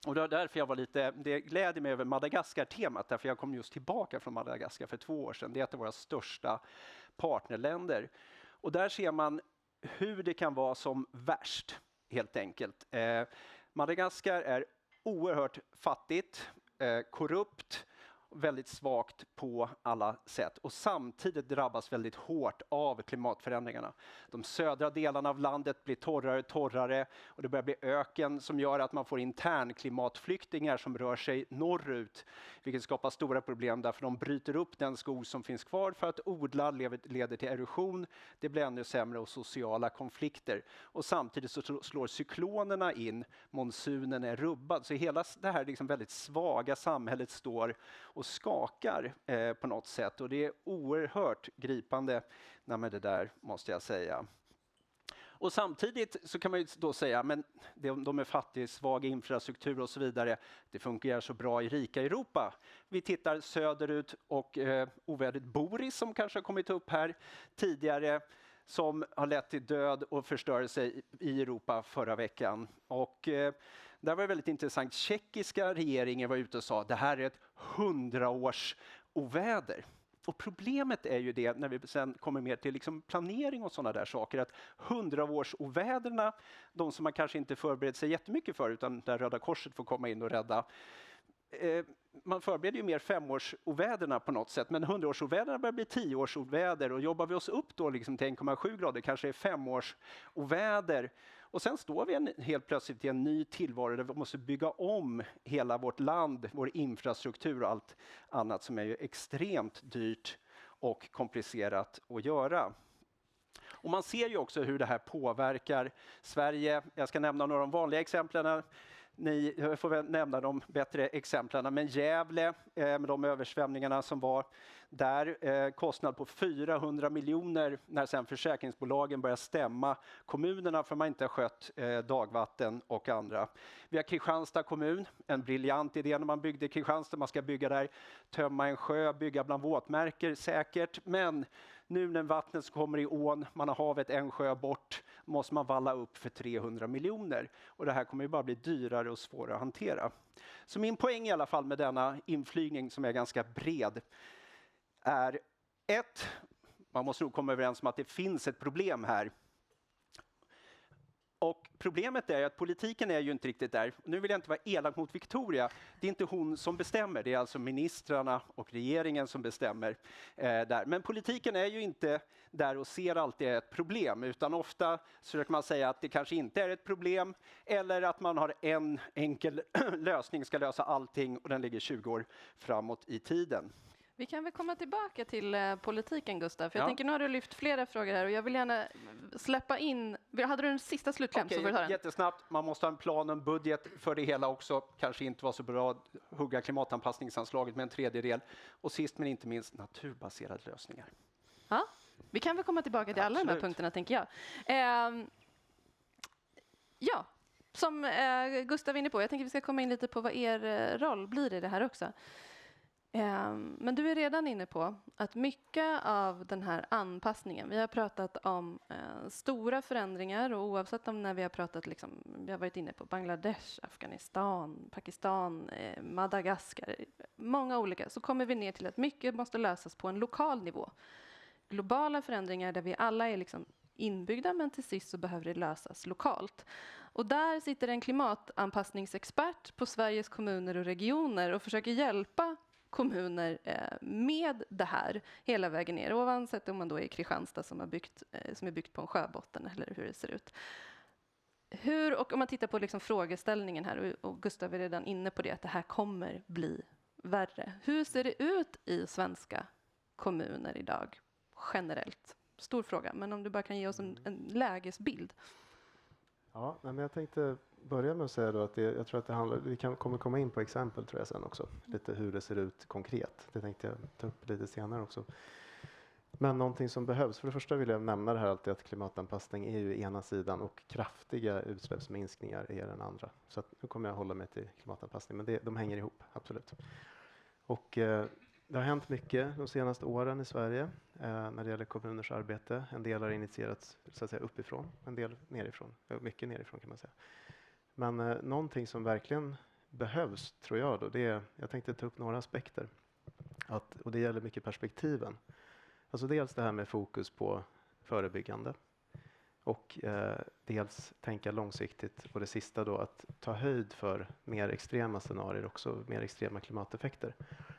Och det var därför jag var det gläder mig över Madagaskar-temat, därför jag kom just tillbaka från Madagaskar för 2 år sedan. Det är ett av våra största partnerländer. Och där ser man hur det kan vara som värst, helt enkelt. Madagaskar är oerhört fattigt, korrupt, väldigt svagt på alla sätt, och samtidigt drabbas väldigt hårt av klimatförändringarna. De södra delarna av landet blir torrare och torrare, och det börjar bli öken som gör att man får internklimatflyktingar som rör sig norrut, vilket skapar stora problem därför de bryter upp den skog som finns kvar för att odla, leder till erosion. Det blir ännu sämre och sociala konflikter, och samtidigt så slår cyklonerna in, monsunen är rubbad, så hela det här liksom väldigt svaga samhället står och skakar på något sätt, och det är oerhört gripande med det där, måste jag säga. Och samtidigt så kan man ju då säga, men de är fattiga, svag infrastruktur och så vidare. Det fungerar så bra i rika Europa. Vi tittar söderut, och ovädret Boris, som kanske har kommit upp här tidigare, som har lett till död och förstörelse i Europa förra veckan. Och där var det väldigt intressant. Tjeckiska regeringen var ute och sa att det här är ett 100-års oväder. Och problemet är ju det, när vi sen kommer mer till liksom planering och sådana där saker, att 100-årsoväderna, de som man kanske inte förbereder sig jättemycket för, utan där Röda Korset får komma in och rädda, man förbereder ju mer 5-årsoväderna på något sätt, men 100-årsoväderna börjar bli 10-årsoväder, och jobbar vi oss upp då liksom till 1,7 grader kanske är 5-årsoväder. Och sen står vi helt plötsligt i en ny tillvaro där vi måste bygga om hela vårt land, vår infrastruktur och allt annat som är ju extremt dyrt och komplicerat att göra. Och man ser ju också hur det här påverkar Sverige. Jag ska nämna några av de vanliga exemplen. Ni får väl nämna de bättre exemplen, men Gävle med de översvämningarna som var där, kostnad på 400 miljoner när sen försäkringsbolagen börjar stämma kommunerna för man inte har skött dagvatten och andra. Vi har Kristianstad kommun, en briljant idé när man byggde Kristianstad, man ska bygga där, tömma en sjö, bygga bland våtmärker säkert, men nu när vattnet kommer i ån, man har havet en sjö bort, måste man valla upp för 300 miljoner. Och det här kommer ju bara bli dyrare och svårare att hantera. Så min poäng i alla fall med denna inflygning, som är ganska bred, är 1. Man måste nog komma överens om att det finns ett problem här. Och problemet är att politiken är ju inte riktigt där. Nu vill jag inte vara elak mot Victoria. Det är inte hon som bestämmer. Det är alltså ministrarna och regeringen som bestämmer där. Men politiken är ju inte där och ser alltid ett problem. Utan ofta försöker man säga att det kanske inte är ett problem. Eller att man har en enkel lösning, ska lösa allting. Och den ligger 20 år framåt i tiden. Vi kan väl komma tillbaka till politiken, Gustav. För jag tänker, nu har du lyft flera frågor här och jag vill gärna släppa in... Hade du en sista slutkläm? Okej, jättesnabbt. Man måste ha en plan och en budget för det hela också. Kanske inte var så bra att hugga klimatanpassningsanslaget med en tredjedel. Och sist men inte minst, naturbaserade lösningar. Ja, vi kan väl komma tillbaka till alla de här punkterna, tänker jag. Ja, som Gustav är inne på. Jag tänker vi ska komma in lite på vad er roll blir i det här också. Men du är redan inne på att mycket av den här anpassningen, vi har pratat om stora förändringar, och oavsett om när vi har pratat, vi har varit inne på Bangladesh, Afghanistan, Pakistan, Madagaskar, många olika, så kommer vi ner till att mycket måste lösas på en lokal nivå. Globala förändringar där vi alla är inbyggda, men till sist så behöver det lösas lokalt. Och där sitter en klimatanpassningsexpert på Sveriges kommuner och regioner och försöker hjälpa kommuner med det här hela vägen ner. Oavsett om man då är i Kristianstad som är byggt på en sjöbotten eller hur det ser ut. Och om man tittar på liksom frågeställningen här, och Gustav är redan inne på det, att det här kommer bli värre. Hur ser det ut i svenska kommuner idag generellt? Stor fråga, men om du bara kan ge oss en lägesbild. Ja, men jag tänkte börja med att säga då att jag tror att det handlar, vi kommer komma in på exempel tror jag sen också, lite hur det ser ut konkret. Det tänkte jag ta upp lite senare också. Men någonting som behövs, för det första vill jag nämna det här alltid att klimatanpassning är ju ena sidan och kraftiga utsläppsminskningar är den andra. Så att nu kommer jag hålla mig till klimatanpassning, men de hänger ihop, absolut. Och det har hänt mycket de senaste åren i Sverige när det gäller kommuners arbete. En del har initierats så att säga uppifrån, en del nerifrån, mycket nerifrån kan man säga. Men någonting som verkligen behövs tror jag då, jag tänkte ta upp några aspekter. Och det gäller mycket perspektiven. Alltså dels det här med fokus på förebyggande och dels tänka långsiktigt, och det sista då att ta höjd för mer extrema scenarier också, mer extrema klimateffekter.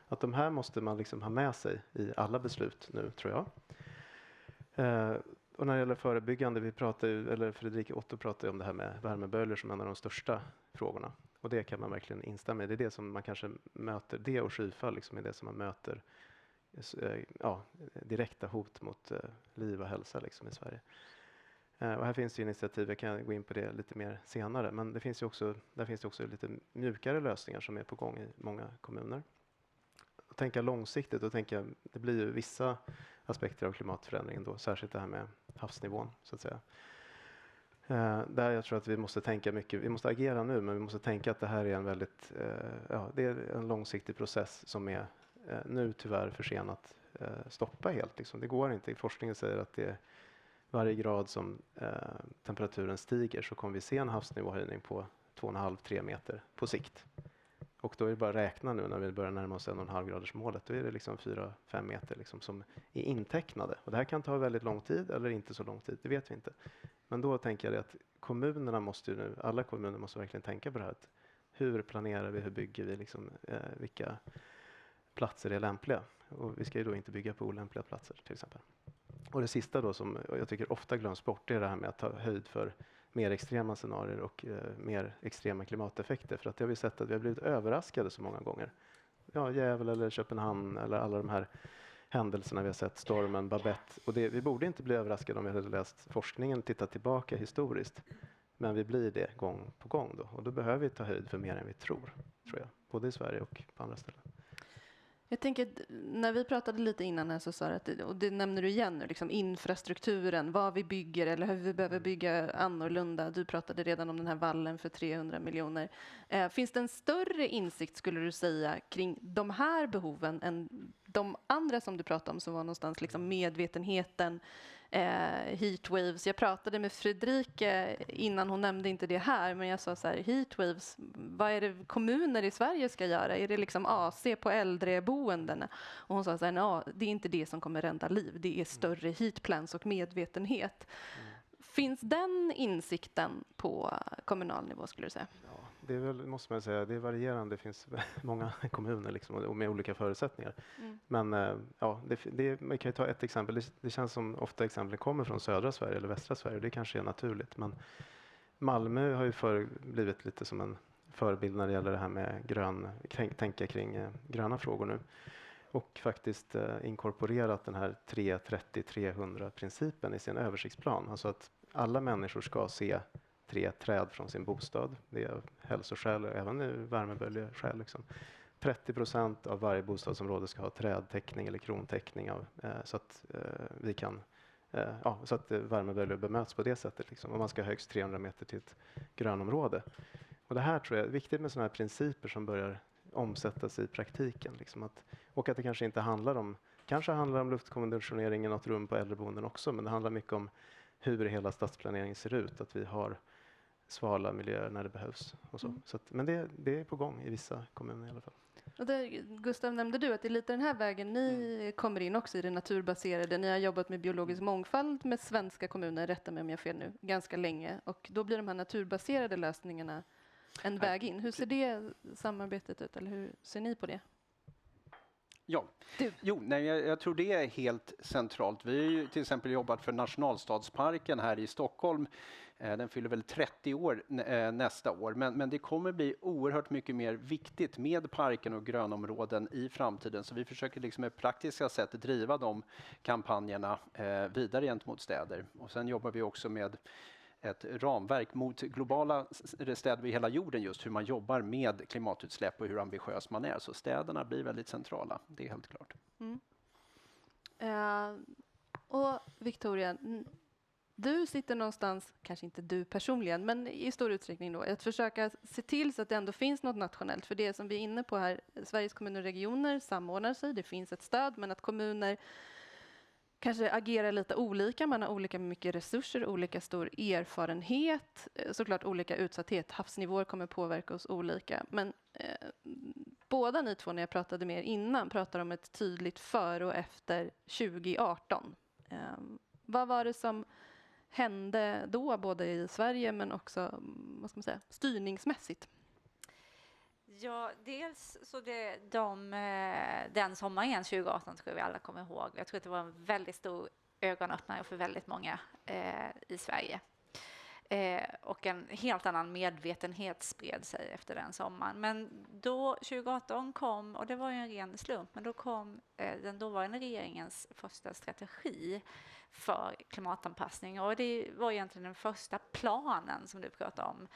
Att de här måste man liksom ha med sig i alla beslut nu tror jag. Och när det gäller förebyggande, Fredrik Otto pratade om det här med värmeböljor som en av de största frågorna. Och det kan man verkligen instämma i. Det är det som man kanske möter, det och skyfall liksom är det som man möter direkta hot mot liv och hälsa liksom i Sverige. Och här finns det initiativ, jag kan gå in på det lite mer senare, men där finns det också lite mjukare lösningar som är på gång i många kommuner. Och tänka långsiktigt och det blir ju vissa aspekter av klimatförändringen då, särskilt det här med havsnivån så att säga. Där jag tror att vi måste tänka mycket, vi måste agera nu, men vi måste tänka att det här är en väldigt, det är en långsiktig process som är nu tyvärr försenat stoppa helt. Liksom. Det går inte. Forskningen säger att varje grad som temperaturen stiger så kommer vi se en havsnivåhöjning på 2,5-3 meter på sikt. Och då är det bara att räkna nu när vi börjar närma oss 1,5-gradersmålet. Då är det liksom 4-5 meter liksom som är intecknade. Och det här kan ta väldigt lång tid eller inte så lång tid. Det vet vi inte. Men då tänker jag att alla kommuner måste verkligen tänka på det här. Att hur planerar vi, hur bygger vi, liksom, vilka platser är lämpliga. Och vi ska ju då inte bygga på olämpliga platser till exempel. Och det sista då som jag tycker ofta glöms bort är det här med att ta höjd för mer extrema scenarier och mer extrema klimateffekter. För att det har vi sett att vi har blivit överraskade så många gånger. Ja, Gävle eller Köpenhamn eller alla de här händelserna vi har sett, stormen, Babette. Och vi borde inte bli överraskade om vi hade läst forskningen, tittat tillbaka historiskt. Men vi blir det gång på gång då. Och då behöver vi ta höjd för mer än vi tror jag. Både i Sverige och på andra ställen. Jag tänker, när vi pratade lite innan här så sa du att, och det nämner du igen nu, liksom infrastrukturen, vad vi bygger eller hur vi behöver bygga annorlunda. Du pratade redan om den här vallen för 300 miljoner. Finns det en större insikt, skulle du säga, kring de här behoven än de andra som du pratade om, som var någonstans liksom medvetenheten, heatwaves. Jag pratade med Fredrike innan, hon nämnde inte det här, men jag sa så här, heatwaves, vad är det kommuner i Sverige ska göra? Är det liksom AC på äldreboendena? Och hon sa så här, det är inte det som kommer rädda liv, det är större heatplans och medvetenhet. Finns den insikten på kommunal nivå, skulle du säga? Ja, det är väl, måste man säga, det är varierande. Det finns många kommuner liksom, och med olika förutsättningar. Men man kan ju ta ett exempel. Det känns som ofta exempel kommer från södra Sverige eller västra Sverige. Det kanske är naturligt. Men Malmö har ju blivit lite som en förebild när det gäller det här med tänka kring gröna frågor nu. Och faktiskt inkorporerat den här 3-30-300-principen i sin översiktsplan. Alltså att alla människor ska se 3 träd från sin bostad. Det är hälsoskäl och även värmeböljeskäl. Liksom. 30% av varje bostadsområde ska ha trädtäckning eller krontäckning så att vi kan så att värmeböljor bemöts på det sättet. Liksom. Och man ska ha högst 300 meter till ett grönområde. Och det här tror jag är viktigt med sådana här principer som börjar omsättas i praktiken. Liksom och att det kanske inte handlar om luftkonditionering i något rum på äldreboenden också, men det handlar mycket om hur hela stadsplaneringen ser ut, att vi har svala miljöer när det behövs. Och så. Men det är på gång i vissa kommuner i alla fall. Och där, Gustav, nämnde du att det är lite den här vägen ni kommer in också i det naturbaserade. Ni har jobbat med biologisk mångfald med svenska kommuner, rätta mig om jag har fel nu, ganska länge. Och då blir de här naturbaserade lösningarna en väg in. Hur ser det samarbetet ut, eller hur ser ni på det? Ja, jag tror det är helt centralt. Vi har ju till exempel jobbat för nationalstadsparken här i Stockholm. Den fyller väl 30 år nästa år, men det kommer bli oerhört mycket mer viktigt med parken och grönområden i framtiden. Så vi försöker liksom med praktiska sätt driva de kampanjerna vidare gentemot städer. Och sen jobbar vi också med ett ramverk mot globala städer i hela jorden, just hur man jobbar med klimatutsläpp och hur ambitiös man är. Så städerna blir väldigt centrala, det är helt klart. Och Victoria, du sitter någonstans, kanske inte du personligen, men i stor utsträckning då, att försöka se till så att det ändå finns något nationellt. För det som vi är inne på här, Sveriges kommuner och regioner samordnar sig, det finns ett stöd, men att kommuner kanske agerar lite olika, man har olika mycket resurser, olika stor erfarenhet, såklart olika utsatthet, havsnivåer kommer påverka oss olika. Men båda ni två, när jag pratade med er innan, pratar om ett tydligt före och efter 2018. Vad var det som hände då, både i Sverige men också, vad ska man säga, styrningsmässigt? Ja, dels så den sommaren 2018 tror vi alla kommer ihåg. Jag tror att det var en väldigt stor ögonöppnare för väldigt många i Sverige. Och en helt annan medvetenhet spred sig efter den sommaren. Men då 2018 kom, och det var ju en ren slump, men då kom den dåvarande regeringens första strategi för klimatanpassning. Och det var egentligen den första planen som du pratade om.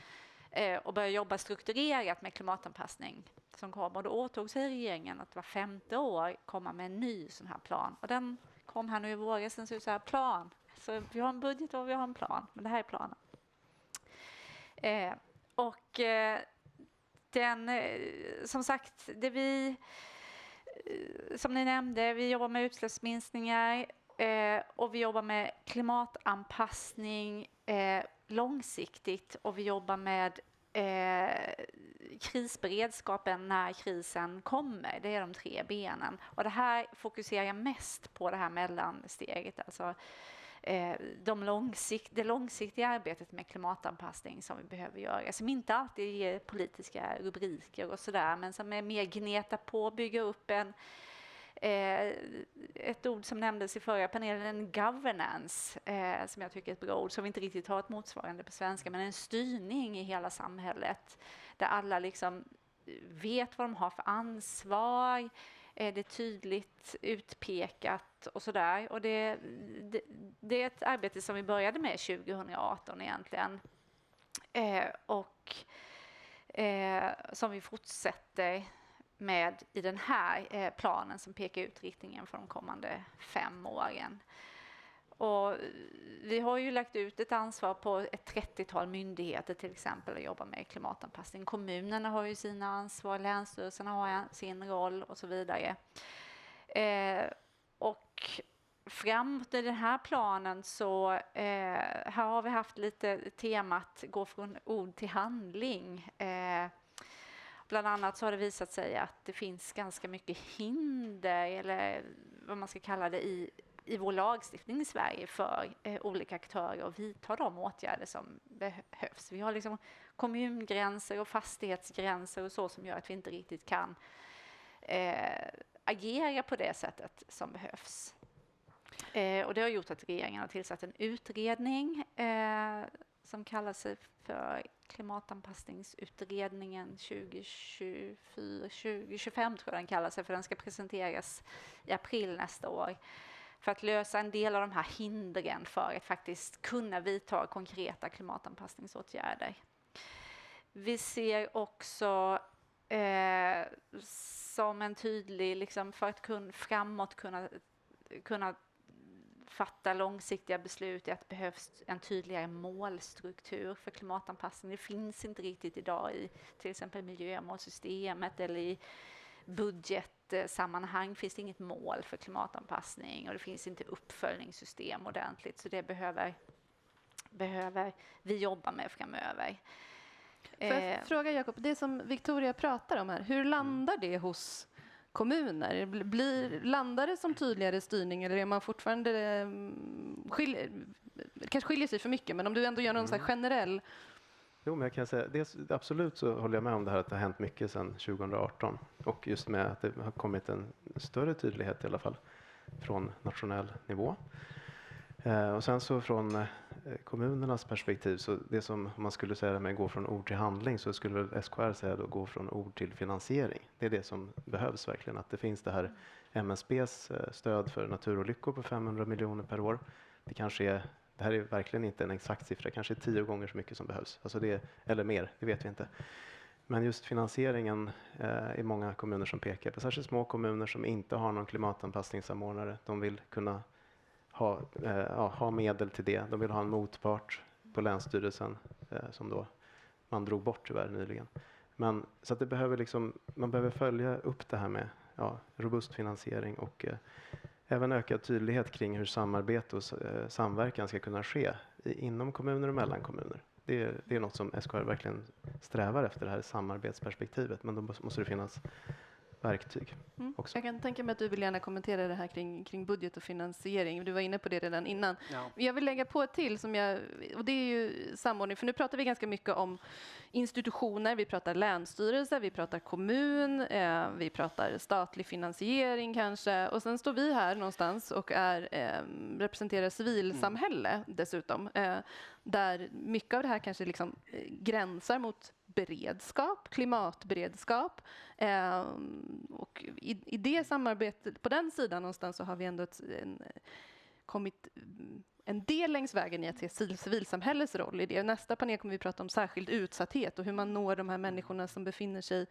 Och börja jobba strukturerat med klimatanpassning som kom. Och då åtog sig regeringen att var 5:e år komma med en ny sån här plan. Och den kom här nu i våras, sen ser ut så här, plan. Så vi har en budget och vi har en plan, men det här är planen. Som sagt, det vi, som ni nämnde, vi jobbar med utsläppsminskningar och vi jobbar med klimatanpassning långsiktigt, och vi jobbar med krisberedskapen när krisen kommer. Det är de 3 benen. Och det här fokuserar mest på det här mellansteget, alltså det långsiktiga arbetet med klimatanpassning som vi behöver göra, som inte alltid ger politiska rubriker och sådär, men som är mer gneta på, bygga upp ett ord som nämndes i förra panelen, en governance, som jag tycker är ett bra ord, som vi inte riktigt har ett motsvarande på svenska, men en styrning i hela samhället där alla liksom vet vad de har för ansvar, är det tydligt utpekat och sådär. Och det är ett arbete som vi började med 2018 egentligen, och som vi fortsätter med i den här planen som pekar ut riktningen för de kommande 5 åren. Och vi har ju lagt ut ett ansvar på ett 30-tal myndigheter till exempel att jobba med klimatanpassning. Kommunerna har ju sina ansvar, länsstyrelserna har sin roll och så vidare. Och framåt i den här planen så här har vi haft lite temat gå från ord till handling. Bland annat så har det visat sig att det finns ganska mycket hinder, eller vad man ska kalla det, i vår lagstiftning i Sverige för olika aktörer att vidta de åtgärder som behövs. Vi har liksom kommungränser och fastighetsgränser och så som gör att vi inte riktigt kan agera på det sättet som behövs. Och det har gjort att regeringen har tillsatt en utredning som kallar sig för klimatanpassningsutredningen 2025 tror jag den kallar sig, för den ska presenteras i april nästa år, för att lösa en del av de här hindren för att faktiskt kunna vidta konkreta klimatanpassningsåtgärder. Vi ser också som en tydlig, liksom, för att framåt kunna fatta långsiktiga beslut, är att det behövs en tydligare målstruktur för klimatanpassning. Det finns inte riktigt idag i till exempel miljömålsystemet eller i budgetsammanhang finns det inget mål för klimatanpassning, och det finns inte uppföljningssystem ordentligt, så det behöver vi jobba med framöver. Får jag fråga Jakob, det som Victoria pratar om här, hur landar det hos kommuner? Landar det som tydligare styrning, eller är man fortfarande kanske skiljer sig för mycket, men om du ändå gör någon så här generell... Jo, men jag kan säga, absolut så håller jag med om det här att det har hänt mycket sedan 2018. Och just med att det har kommit en större tydlighet i alla fall från nationell nivå. Och sen så från kommunernas perspektiv, så det som om man skulle säga med gå från ord till handling, så skulle väl SKR säga då gå från ord till finansiering. Det är det som behövs verkligen, att det finns det här MSBs stöd för naturolyckor på 500 miljoner per år. Det här är verkligen inte en exakt siffra, kanske 10 gånger så mycket som behövs. Alltså eller mer, det vet vi inte. Men just finansieringen är många kommuner som pekar på. Särskilt små kommuner som inte har någon klimatanpassningssamordnare. De vill kunna ha medel till det. De vill ha en motpart på Länsstyrelsen som då man drog bort tyvärr nyligen. Men så att det behöver man behöver följa upp det här med robust finansiering och även ökad tydlighet kring hur samarbete och samverkan ska kunna ske inom kommuner och mellan kommuner. Det är något som SKR verkligen strävar efter, det här samarbetsperspektivet. Men då måste det finnas verktyg också. Jag kan tänka mig att du vill gärna kommentera det här kring budget och finansiering. Du var inne på det redan innan. Ja. Jag vill lägga på ett till och det är ju samordning. För nu pratar vi ganska mycket om institutioner. Vi pratar länsstyrelse, vi pratar kommun, vi pratar statlig finansiering kanske. Och sen står vi här någonstans och representerar civilsamhälle dessutom. Där mycket av det här kanske gränsar mot beredskap, klimatberedskap. Och i det samarbetet, på den sidan någonstans, så har vi ändå kommit en del längs vägen i att se civilsamhällets roll i det. Nästa panel kommer vi prata om särskild utsatthet och hur man når de här människorna som befinner sig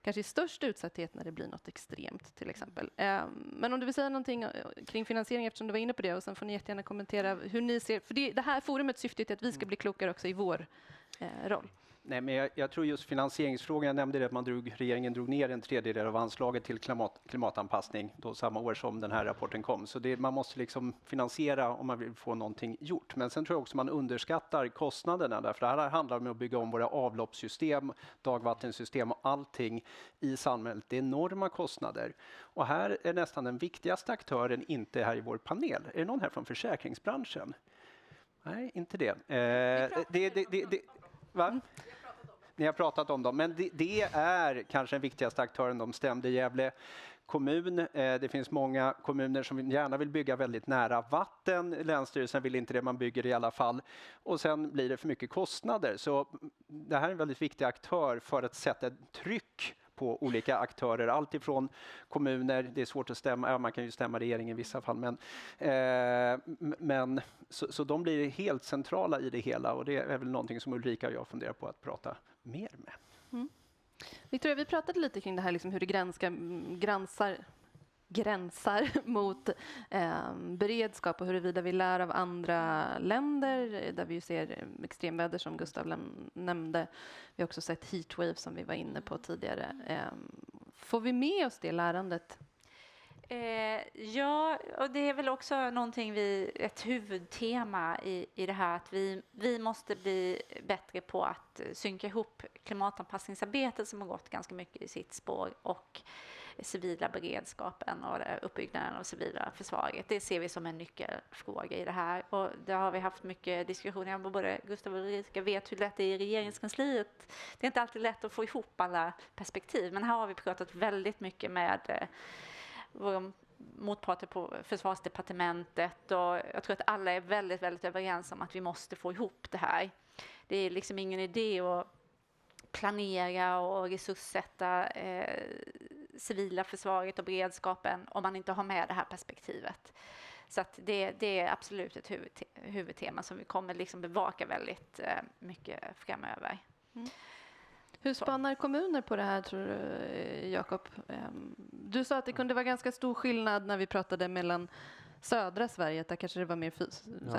kanske i störst utsatthet när det blir något extremt till exempel. Men om du vill säga någonting kring finansiering, eftersom du var inne på det, och sen får ni jättegärna kommentera hur ni ser, för det här forumets syfte är att vi ska bli klokare också i vår roll. Nej, men jag tror just finansieringsfrågan, jag nämnde det att regeringen drog ner en tredjedel av anslaget till klimatanpassning då samma år som den här rapporten kom. Så man måste finansiera om man vill få någonting gjort. Men sen tror jag också man underskattar kostnaderna, därför det här handlar om att bygga om våra avloppssystem, dagvattensystem och allting i samhället. Det är enorma kostnader. Och här är nästan den viktigaste aktören inte här i vår panel. Är det någon här från försäkringsbranschen? Nej, inte det. Va? Ni har pratat om dem, men det är kanske den viktigaste aktören. De stämde Gävle kommun. Det finns många kommuner som gärna vill bygga väldigt nära vatten. Länsstyrelsen vill inte det, man bygger i alla fall. Och sen blir det för mycket kostnader. Så det här är en väldigt viktig aktör för att sätta ett tryck på olika aktörer. Allt ifrån kommuner, det är svårt att stämma, man kan ju stämma regeringen i vissa fall, men så de blir helt centrala i det hela, och det är väl någonting som Ulrika och jag funderar på att prata mer med. Victoria, vi pratade lite kring det här hur det gränsar mot beredskap och huruvida vi lär av andra länder där vi ju ser extremväder som Gustav nämnde. Vi har också sett heatwave som vi var inne på tidigare. Får vi med oss det lärandet? Ja, och det är väl också någonting ett huvudtema i det här, att vi måste bli bättre på att synka ihop klimatanpassningsarbetet som har gått ganska mycket i sitt spår och civila beredskapen och uppbyggnaden av civila försvaret. Det ser vi som en nyckelfråga i det här, och det har vi haft mycket diskussioner om. Både Gustav och Ulrika vet hur lätt det är i regeringskansliet. Det är inte alltid lätt att få ihop alla perspektiv, men här har vi pratat väldigt mycket med våra motparter på försvarsdepartementet, och jag tror att alla är väldigt, väldigt överens om att vi måste få ihop det här. Det är ingen idé att planera och resurssätta civila försvaret och beredskapen om man inte har med det här perspektivet. Så att det är absolut ett huvudtema som vi kommer bevaka väldigt mycket framöver. Hur spanar kommuner på det här, tror du, Jakob? Du sa att det kunde vara ganska stor skillnad när vi pratade mellan södra Sverige, där kanske det var mer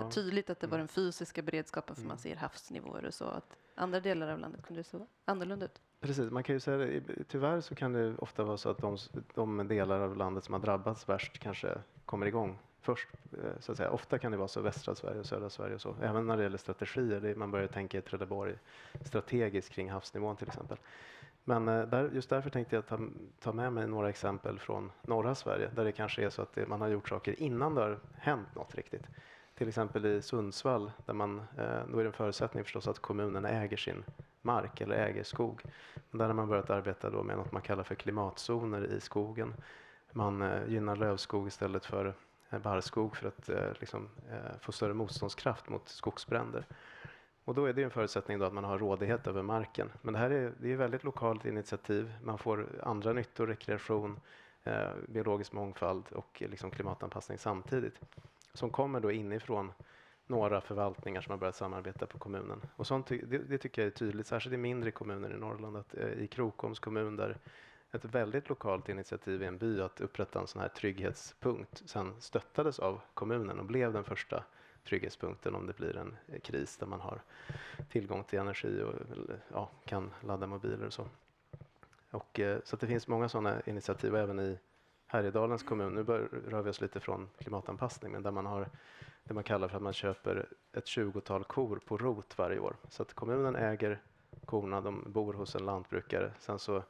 tydligt att det var den fysiska beredskapen, för man ser havsnivåer och så. Att andra delar av landet kunde det så annorlunda ut. Precis, man kan ju säga tyvärr så kan det ofta vara så att de delar av landet som har drabbats värst kanske kommer igång först, så att säga. Ofta kan det vara så västra Sverige och södra Sverige och så. Även när det gäller strategier, man börjar tänka i Trelleborg strategiskt kring havsnivån till exempel. Men just därför tänkte jag ta med mig några exempel från norra Sverige, där det kanske är så att man har gjort saker innan det har hänt något riktigt. Till exempel i Sundsvall, där då är det en förutsättning förstås att kommunen äger sin mark eller äger skog. Men där har man börjat arbeta då med något man kallar för klimatzoner i skogen. Man gynnar lövskog istället för barrskog för att få större motståndskraft mot skogsbränder. Och då är det en förutsättning då att man har rådighet över marken. Men det är väldigt lokalt initiativ. Man får andra nyttor, rekreation, biologisk mångfald och liksom klimatanpassning samtidigt. Som kommer då inifrån några förvaltningar som har börjat samarbeta på kommunen. Och sånt, det tycker jag är tydligt, särskilt i mindre kommuner i Norrland. Att i Krokoms kommun där ett väldigt lokalt initiativ i en by att upprätta en sån här trygghetspunkt sen stöttades av kommunen och blev den första trygghetspunkten om det blir en kris där man har tillgång till energi och kan ladda mobiler och så. Och, så att det finns många sådana initiativ även i Härjedalens kommun. Nu rör vi oss lite från klimatanpassning, men där man har det man kallar för att man köper ett 20-tal kor på rot varje år. Så att kommunen äger korna, de bor hos en lantbrukare. Sen så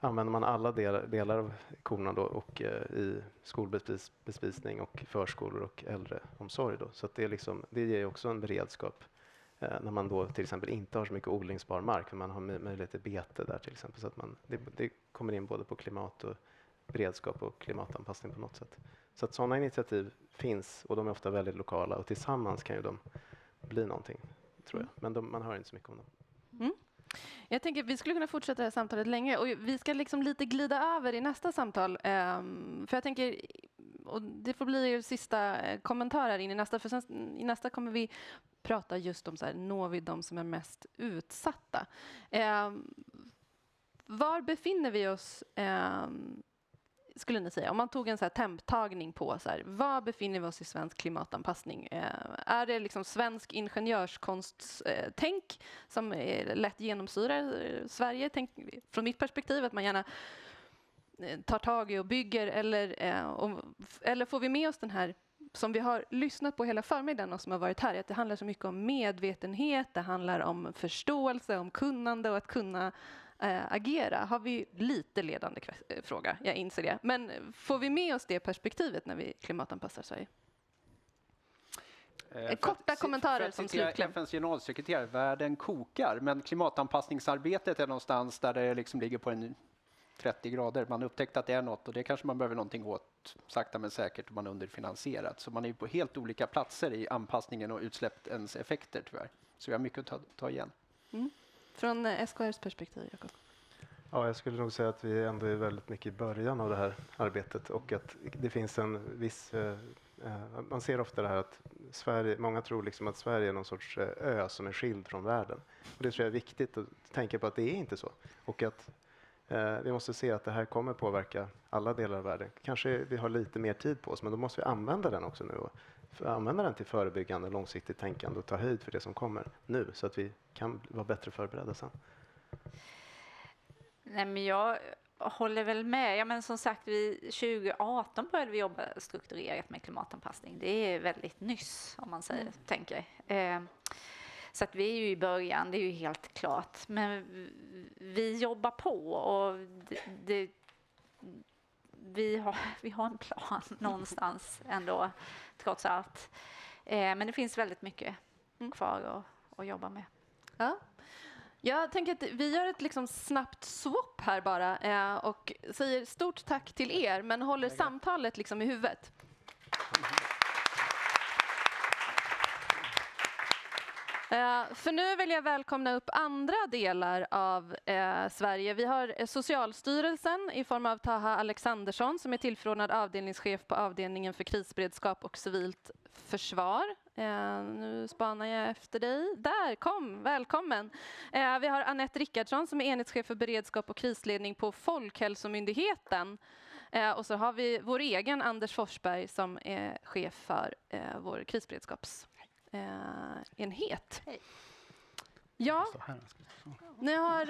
använder man alla delar av korna då och i skolbespisning och förskolor och äldreomsorg då. Så att det ger också en beredskap när man då till exempel inte har så mycket odlingsbar mark, för man har möjlighet till bete där till exempel. Så att det kommer in både på klimat och beredskap och klimatanpassning på något sätt. Så att sådana initiativ finns och de är ofta väldigt lokala och tillsammans kan ju de bli någonting, tror jag. Men man hör inte så mycket om dem. Mm. Jag tänker att vi skulle kunna fortsätta det här samtalet länge och vi ska liksom lite glida över i nästa samtal. För jag tänker, och det får bli er sista kommentar här in i nästa, för sen, i nästa kommer vi prata just om så här, når vi de som är mest utsatta. Var befinner vi oss, skulle ni säga, om man tog en så här temptagning på så här, var befinner vi oss i svensk klimatanpassning? Är det liksom svensk ingenjörskonsttänk som lätt genomsyrar Sverige? Från mitt perspektiv att man gärna tar tag i och bygger, eller får vi med oss den här som vi har lyssnat på hela förmiddagen och som har varit här, att det handlar så mycket om medvetenhet, det handlar om förståelse, om kunnande och att kunna agera. Har vi lite ledande fråga, jag inser det. Men får vi med oss det perspektivet när vi klimatanpassar Sverige? Korta kommentarer som slutkläm. FNs generalsekreterare, världen kokar, men klimatanpassningsarbetet är någonstans där det liksom ligger på en 30 grader. Man upptäckte att det är något och det kanske man behöver någonting åt sakta men säkert om man är underfinansierat. Så man är ju på helt olika platser i anpassningen och utsläppens effekter tyvärr. Så vi har mycket att ta igen. Mm. Från SKRs perspektiv, Jakob? Ja, jag skulle nog säga att vi ändå är väldigt mycket i början av det här arbetet och att det finns en viss... man ser ofta det här att många tror liksom att Sverige är någon sorts ö som är skild från världen. Och det tror jag är viktigt att tänka på att det är inte så. Och att vi måste se att det här kommer påverka alla delar av världen. Kanske vi har lite mer tid på oss, men då måste vi använda den också nu. Och använda den till förebyggande, långsiktigt tänkande och ta höjd för det som kommer nu så att vi kan vara bättre förberedda sen. Nej, men jag håller väl med. Ja, men som sagt, 2018 började vi jobba strukturerat med klimatanpassning. Det är väldigt nyss, om man säger, tänker. Så att vi är ju i början, det är ju helt klart. Men vi jobbar på och vi har en plan någonstans ändå, trots allt. Men det finns väldigt mycket kvar att jobba med. Ja. Jag tänker att vi gör ett liksom snabbt swap här bara och säger stort tack till er, men håller samtalet liksom i huvudet. För nu vill jag välkomna upp andra delar av Sverige. Vi har Socialstyrelsen i form av Taha Alexandersson som är tillförordnad avdelningschef på avdelningen för krisberedskap och civilt försvar. Nu spanar jag efter dig. Där, välkommen. Vi har Anette Rickardsson som är enhetschef för beredskap och krisledning på Folkhälsomyndigheten. Och så har vi vår egen Anders Forsberg som är chef för vår krisberedskapsenhet. Ja, ni har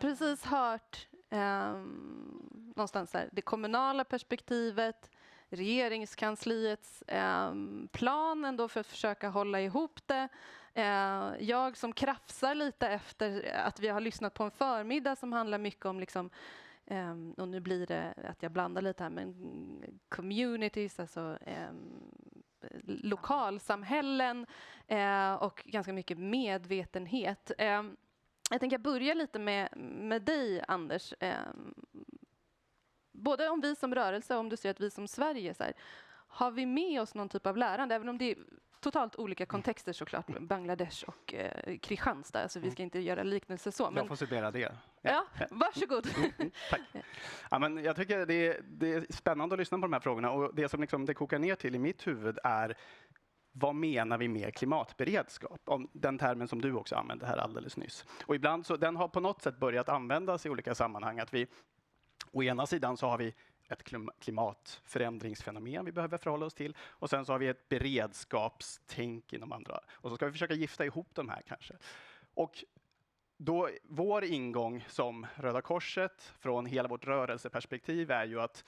precis hört någonstans här, det kommunala perspektivet, regeringskansliets plan ändå för att försöka hålla ihop det. Jag som krafsar lite efter att vi har lyssnat på en förmiddag som handlar mycket om liksom, och nu blir det att jag blandar lite här, men communities, alltså lokalsamhällen och ganska mycket medvetenhet. Jag tänker börja lite med dig, Anders. Både om vi som rörelse och om du ser att vi som Sverige, så här, har vi med oss någon typ av lärande, även om det är totalt olika kontexter såklart, Bangladesh och Kristianstad, alltså vi ska inte göra liknelser så. Men... Jag får summera det. Ja, varsågod. Tack. Ja, men jag tycker det är spännande att lyssna på de här frågorna, och det som liksom det kokar ner till i mitt huvud är: vad menar vi med klimatberedskap? Om den termen som du också använde här alldeles nyss. Och ibland så, den har på något sätt börjat användas i olika sammanhang. Att vi, å ena sidan så har vi ett klimatförändringsfenomen vi behöver förhålla oss till. Och sen så har vi ett beredskapstänk inom andra. Och så ska vi försöka gifta ihop de här kanske. Och då, vår ingång som Röda Korset från hela vårt rörelseperspektiv är ju att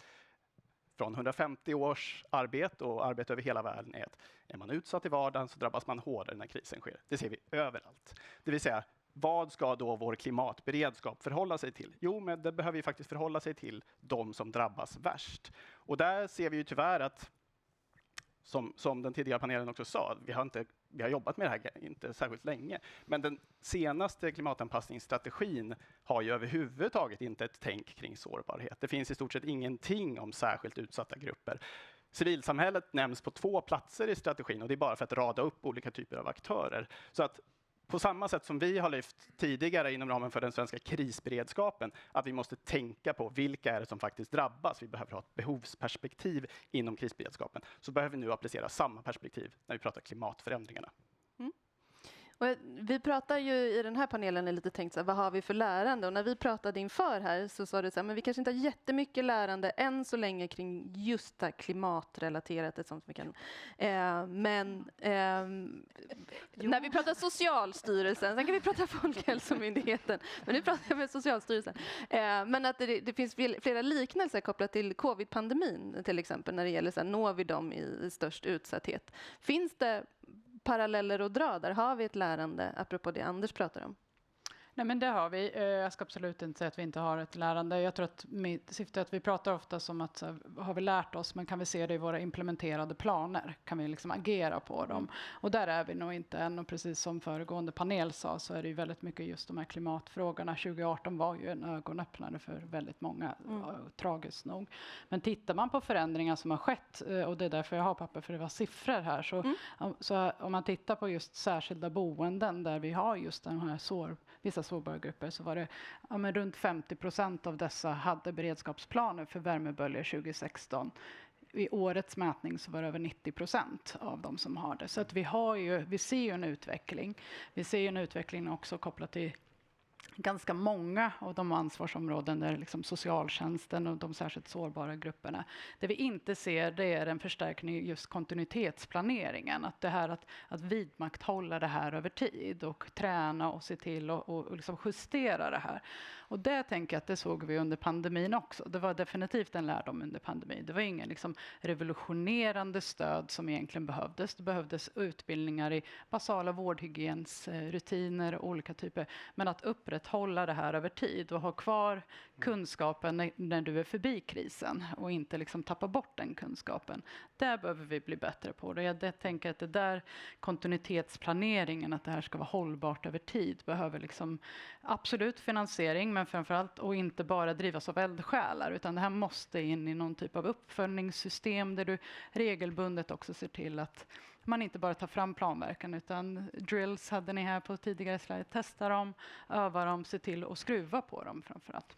från 150 års arbete och arbete över hela världen är att är man utsatt i vardagen så drabbas man hårdare när krisen sker. Det ser vi överallt. Det vill säga, vad ska då vår klimatberedskap förhålla sig till? Jo, men det behöver ju faktiskt förhålla sig till de som drabbas värst. Och där ser vi ju tyvärr att, som den tidigare panelen också sa, vi har jobbat med det här inte särskilt länge. Men den senaste klimatanpassningsstrategin har ju överhuvudtaget inte ett tänk kring sårbarhet. Det finns i stort sett ingenting om särskilt utsatta grupper. Civilsamhället nämns på 2 platser i strategin, och det är bara för att rada upp olika typer av aktörer. Så att på samma sätt som vi har lyft tidigare inom ramen för den svenska krisberedskapen, att vi måste tänka på vilka är det som faktiskt drabbas. Vi behöver ha ett behovsperspektiv inom krisberedskapen. Så behöver vi nu applicera samma perspektiv när vi pratar klimatförändringarna. Och vi pratar ju i den här panelen lite tänkt så här, vad har vi för lärande? Och när vi pratade inför här så sa du så här, men vi kanske inte har jättemycket lärande än så länge kring just det klimatrelaterat, ett sånt som vi kan. När vi pratar Socialstyrelsen, sen kan vi prata Folkhälsomyndigheten, men nu pratar jag med Socialstyrelsen. Men att det finns flera liknelser kopplat till covid-pandemin till exempel, när det gäller så här, når vi dem i störst utsatthet. Finns det paralleller att dra där? Har vi ett lärande, apropå det Anders pratar om? Nej, men det har vi. Jag ska absolut inte säga att vi inte har ett lärande. Jag tror att mitt syfte är att vi pratar ofta som att har vi lärt oss, men kan vi se det i våra implementerade planer? Kan vi liksom agera på dem? Och där är vi nog inte än, och precis som föregående panel sa så är det ju väldigt mycket just de här klimatfrågorna. 2018 var ju en ögonöppnare för väldigt många, tragiskt nog. Men tittar man på förändringar som har skett, och det är därför jag har papper för det var siffror här, så om man tittar på just särskilda boenden där vi har just den här vissa sårbara grupper, så var det runt 50% av dessa hade beredskapsplaner för värmeböljor 2016. I årets mätning så var det över 90% av de som har det. Så att vi ser ju en utveckling. Vi ser ju en utveckling också kopplat till ganska många av de ansvarsområden där liksom socialtjänsten och de särskilt sårbara grupperna. Det vi inte ser, det är en förstärkning i just kontinuitetsplaneringen. Att det här att vidmakthålla det här över tid och träna och se till och liksom justera det här. Och det tänker jag att det såg vi under pandemin också. Det var definitivt en lärdom under pandemin. Det var ingen liksom revolutionerande stöd som egentligen behövdes. Det behövdes utbildningar i basala vårdhygiensrutiner och olika typer. Men att upprätthålla det här över tid och ha kvar kunskapen när du är förbi krisen och inte liksom tappa bort den kunskapen. Där behöver vi bli bättre på det. Jag tänker att det där kontinuitetsplaneringen, att det här ska vara hållbart över tid, behöver liksom absolut finansiering, men framförallt och inte bara drivas av eldsjälar, utan det här måste in i någon typ av uppföljningssystem där du regelbundet också ser till att man inte bara tar fram planverken, utan drills hade ni här på tidigare slide, testa dem, öva dem, se till att skruva på dem framförallt.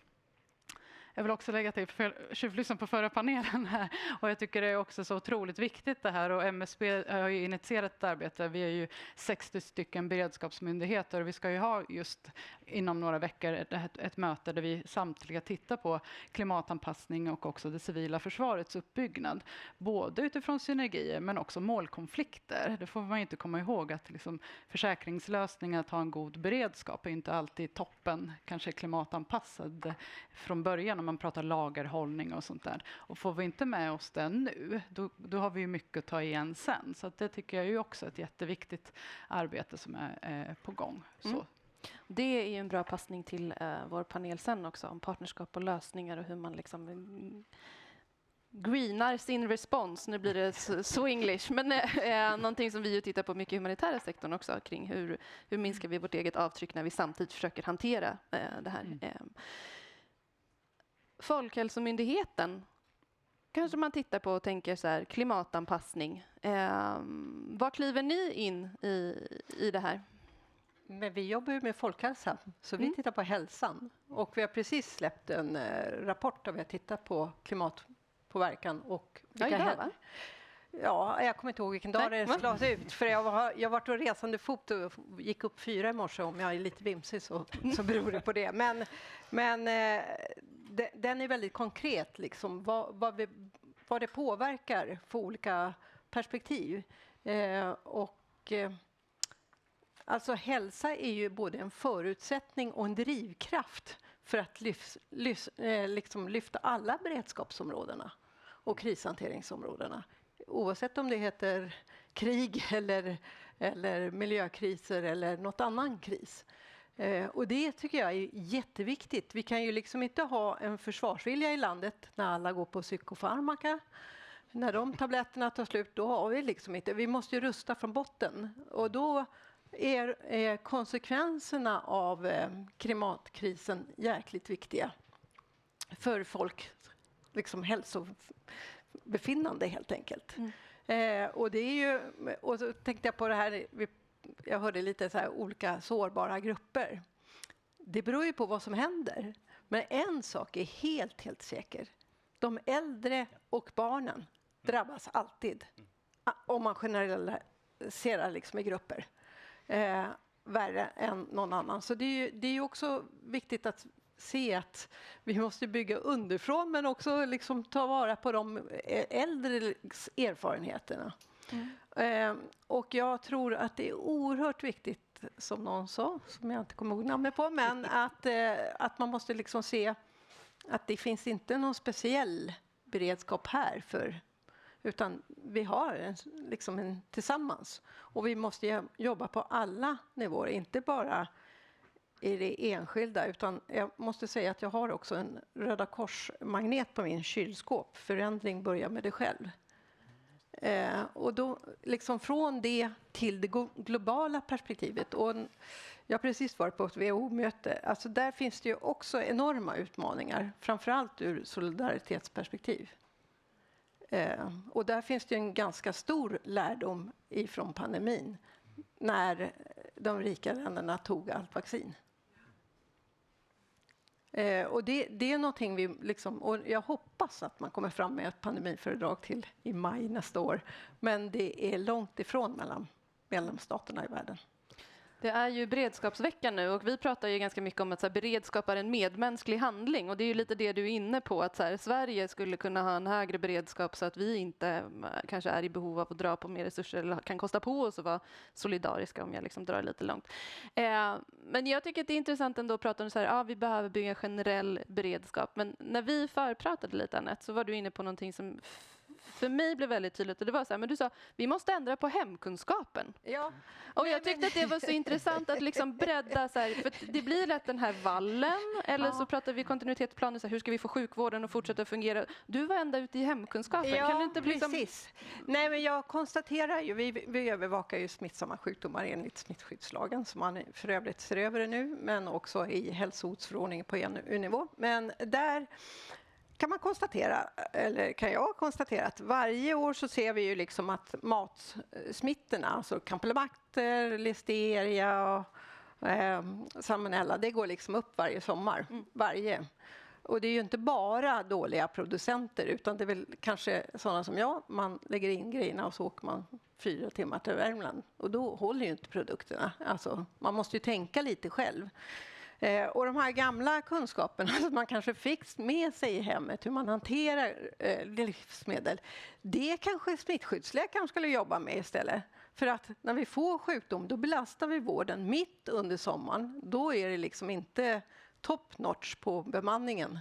Jag vill också lägga till, tjuvlyssna på förra panelen här, och jag tycker det är också så otroligt viktigt det här, och MSB har ju initierat ett arbete. Vi är ju 60 stycken beredskapsmyndigheter och vi ska ju ha just inom några veckor ett möte där vi samtliga tittar på klimatanpassning och också det civila försvarets uppbyggnad. Både utifrån synergier men också målkonflikter. Det får man ju inte komma ihåg, att liksom försäkringslösningar, att ha en god beredskap är inte alltid toppen, kanske klimatanpassad från början om man pratar lagerhållning och sånt där. Och får vi inte med oss den nu, då har vi ju mycket att ta igen sen. Så att det tycker jag är ju också ett jätteviktigt arbete som är på gång. Så. Det är ju en bra passning till vår panel sen också, om partnerskap och lösningar och hur man liksom greenar sin respons. Nu blir det så English, men någonting som vi ju tittar på mycket i humanitära sektorn också, kring hur minskar vi vårt eget avtryck när vi samtidigt försöker hantera det här. Folkhälsomyndigheten kanske man tittar på och tänker så här, klimatanpassning. Vad kliver ni in i det här? Men vi jobbar ju med folkhälsa, så vi tittar på hälsan. Och vi har precis släppt en rapport där vi har tittat på klimatpåverkan och jag kommer inte ihåg vilken dag det slås ut. För jag har varit och resande fot och gick upp 4 i morse. Om jag är lite vimsig så beror det på det. Men den är väldigt konkret, liksom, vad det påverkar för olika perspektiv. Alltså hälsa är ju både en förutsättning och en drivkraft för att lyfta alla beredskapsområdena och krishanteringsområdena. Oavsett om det heter krig eller miljökriser eller något annan kris. Och det tycker jag är jätteviktigt. Vi kan ju liksom inte ha en försvarsvilja i landet när alla går på psykofarmaka. När de tabletterna tar slut, då har vi liksom inte. Vi måste ju rusta från botten. Och då är konsekvenserna av klimatkrisen jäkligt viktiga för folk, liksom hälsobefinnande helt enkelt. Och det är ju, och så tänkte jag på det här, jag hörde lite så här olika sårbara grupper. Det beror ju på vad som händer. Men en sak är helt säker. De äldre och barnen drabbas alltid. Om man generaliserar liksom i grupper. Värre än någon annan. Så det är ju också viktigt att se att vi måste bygga underifrån, men också liksom ta vara på de äldres erfarenheterna. Och jag tror att det är oerhört viktigt, som någon sa, som jag inte kommer ihåg namnet på, men att man måste liksom se att det finns inte någon speciell beredskap här utan vi har en tillsammans. Och vi måste jobba på alla nivåer, inte bara i det enskilda, utan jag måste säga att jag har också en Röda Kors-magnet på min kylskåp. Förändring börjar med dig själv. Och då liksom från det till det globala perspektivet. Och jag har precis varit på ett WHO-möte. Alltså där finns det ju också enorma utmaningar, framförallt ur solidaritetsperspektiv. Och där finns det en ganska stor lärdom ifrån pandemin när de rika länderna tog allt vaccin. Och det är någonting vi liksom, och jag hoppas att man kommer fram med ett pandemiföredrag till i maj nästa år. Men det är långt ifrån mellan medlemsstaterna i världen. Det är ju beredskapsveckan nu och vi pratar ju ganska mycket om att så här, beredskap är en medmänsklig handling och det är ju lite det du är inne på, att så här, Sverige skulle kunna ha en högre beredskap så att vi inte kanske är i behov av att dra på mer resurser eller kan kosta på oss att vara solidariska, om jag liksom drar lite långt. Men jag tycker att det är intressant ändå att prata om så här, vi behöver bygga generell beredskap, men när vi förpratade lite, Annette, så var du inne på någonting som för mig blev väldigt tydligt, och det var så här, men du sa vi måste ändra på hemkunskapen. Ja. Och jag tyckte att det var så intressant att liksom bredda så här, för det blir lätt den här vallen, eller så pratar vi kontinuitetsplaner, så här, hur ska vi få sjukvården att fortsätta fungera? Du var ända ute i hemkunskapen. Ja, kan du inte liksom... precis. Nej, men jag konstaterar ju, vi övervakar ju smittsamma sjukdomar enligt smittskyddslagen, som man för övrigt ser över det nu, men också i hälsohotförordningen på EU-nivå. Men där kan jag konstatera att varje år så ser vi ju liksom att matsmittorna, alltså campylobacter, listeria och salmonella, det går liksom upp varje sommar. Och det är ju inte bara dåliga producenter, utan det är väl kanske sådana som jag, man lägger in grejerna och så åker man 4 timmar till Värmland. Och då håller ju inte produkterna. Alltså, man måste ju tänka lite själv. Och de här gamla kunskaperna som man kanske fick med sig i hemmet, hur man hanterar livsmedel, det kanske smittskyddsläkaren skulle jobba med istället. För att när vi får sjukdom, då belastar vi vården mitt under sommaren. Då är det liksom inte top notch på bemanningen.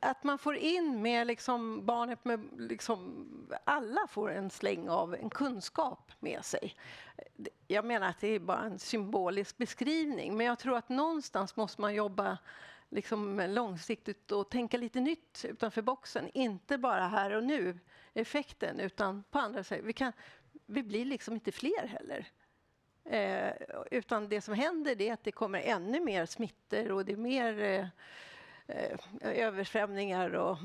Att man får in med liksom barnet, med liksom alla får en släng av en kunskap med sig. Jag menar att det är bara en symbolisk beskrivning, men jag tror att någonstans måste man jobba liksom långsiktigt och tänka lite nytt utanför boxen. Inte bara här och nu effekten, utan på andra sätt. Vi blir liksom inte fler heller. Utan det som händer är att det kommer ännu mer smittor och det är mer översvämningar och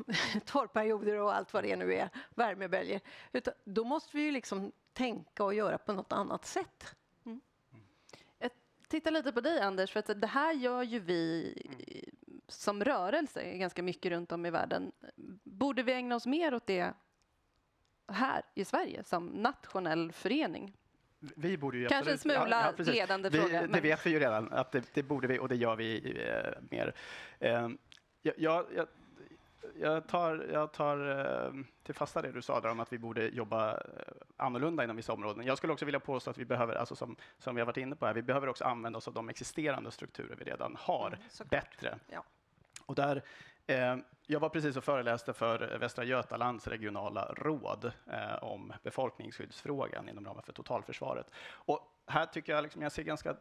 torrperioder och allt vad det nu är, värmeböljer. Utan då måste vi ju liksom tänka och göra på något annat sätt. Jag tittar lite på dig, Anders, för att det här gör ju vi som rörelse ganska mycket runt om i världen. Borde vi ägna oss mer åt det här i Sverige som nationell förening? Vi borde ju kanske en smula ledande fråga. Det vet vi ju redan, att det borde vi, och det gör vi mer. Jag tar till fasta det du sa där om att vi borde jobba annorlunda inom vissa områden. Jag skulle också vilja påstå att vi behöver, alltså som vi har varit inne på här, vi behöver också använda oss av de existerande strukturer vi redan har bättre. Ja. Och där, jag var precis och föreläste för Västra Götalands regionala råd om befolkningsskyddsfrågan inom ramen för totalförsvaret. Och här tycker jag jag ser ganska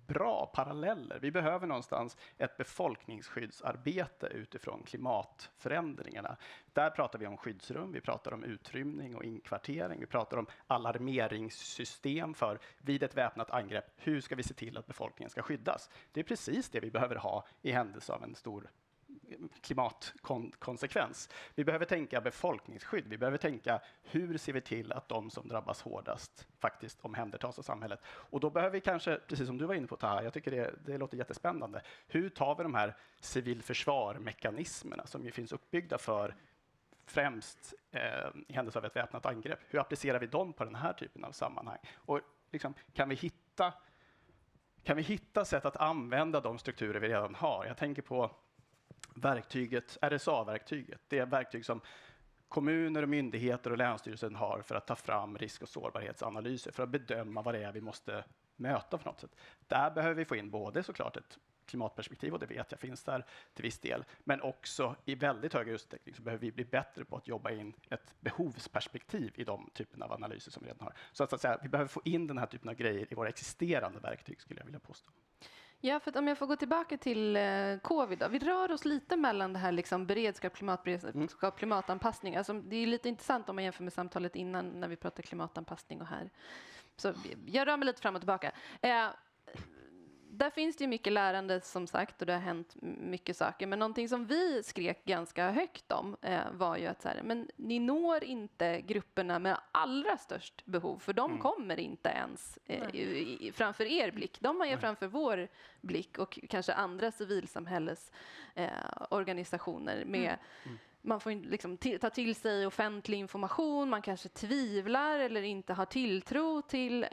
bra paralleller. Vi behöver någonstans ett befolkningsskyddsarbete utifrån klimatförändringarna. Där pratar vi om skyddsrum, vi pratar om utrymning och inkvartering, vi pratar om alarmeringssystem för vid ett väpnat angrepp, hur ska vi se till att befolkningen ska skyddas? Det är precis det vi behöver ha i händelse av en stor klimatkonsekvens. Vi behöver tänka befolkningsskydd. Vi behöver tänka hur ser vi till att de som drabbas hårdast faktiskt omhändertas av samhället. Och då behöver vi kanske, precis som du var inne på Taha, jag tycker det låter jättespännande. Hur tar vi de här civilförsvarmekanismerna som ju finns uppbyggda för främst i händelse av ett väpnat angrepp? Hur applicerar vi dem på den här typen av sammanhang? Och kan vi hitta sätt att använda de strukturer vi redan har? Jag tänker på verktyget, RSA-verktyget. Det är verktyg som kommuner och myndigheter och länsstyrelsen har för att ta fram risk- och sårbarhetsanalyser för att bedöma vad det är vi måste möta på något sätt. Där behöver vi få in både såklart ett klimatperspektiv, och det vet jag finns där till viss del, men också i väldigt hög utsträckning så behöver vi bli bättre på att jobba in ett behovsperspektiv i de typen av analyser som vi redan har. Så att säga, vi behöver få in den här typen av grejer i våra existerande verktyg, skulle jag vilja påstå. Ja, för att om jag får gå tillbaka till covid då. Vi rör oss lite mellan det här liksom beredskap, klimatberedskap, klimatanpassning. Alltså, det är lite intressant om man jämför med samtalet innan när vi pratar klimatanpassning och här. Så jag rör mig lite fram och tillbaka. Där finns det ju mycket lärande som sagt och det har hänt mycket saker. Men någonting som vi skrek ganska högt om var ju att så här, men ni når inte grupperna med allra störst behov. För de kommer inte ens framför er blick. De har ju framför vår blick och kanske andra civilsamhällesorganisationer med man får liksom ta till sig offentlig information, man kanske tvivlar eller inte har tilltro till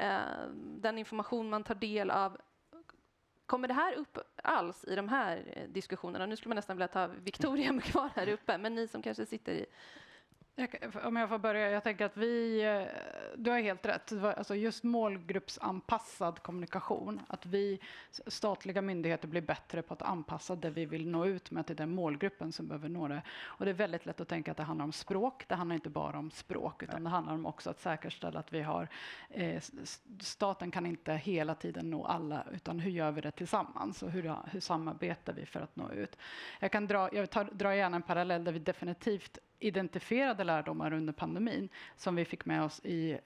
den information man tar del av. Kommer det här upp alls i de här diskussionerna? Nu skulle man nästan vilja ta Victoria kvar här uppe, men ni som kanske sitter i... Om jag får börja, jag tänker att du har helt rätt, alltså just målgruppsanpassad kommunikation, att vi statliga myndigheter blir bättre på att anpassa det vi vill nå ut med till den målgruppen som behöver nå det. Och det är väldigt lätt att tänka att det handlar om språk, det handlar inte bara om språk, utan det handlar om också att säkerställa att vi har, staten kan inte hela tiden nå alla, utan hur gör vi det tillsammans och hur samarbetar vi för att nå ut. Jag drar gärna en parallell där vi definitivt identifierade lärdomar under pandemin som vi fick med oss i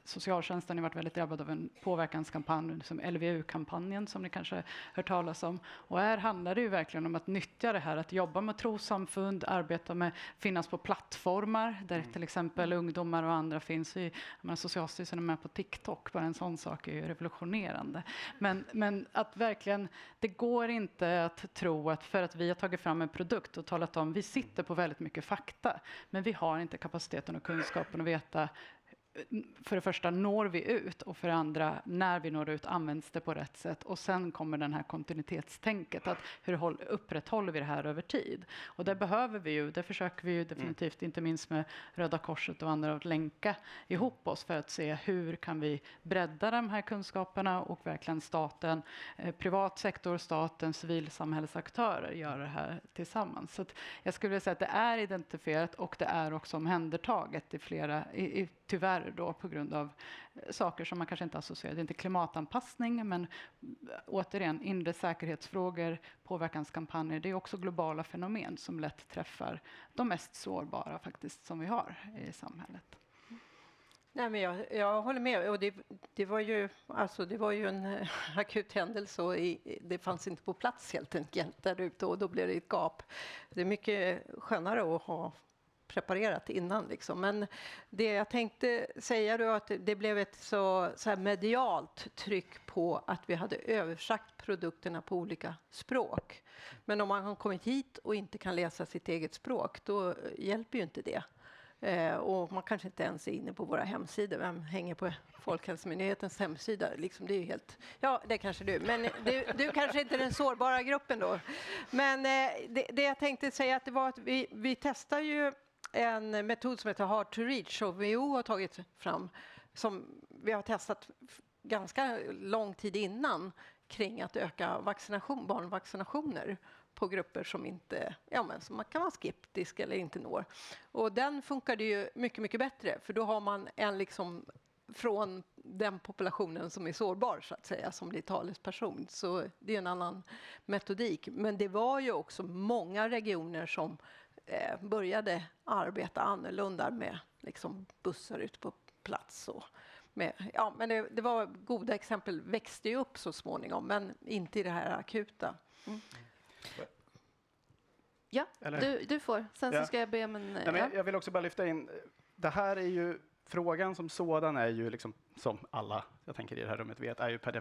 socialtjänsten. Ni har varit väldigt drabbade av en påverkanskampanj som LVU-kampanjen som ni kanske hört talas om. Och här handlar det ju verkligen om att nyttja det här, att jobba med trossamfund, arbeta med, finnas på plattformar där till exempel ungdomar och andra finns. Socialstyrelsen är med på TikTok, bara en sån sak är ju revolutionerande. Men att verkligen, det går inte att tro att för att vi har tagit fram en produkt och talat om, vi sitter på väldigt mycket fakta. Men vi har inte kapaciteten och kunskapen att veta, för det första når vi ut och för det andra när vi når ut används det på rätt sätt. Och sen kommer den här kontinuitetstänket, att hur upprätthåller vi det här över tid? Och det behöver vi ju, det försöker vi ju definitivt, inte minst med Röda Korset och andra, att länka ihop oss för att se hur kan vi bredda de här kunskaperna och verkligen staten, privat sektor, staten, civilsamhällesaktörer gör det här tillsammans. Så att jag skulle vilja säga att det är identifierat och det är också omhändertaget i flera, tyvärr tyvärr då på grund av saker som man kanske inte associerar. Det är inte klimatanpassning, men återigen inre säkerhetsfrågor, påverkanskampanjer, det är också globala fenomen som lätt träffar de mest sårbara faktiskt som vi har i samhället. Nej, men jag håller med. Och det var ju en akut händelse och det fanns inte på plats helt enkelt där ute och då blev det ett gap. Det är mycket skönare att ha preparerat innan liksom. Men det jag tänkte säga då att det blev ett så här medialt tryck på att vi hade översatt produkterna på olika språk. Men om man har kommit hit och inte kan läsa sitt eget språk, då hjälper ju inte det. Och man kanske inte ens är inne på våra hemsidor. Vem hänger på Folkhälsomyndighetens hemsida? Liksom, det är ju helt... Ja, det kanske du. Men du kanske inte är den sårbara gruppen då. Men det jag tänkte säga att det var att vi testar ju en metod som heter Hard to Reach och WHO har tagit fram som vi har testat ganska lång tid innan kring att öka barnvaccinationer på grupper som inte, som man kan vara skeptisk eller inte når. Och den funkade ju mycket, mycket bättre för då har man en liksom från den populationen som är sårbar så att säga som blir talesperson. Så det är en annan metodik. Men det var ju också många regioner som började arbeta annorlunda med liksom bussar ut på plats och men det var goda exempel, växte ju upp så småningom men inte i det här akuta. Mm. Ja, du får. Sen så ska jag be om en... Jag vill också bara lyfta in, det här är ju, frågan som sådan är ju liksom, som alla, jag tänker i det här rummet vet, är ju per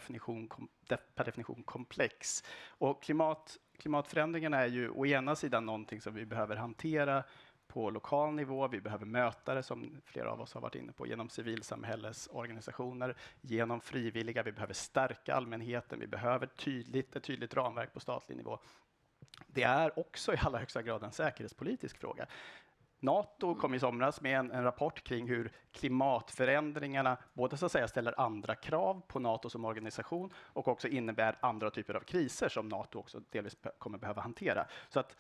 definition komplex. Och klimatförändringarna är ju å ena sidan någonting som vi behöver hantera på lokal nivå. Vi behöver möta det, som flera av oss har varit inne på, genom civilsamhällesorganisationer, genom frivilliga. Vi behöver stärka allmänheten. Vi behöver ett tydligt ramverk på statlig nivå. Det är också i allra högsta grad en säkerhetspolitisk fråga. NATO kom i somras med en rapport kring hur klimatförändringarna både så att säga ställer andra krav på NATO som organisation och också innebär andra typer av kriser som NATO också delvis kommer behöva hantera. Så att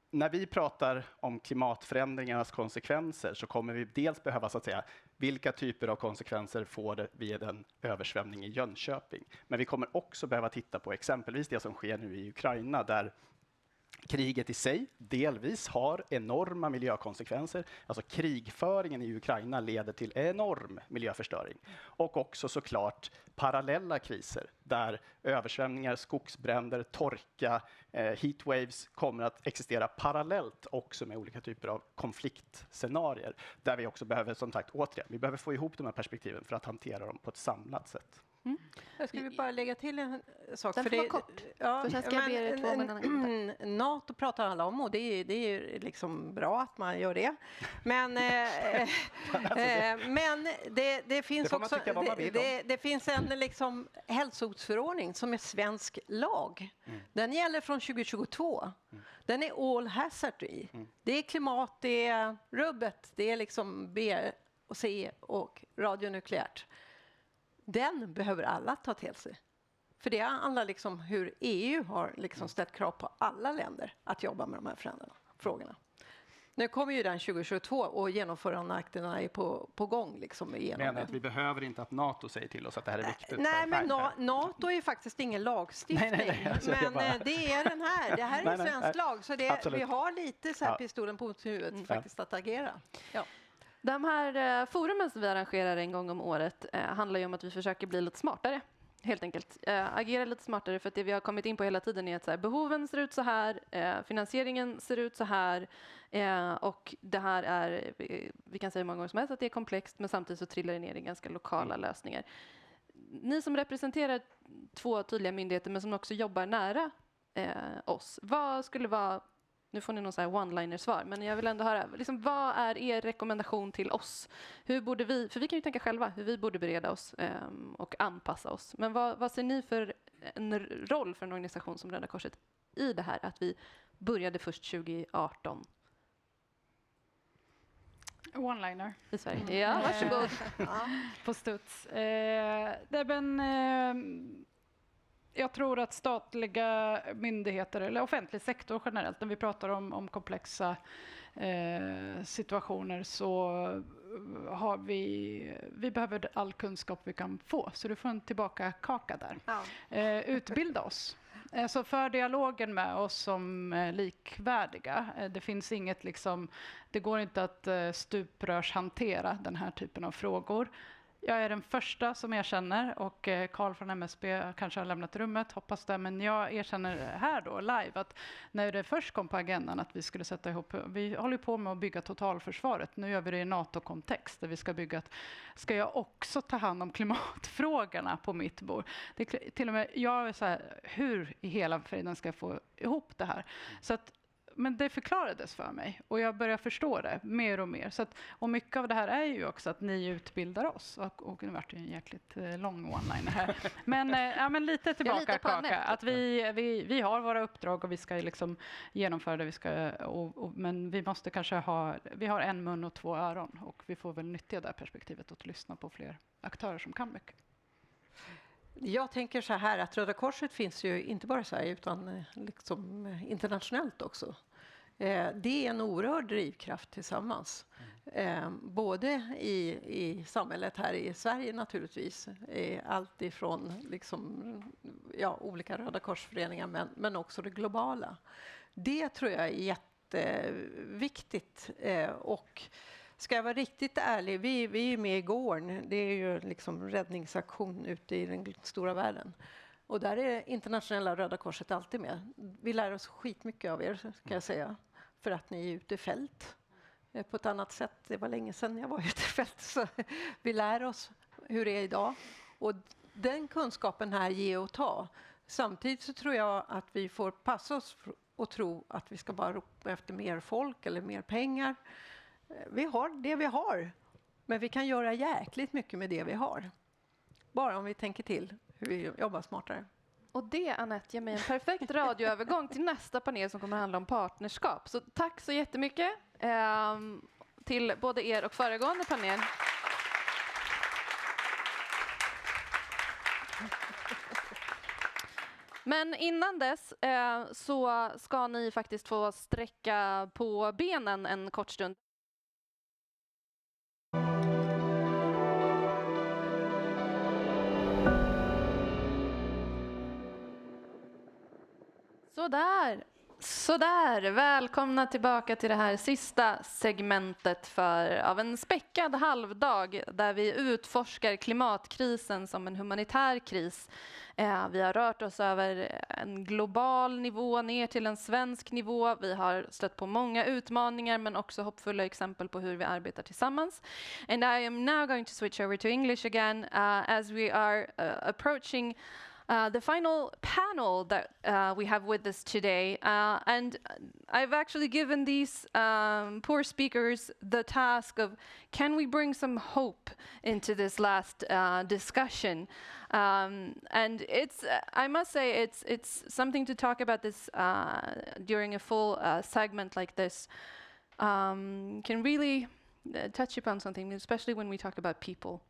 när vi pratar om klimatförändringarnas konsekvenser så kommer vi dels behöva så att säga vilka typer av konsekvenser får det vid en översvämning i Jönköping. Men vi kommer också behöva titta på exempelvis det som sker nu i Ukraina där kriget i sig delvis har enorma miljökonsekvenser. Alltså krigföringen i Ukraina leder till enorm miljöförstöring. Och också såklart parallella kriser där översvämningar, skogsbränder, torka, heatwaves kommer att existera parallellt också med olika typer av konfliktscenarier. Där vi också behöver, som sagt, återigen, vi behöver få ihop de här perspektiven för att hantera dem på ett samlat sätt. Mm. Jag skulle bara lägga till en sak. Den får vara kort. Ja, för ska jag be er 2 minuter. NATO pratar alla om och det är liksom bra att man gör det. Men, men det finns också det finns en liksom hälsoskyddsförordning som är svensk lag. Den gäller från 2022. Den är all hazard i. Det är klimat, det är rubbet, det är liksom B och C och radionukleärt. Den behöver alla ta till sig. För det handlar liksom hur EU har liksom ställt krav på alla länder att jobba med de här frågorna. Nu kommer ju den 2022 och genomförandeakterna är på gång. Liksom men att vi behöver inte att NATO säger till oss att det här är viktigt. Nej, men NATO är ju faktiskt ingen lagstiftning. Nej, men det är den här. Det här är svensk lag. Så vi har lite så här pistolen på huvudet faktiskt att agera. Ja. De här forumen som vi arrangerar en gång om året handlar ju om att vi försöker bli lite smartare. Helt enkelt. Agera lite smartare för att det vi har kommit in på hela tiden är att så här, behoven ser ut så här, finansieringen ser ut så här och det här är, vi kan säga många gånger som helst att det är komplext men samtidigt så trillar det ner i ganska lokala lösningar. Ni som representerar 2 tydliga myndigheter men som också jobbar nära oss, vad skulle vara, nu får ni någon så här one-liner-svar, men jag vill ändå höra, liksom, vad är er rekommendation till oss? Hur borde vi, för vi kan ju tänka själva hur vi borde bereda oss och anpassa oss. Men vad ser ni för en roll för en organisation som Röda Korset i det här, att vi började först 2018? One-liner. I Sverige. Ja, varsågod. På studs. Jag tror att statliga myndigheter eller offentlig sektor generellt, när vi pratar om komplexa situationer så har vi behöver all kunskap vi kan få. Så du får en tillbaka kaka där. Ja. Utbilda oss. Alltså för dialogen med oss som likvärdiga. Det finns inget liksom, det går inte att stuprörshantera den här typen av frågor. Jag är den första som erkänner, och Carl från MSB kanske har lämnat rummet, hoppas det, men jag erkänner här då live att när det först kom på agendan att vi skulle sätta ihop, vi håller på med att bygga totalförsvaret, nu gör vi det i NATO-kontext där vi ska bygga ska jag också ta hand om klimatfrågorna på mitt bord? Det är till och med, jag är så här, hur i hela friden ska jag få ihop det här? Så att, men det förklarades för mig och jag börjar förstå det mer och mer. Så att, och mycket av det här är ju också att ni utbildar oss. Och nu vart det en jäkligt lång one-liner här. Men, men lite tillbaka kaka. Att vi har våra uppdrag och vi ska liksom genomföra det. Vi ska, men vi måste kanske vi har en mun och 2 öron. Och vi får väl nyttja det perspektivet och lyssna på fler aktörer som kan mycket. Jag tänker så här att Röda Korset finns ju inte bara i Sverige utan liksom internationellt också. Det är en oerhörd drivkraft tillsammans. Både i samhället här i Sverige naturligtvis. Allt ifrån liksom, olika Röda Korsföreningar men också det globala. Det tror jag är jätteviktigt. Och ska jag vara riktigt ärlig, vi är med i Gorn. Det är ju liksom räddningsaktion ute i den stora världen. Och där är internationella Röda Korset alltid med. Vi lär oss skitmycket av er, ska jag säga. För att ni är ute i fält på ett annat sätt. Det var länge sedan jag var ute i fält. Så vi lär oss hur det är idag. Och den kunskapen här ger och ta. Samtidigt så tror jag att vi får passa oss och tro att vi ska bara ropa efter mer folk eller mer pengar. Vi har det vi har, men vi kan göra jäkligt mycket med det vi har. Bara om vi tänker till hur vi jobbar smartare. Och det, Anette, ger mig en perfekt radioövergång till nästa panel som kommer att handla om partnerskap. Så tack så jättemycket till både er och föregående panel. Men innan dess så ska ni faktiskt få sträcka på benen en kort stund. Sådär, välkomna tillbaka till det här sista segmentet av en späckad halvdag där vi utforskar klimatkrisen som en humanitär kris. Vi har rört oss över en global nivå ner till en svensk nivå. Vi har stött på många utmaningar men också hoppfulla exempel på hur vi arbetar tillsammans. And I am now going to switch over to English again as we are approaching the final panel that we have with us today. And I've actually given these poor speakers the task of, can we bring some hope into this last discussion? And it's, I must say, it's something to talk about this during a full segment like this. Can really touch upon something, especially when we talk about people.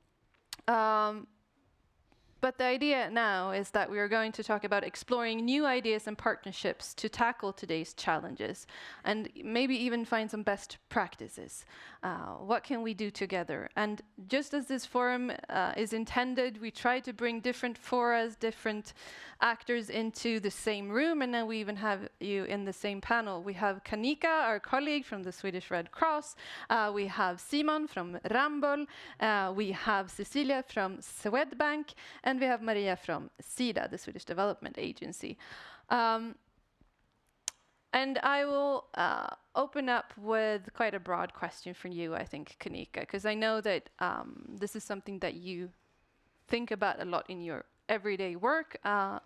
But the idea now is that we are going to talk about exploring new ideas and partnerships to tackle today's challenges and maybe even find some best practices. What can we do together? And just as this forum is intended, we try to bring different forums, different actors into the same room, and now we even have you in the same panel. We have Kanika, our colleague from the Swedish Red Cross. We have Simon from Ramboll. We have Cecilia from Swedbank. And we have Maria from SIDA, the Swedish Development Agency. And I will open up with quite a broad question for you, I think, Kanika, because I know that this is something that you think about a lot in your everyday work. And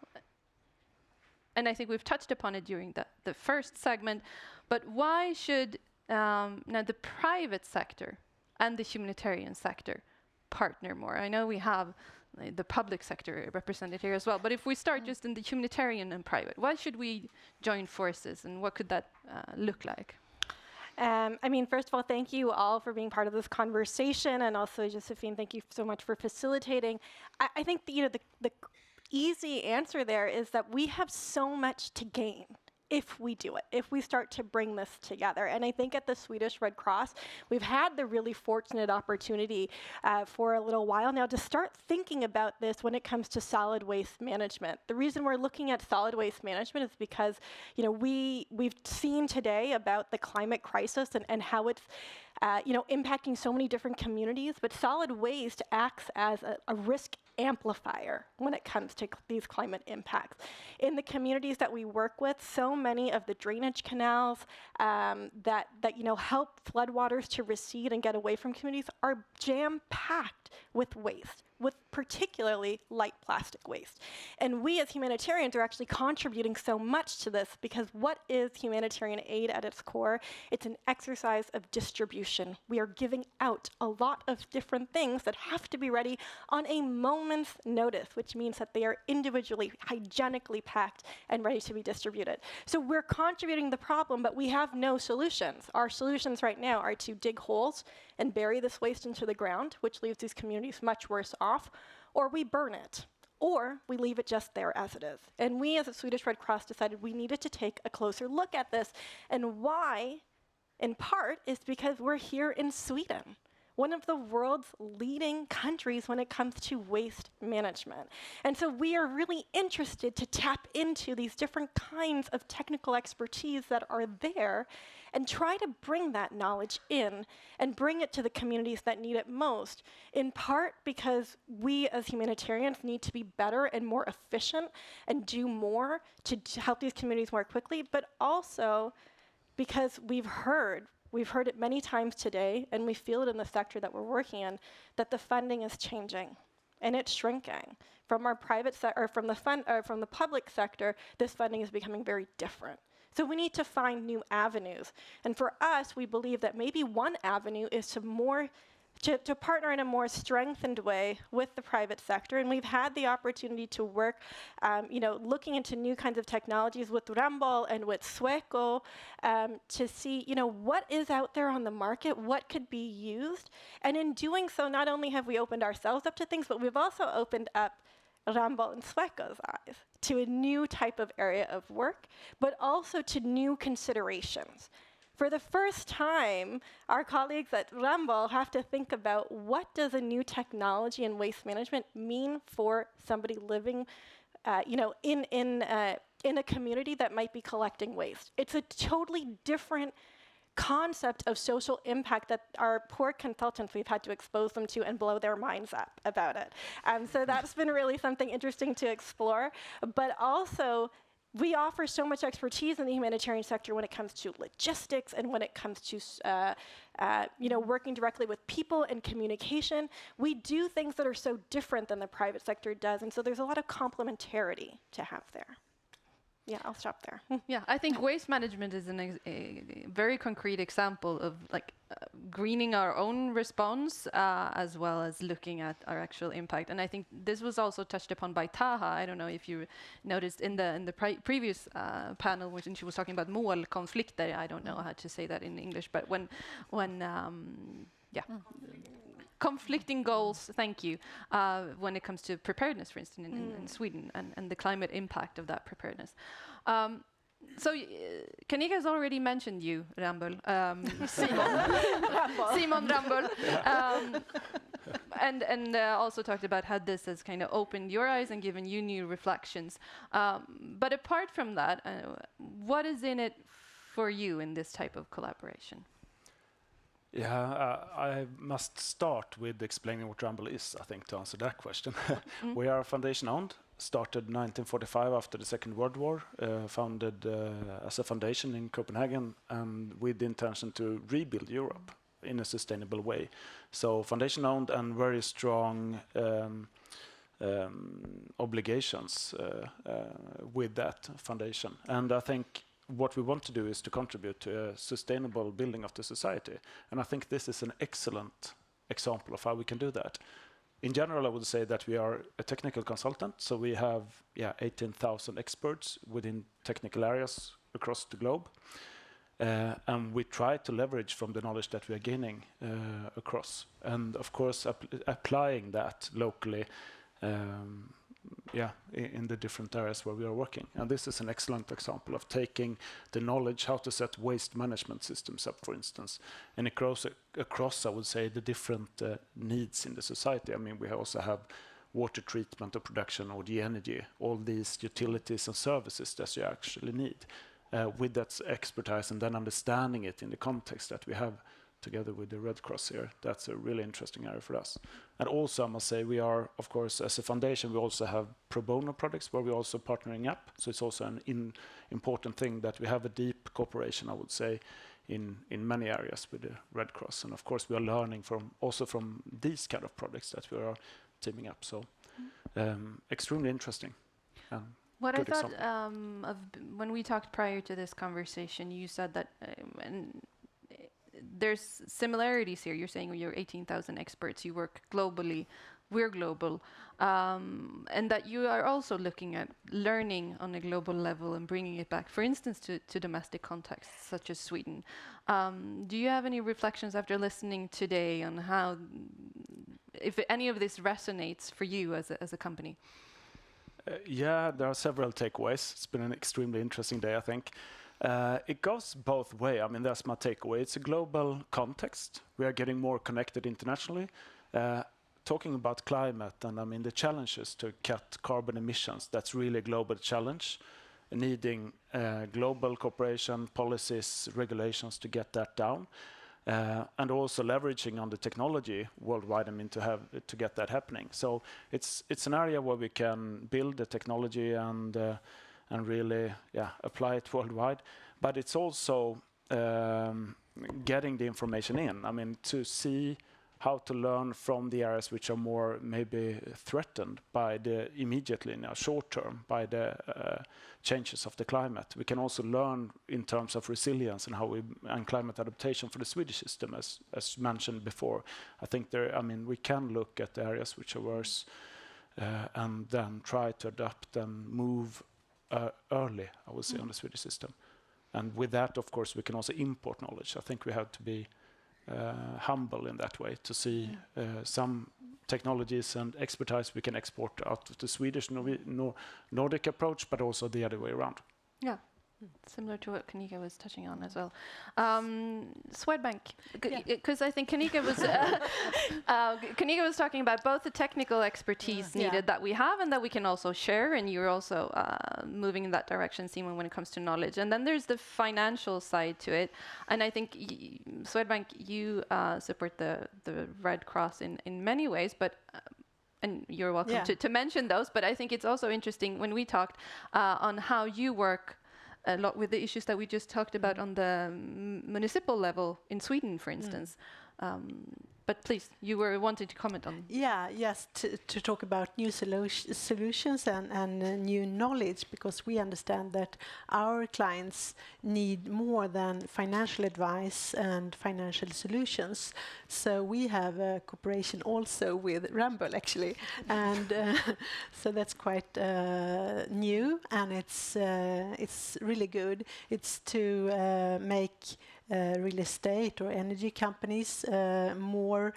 I think we've touched upon it during the first segment. But why should now the private sector and the humanitarian sector partner more? I know we have the public sector represented here as well. But if we start just in the humanitarian and private, why should we join forces and what could that look like? I mean, first of all, thank you all for being part of this conversation. And also, Josephine, thank you so much for facilitating. I think the easy answer there is that we have so much to gain if we do it, if we start to bring this together. And I think at the Swedish Red Cross, we've had the really fortunate opportunity for a little while now to start thinking about this when it comes to solid waste management. The reason we're looking at solid waste management is because, you know, we've seen today about the climate crisis and how it's impacting so many different communities, but solid waste acts as a risk amplifier when it comes to these climate impacts. In the communities that we work with, so many of the drainage canals that help floodwaters to recede and get away from communities are jam-packed with waste, with particularly light plastic waste. And we as humanitarians are actually contributing so much to this, because what is humanitarian aid at its core? It's an exercise of distribution. We are giving out a lot of different things that have to be ready on a moment's notice, which means that they are individually, hygienically packed and ready to be distributed. So we're contributing the problem, but we have no solutions. Our solutions right now are to dig holes and bury this waste into the ground, which leaves these communities much worse off, or we burn it, or we leave it just there as it is. And we as the Swedish Red Cross decided we needed to take a closer look at this. And why, in part, is because we're here in Sweden, one of the world's leading countries when it comes to waste management. And so we are really interested to tap into these different kinds of technical expertise that are there and try to bring that knowledge in and bring it to the communities that need it most, in part because we as humanitarians need to be better and more efficient and do more to help these communities more quickly, but also because we've heard it many times today, and we feel it in the sector that we're working in, that the funding is changing and it's shrinking. From our private sector, from the public sector, this funding is becoming very different. So we need to find new avenues. And for us, we believe that maybe one avenue is to partner in a more strengthened way with the private sector. And we've had the opportunity to work, looking into new kinds of technologies with Ramboll and with Sweco to see, what is out there on the market, what could be used. And in doing so, not only have we opened ourselves up to things, but we've also opened up Ramboll and Sweco's eyes to a new type of area of work, but also to new considerations. For the first time, our colleagues at Ramboll have to think about what does a new technology in waste management mean for somebody living in a community that might be collecting waste. It's a totally different concept of social impact that our poor consultants, we've had to expose them to and blow their minds up about it. So that's been really something interesting to explore. But also, we offer so much expertise in the humanitarian sector when it comes to logistics and when it comes to working directly with people and communication. We do things that are so different than the private sector does, and so there's a lot of complementarity to have there. Yeah, I'll stop there. Yeah, I think waste management is a very concrete example of greening our own response as well as looking at our actual impact. And I think this was also touched upon by Taha. I don't know if you noticed in the previous panel when she was talking about målkonflikter. I don't know how to say that in English, but when conflicting goals, thank you, when it comes to preparedness, for instance, in Sweden, and the climate impact of that preparedness. So Kanika has already mentioned you, Ramboll, Simon Ramboll, and also talked about how this has kind of opened your eyes and given you new reflections. But apart from that, what is in it for you in this type of collaboration? Yeah, I must start with explaining what Ramboll is, I think, to answer that question. We are foundation-owned, started 1945 after the Second World War, founded as a foundation in Copenhagen, and with the intention to rebuild Europe in a sustainable way. So foundation-owned and very strong obligations with that foundation. And I think what we want to do is to contribute to a sustainable building of the society. And I think this is an excellent example of how we can do that. In general, I would say that we are a technical consultant, so we have 18,000 experts within technical areas across the globe. And we try to leverage from the knowledge that we are gaining across. And of course, applying that locally in the different areas where we are working. And this is an excellent example of taking the knowledge how to set waste management systems up, for instance, and across I would say, the different needs in the society. I mean, we also have water treatment or production or the energy, all these utilities and services that you actually need. With that expertise and then understanding it in the context that we have together with the Red Cross here, that's a really interesting area for us. And also, I must say, we are, of course, as a foundation, we also have pro bono projects where we're also partnering up. So it's also an important thing that we have a deep cooperation, I would say, in many areas with the Red Cross. And of course, we are learning from these kind of projects that we are teaming up. So extremely interesting. What I thought of when we talked prior to this conversation, you said that there's similarities here. You're saying you're 18,000 experts, you work globally, we're global, and that you are also looking at learning on a global level and bringing it back, for instance, to domestic contexts such as Sweden. Do you have any reflections after listening today on how, if any of this resonates for you as a company? Yeah, there are several takeaways. It's been an extremely interesting day, I think. It goes both ways. I mean, that's my takeaway. It's a global context. We are getting more connected internationally. Talking about climate and I mean the challenges to cut carbon emissions, that's really a global challenge, needing global cooperation, policies, regulations to get that down. And also leveraging on the technology worldwide, I mean, to get that happening. So it's an area where we can build the technology and really apply it worldwide. But it's also getting the information in. I mean, to see how to learn from the areas which are more maybe threatened by the immediately in a short term by the changes of the climate. We can also learn in terms of resilience and climate adaptation for the Swedish system, as mentioned before. I think we can look at the areas which are worse and then try to adapt and move early, I would say, on the Swedish system. And with that, of course, we can also import knowledge. I think we have to be humble in that way to see some technologies and expertise we can export out of the Swedish Nordic approach, but also the other way around. Yeah, similar to what Kanika was touching on as well. Swedbank, because I think Kanika was talking about both the technical expertise needed that we have and that we can also share, and you're also moving in that direction, Simon, when it comes to knowledge. And then there's the financial side to it, and I think Swedbank, you support the Red Cross in many ways, but and you're welcome to mention those, but I think it's also interesting when we talked on how you work a lot with the issues that we just talked about on the municipal level in Sweden, for instance. But please, you were wanting to comment on. Yeah, yes, to talk about new solutions and new knowledge, because we understand that our clients need more than financial advice and financial solutions. So we have a cooperation also with Ramboll, actually, and so that's quite new, and it's really good. It's to make real estate or energy companies more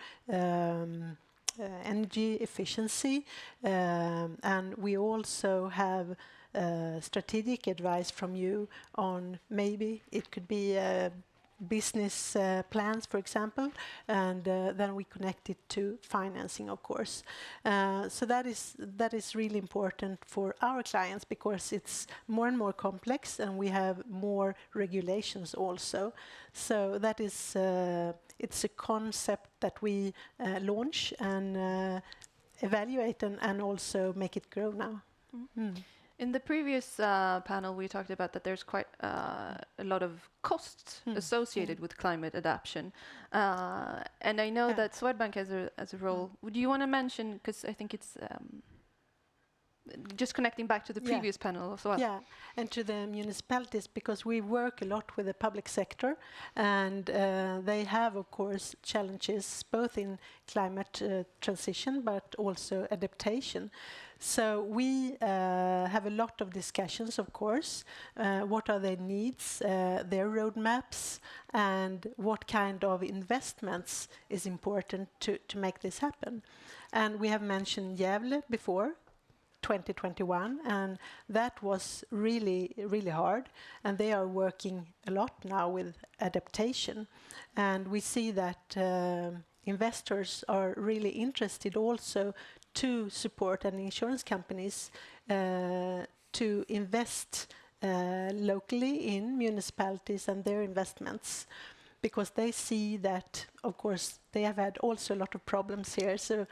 energy efficiency, and we also have strategic advice from you on maybe it could be business plans, for example, and then we connect it to financing, of course. So that is really important for our clients because it's more and more complex, and we have more regulations also. So that is it's a concept that we launch and evaluate and also make it grow now. In the previous panel, we talked about that there's quite a lot of costs associated with climate adaptation. And I know that Swedbank has a role. Would you want to mention, because I think it's just connecting back to the previous panel as well. Yeah, and to the municipalities, because we work a lot with the public sector, and they have, of course, challenges both in climate transition but also adaptation. So we have a lot of discussions, of course. What are their needs, their roadmaps, and what kind of investments is important to make this happen. And we have mentioned Gävle before. 2021, and that was really, really hard. And they are working a lot now with adaptation. And we see that investors are really interested also to support and insurance companies to invest locally in municipalities and their investments, because they see that, of course, they have had also a lot of problems here. So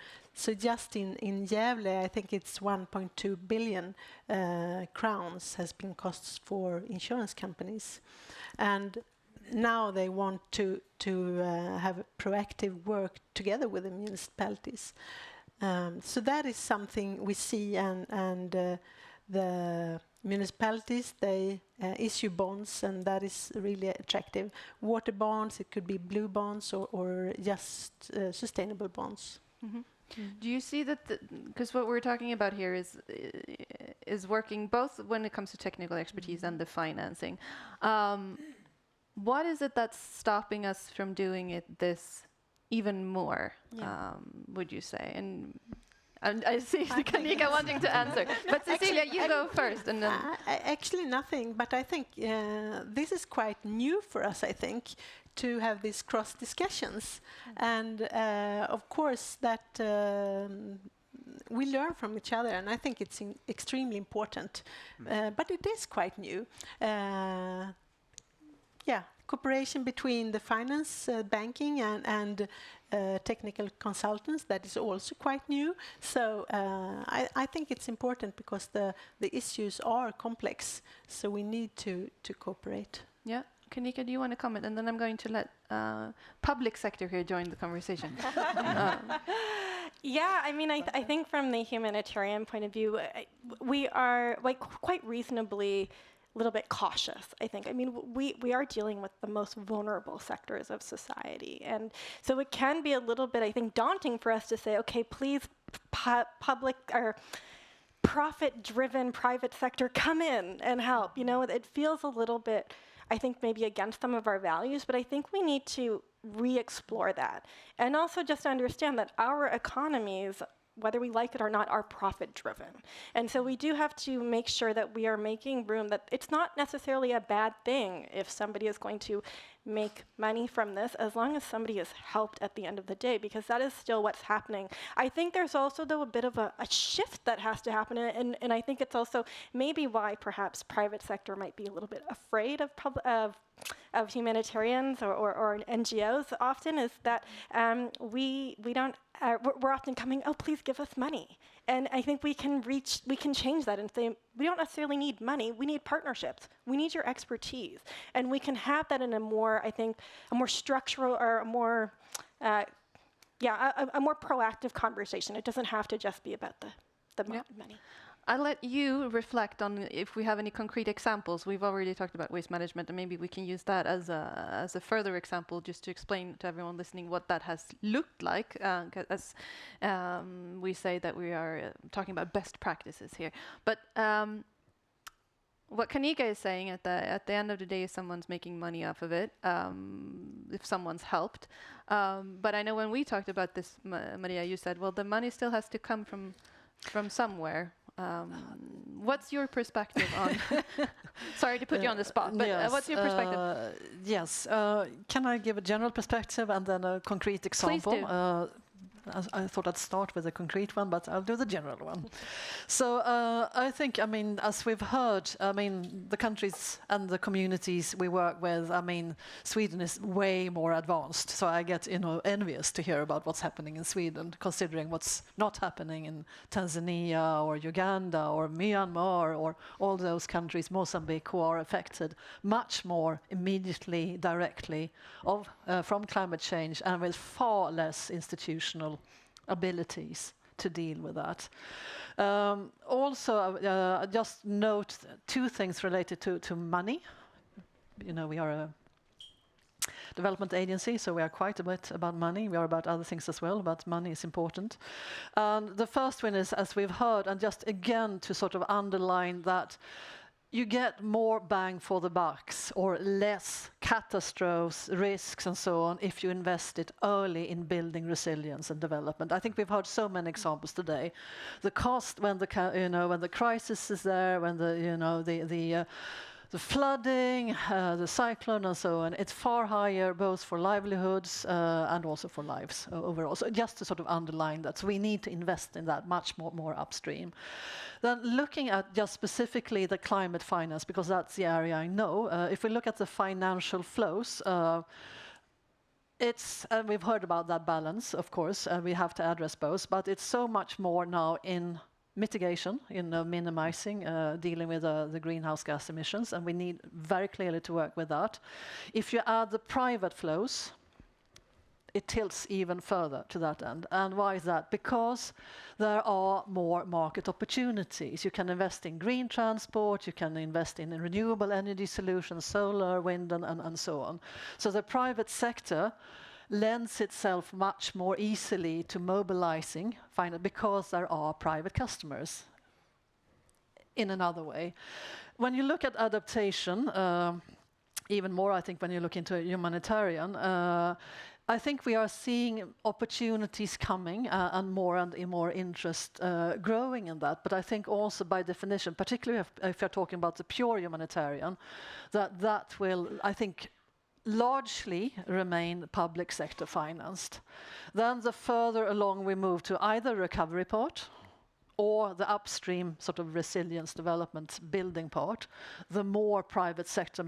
just in Gävle, I think it's 1.2 billion crowns has been costs for insurance companies. And now they want to have proactive work together with the municipalities. So that is something we see, and the municipalities, they issue bonds, and that is really attractive. Water bonds, it could be blue bonds or just sustainable bonds. Mm-hmm. Do you see that, because what we're talking about here is working both when it comes to technical expertise and the financing. What is it that's stopping us from doing it this even more, would you say? And I see Kanika wanting to answer. But Cecilia, you go first. And then actually nothing, but I think this is quite new for us, I think, to have these cross discussions. And of course that we learn from each other, and I think it's extremely important. But it is quite new. Cooperation between the finance, banking and technical consultants, that is also quite new. So I think it's important because the issues are complex, so we need to cooperate. Yeah. Kanika, do you want to comment? And then I'm going to let public sector here join the conversation. Yeah, I mean, I think from the humanitarian point of view, we are quite reasonably a little bit cautious, I think. I mean, we are dealing with the most vulnerable sectors of society. And so it can be a little bit, I think, daunting for us to say, okay, please, public or profit-driven private sector, come in and help. You know, it feels a little bit, I think, maybe against some of our values, but I think we need to re-explore that. And also just understand that our economies, whether we like it or not, are profit-driven. And so we do have to make sure that we are making room, that it's not necessarily a bad thing if somebody is going to make money from this, as long as somebody is helped at the end of the day, because that is still what's happening. I think there's also, though, a bit of a shift that has to happen, and I think it's also maybe why perhaps private sector might be a little bit afraid of humanitarians or NGOs often, is that we don't, we're often coming, oh, please give us money. And I think we can change that and say, we don't necessarily need money, we need partnerships. We need your expertise. And we can have that in a more, I think, a more structural or a more, a more proactive conversation. It doesn't have to just be about the money. I'll let you reflect on if we have any concrete examples. We've already talked about waste management, and maybe we can use that as a further example, just to explain to everyone listening what that has looked like. As we say that we are talking about best practices here, but what Kanika is saying at the end of the day is someone's making money off of it, if someone's helped. But I know when we talked about this, Maria, you said, well, the money still has to come from somewhere. What's your perspective on? Sorry to put you on the spot, but what's your perspective? Yes. Can I give a general perspective and then a concrete example? Please do. I thought I'd start with a concrete one, but I'll do the general one. So I think, I mean, as we've heard, I mean, the countries and the communities we work with, I mean, Sweden is way more advanced. So I get, envious to hear about what's happening in Sweden, considering what's not happening in Tanzania or Uganda or Myanmar or all those countries, Mozambique, who are affected much more immediately, directly from climate change, and with far less institutional abilities to deal with that. Also, just note two things related to money. We are a development agency, so we are quite a bit about money. We are about other things as well, but money is important. The first one is, as we've heard, and just again to sort of underline that you get more bang for the bucks or less catastrophes, risks and so on if you invest it early in building resilience and development. I think we've heard so many examples today. The cost when when the crisis is there, when the flooding, the cyclone and so on, it's far higher both for livelihoods and also for lives overall. So just to sort of underline that, so we need to invest in that much more upstream. Then looking at just specifically the climate finance, because that's the area I know, if we look at the financial flows, we've heard about that balance, of course, we have to address both, but it's so much more now in mitigation, minimizing, dealing with the greenhouse gas emissions, and we need very clearly to work with that. If you add the private flows, it tilts even further to that end. And why is that? Because there are more market opportunities. You can invest in green transport, you can invest in renewable energy solutions, solar, wind, and so on. So the private sector lends itself much more easily to mobilizing because there are private customers in another way. When you look at adaptation, even more I think when you look into humanitarian, I think we are seeing opportunities coming and more interest growing in that. But I think also by definition, particularly if you're talking about the pure humanitarian, that will, I think, largely remain public sector financed. Then the further along we move to either recovery part or the upstream sort of resilience development building part, the more private sector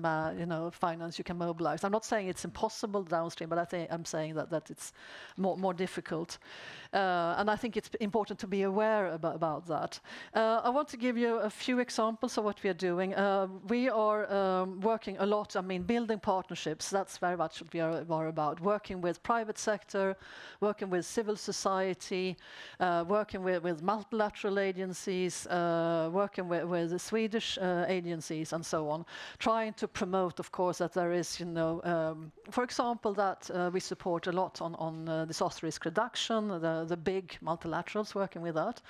finance you can mobilize. I'm not saying it's impossible downstream, but I'm saying that it's more difficult. And I think it's important to be aware about that. I want to give you a few examples of what we are doing. We are working a lot, building partnerships, that's very much what we are about. Working with private sector, working with civil society, working with multilateral agencies, working with the Swedish agencies and so on, trying to promote, of course, that there is, for example, that we support a lot on disaster risk reduction, the big multilaterals working with that.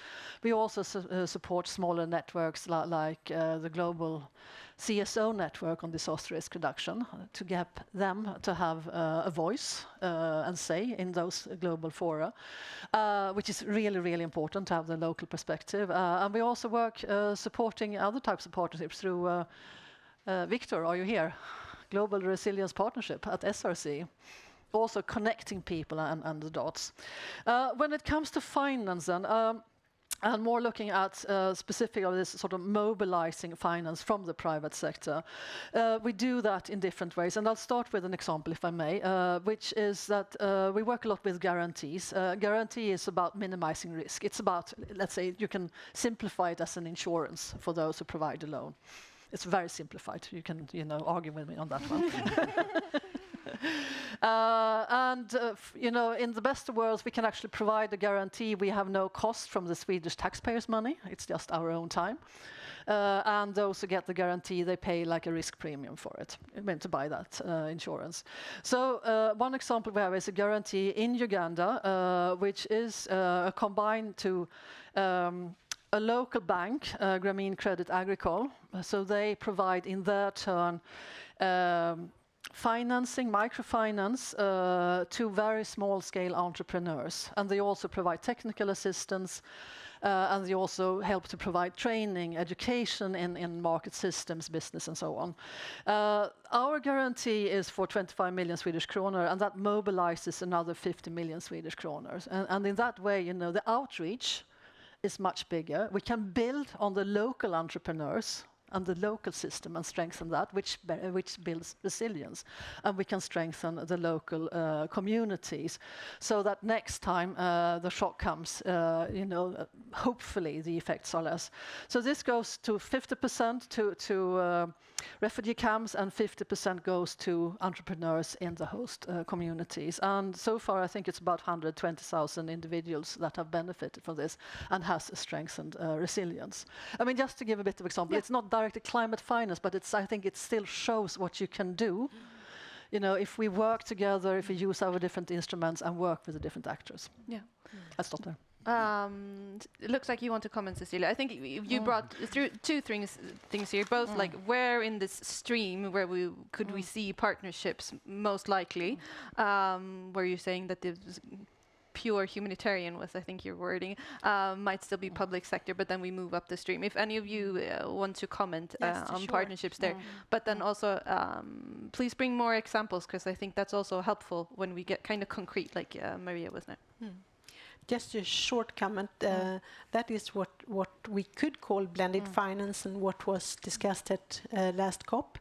We also support smaller networks like the global CSO network on disaster risk reduction to get them to have a voice and say in those global fora, which is really, really important to have the local perspective. And we also work supporting other types of partnerships through, Victor, are you here? Global Resilience Partnership at SRC. Also connecting people and the dots. When it comes to finance then, and more looking at specific of this sort of mobilizing finance from the private sector. We do that in different ways, and I'll start with an example, if I may, which is that we work a lot with guarantees. Guarantee is about minimizing risk. It's about, let's say, you can simplify it as an insurance for those who provide a loan. It's very simplified. You can, argue with me on that one. In the best of worlds, we can actually provide a guarantee. We have no cost from the Swedish taxpayers' money. It's just our own time. And those who get the guarantee, they pay like a risk premium for it, to buy that insurance. So one example we have is a guarantee in Uganda, which is combined to a local bank, Grameen Credit Agricole. So they provide in their turn financing, microfinance to very small-scale entrepreneurs. And they also provide technical assistance, and they also help to provide training, education in market systems, business, and so on. Our guarantee is for 25 million Swedish kronor, and that mobilizes another 50 million Swedish kronor. And in that way, the outreach is much bigger. We can build on the local entrepreneurs and the local system and strengthen that, which builds resilience. And we can strengthen the local communities so that next time the shock comes, hopefully the effects are less. So this goes to 50% to refugee camps, and 50% goes to entrepreneurs in the host communities. And so far, I think it's about 120,000 individuals that have benefited from this and has strengthened resilience. Just to give a bit of example, it's not directly climate finance, but I think it still shows what you can do. If we work together, if we use our different instruments and work with the different actors. Yeah. I'll stop there. It looks like you want to comment, Cecilia. I think you brought through two things here, both like where in this stream where we see partnerships most likely, where you're saying that the pure humanitarian was, I think, your wording, might still be public sector, but then we move up the stream. If any of you want to comment on partnerships there, but then also please bring more examples, because I think that's also helpful when we get kind of concrete, like Maria was now. Just a short comment. That is what we could call blended finance, and what was discussed at last COP,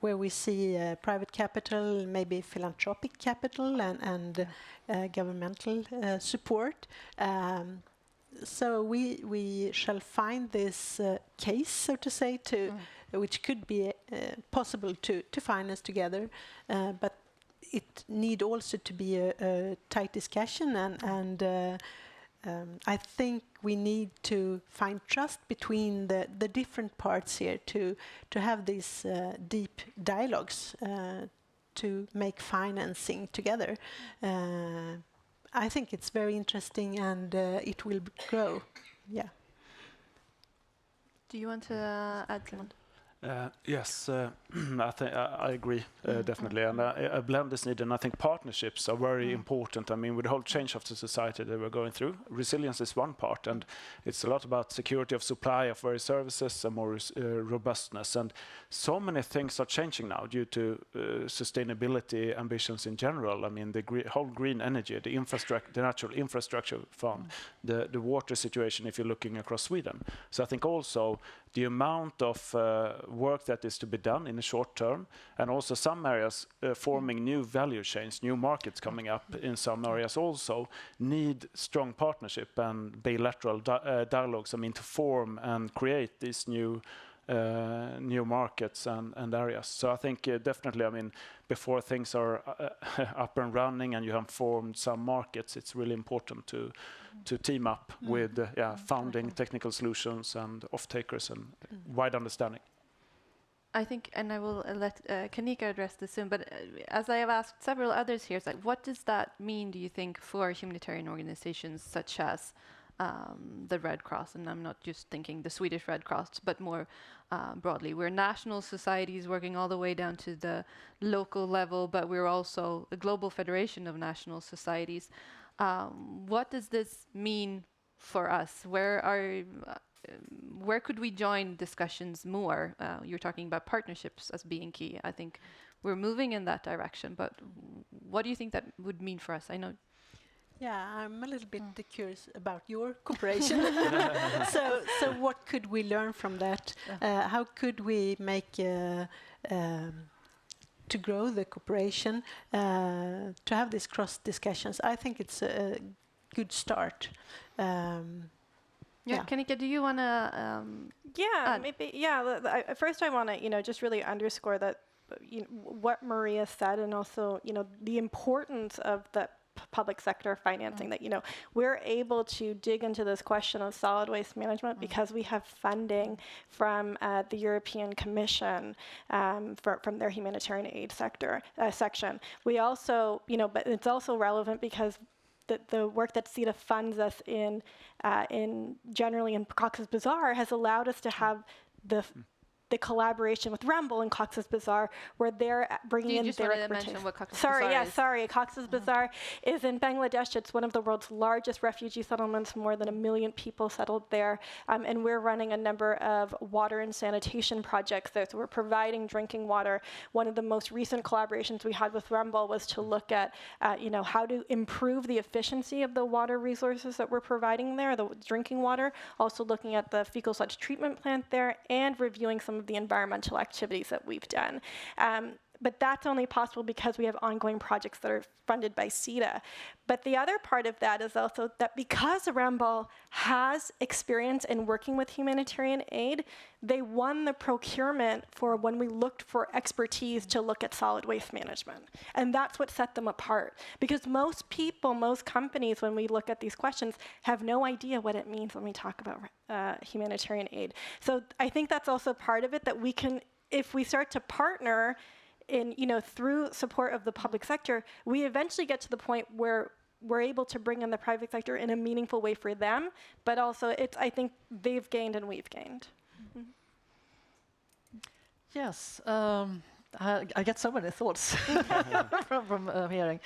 where we see private capital, maybe philanthropic capital, and governmental support. So we shall find this case, so to say, which could be possible to finance together, but it need also to be a tight discussion, and I think we need to find trust between the different parts here to have these deep dialogues to make financing together. I think it's very interesting, and it will grow. Yeah. Do you want to add something? Yes, I agree, definitely. And a blend is needed, and I think partnerships are very important. I mean, with the whole change of the society that we're going through, resilience is one part, and it's a lot about security of supply of various services and more robustness. And so many things are changing now due to sustainability ambitions in general. I mean, the whole green energy, the natural infrastructure fund, the water situation, if you're looking across Sweden. So I think also the amount of work that is to be done in the short term, and also some areas forming new value chains, new markets coming up in some areas also need strong partnership and bilateral dialogues, I mean, to form and create these new markets and areas. So I think definitely, I mean, before things are up and running and you have formed some markets, it's really important to team up with founding technical solutions and off-takers and wide understanding. I think, and I will let Kanika address this soon, but as I have asked several others here, it's like, what does that mean, do you think, for humanitarian organizations such as the Red Cross? And I'm not just thinking the Swedish Red Cross, but more broadly. We're national societies working all the way down to the local level, but we're also a global federation of national societies. What does this mean for us? Where could we join discussions more? You're talking about partnerships as being key. I think we're moving in that direction, but what do you think that would mean for us? I know. Yeah, I'm a little bit curious about your cooperation. So what could we learn from that? How could we make to grow the cooperation, to have these cross discussions? I think it's a good start. Kanika, do you want to? Maybe. Yeah. First, I want to, just really underscore that, what Maria said, and also, the importance of the public sector financing. That we're able to dig into this question of solid waste management because we have funding from the European Commission from their humanitarian aid section. We also, but it's also relevant because the work that CETA funds us in generally in Cox's Bazar has allowed us to have the collaboration with Rumble and Cox's Bazar, where they're bringing in their expertise. Mention what Cox's Bazar is? Sorry. Cox's Bazar is in Bangladesh. It's one of the world's largest refugee settlements, more than 1 million people settled there. And we're running a number of water and sanitation projects there. So we're providing drinking water. One of the most recent collaborations we had with Rumble was to look at, how to improve the efficiency of the water resources that we're providing there, the drinking water. Also looking at the fecal sludge treatment plant there, and reviewing some of the environmental activities that we've done. But that's only possible because we have ongoing projects that are funded by CETA. But the other part of that is also that because Rumble has experience in working with humanitarian aid, they won the procurement for when we looked for expertise to look at solid waste management. And that's what set them apart. Because most people, most companies, when we look at these questions, have no idea what it means when we talk about humanitarian aid. So I think that's also part of it, that we can, if we start to partner in, through support of the public sector, we eventually get to the point where we're able to bring in the private sector in a meaningful way for them, but also I think they've gained and we've gained. Yes, I get so many thoughts from hearing.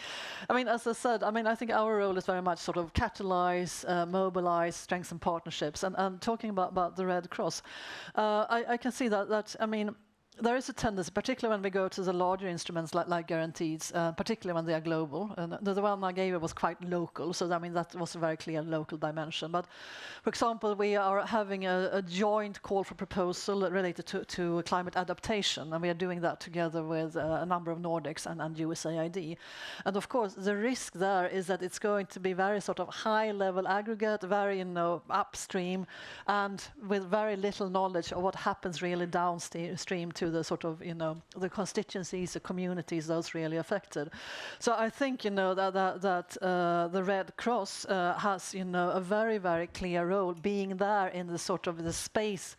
I mean, as I said, I think our role is very much sort of catalyze, mobilize, strengthen partnerships. And talking about the Red Cross, I can see that there is a tendency, particularly when we go to the larger instruments like guarantees, particularly when they are global. And the one I gave was quite local, so that was a very clear local dimension. But, for example, we are having a joint call for proposal related to climate adaptation, and we are doing that together with a number of Nordics and USAID. And of course, the risk there is that it's going to be very sort of high-level aggregate, very upstream, and with very little knowledge of what happens really downstream to the sort of, the constituencies, the communities, those really affected. So I think, that the Red Cross has, a very, very clear role being there in the sort of the space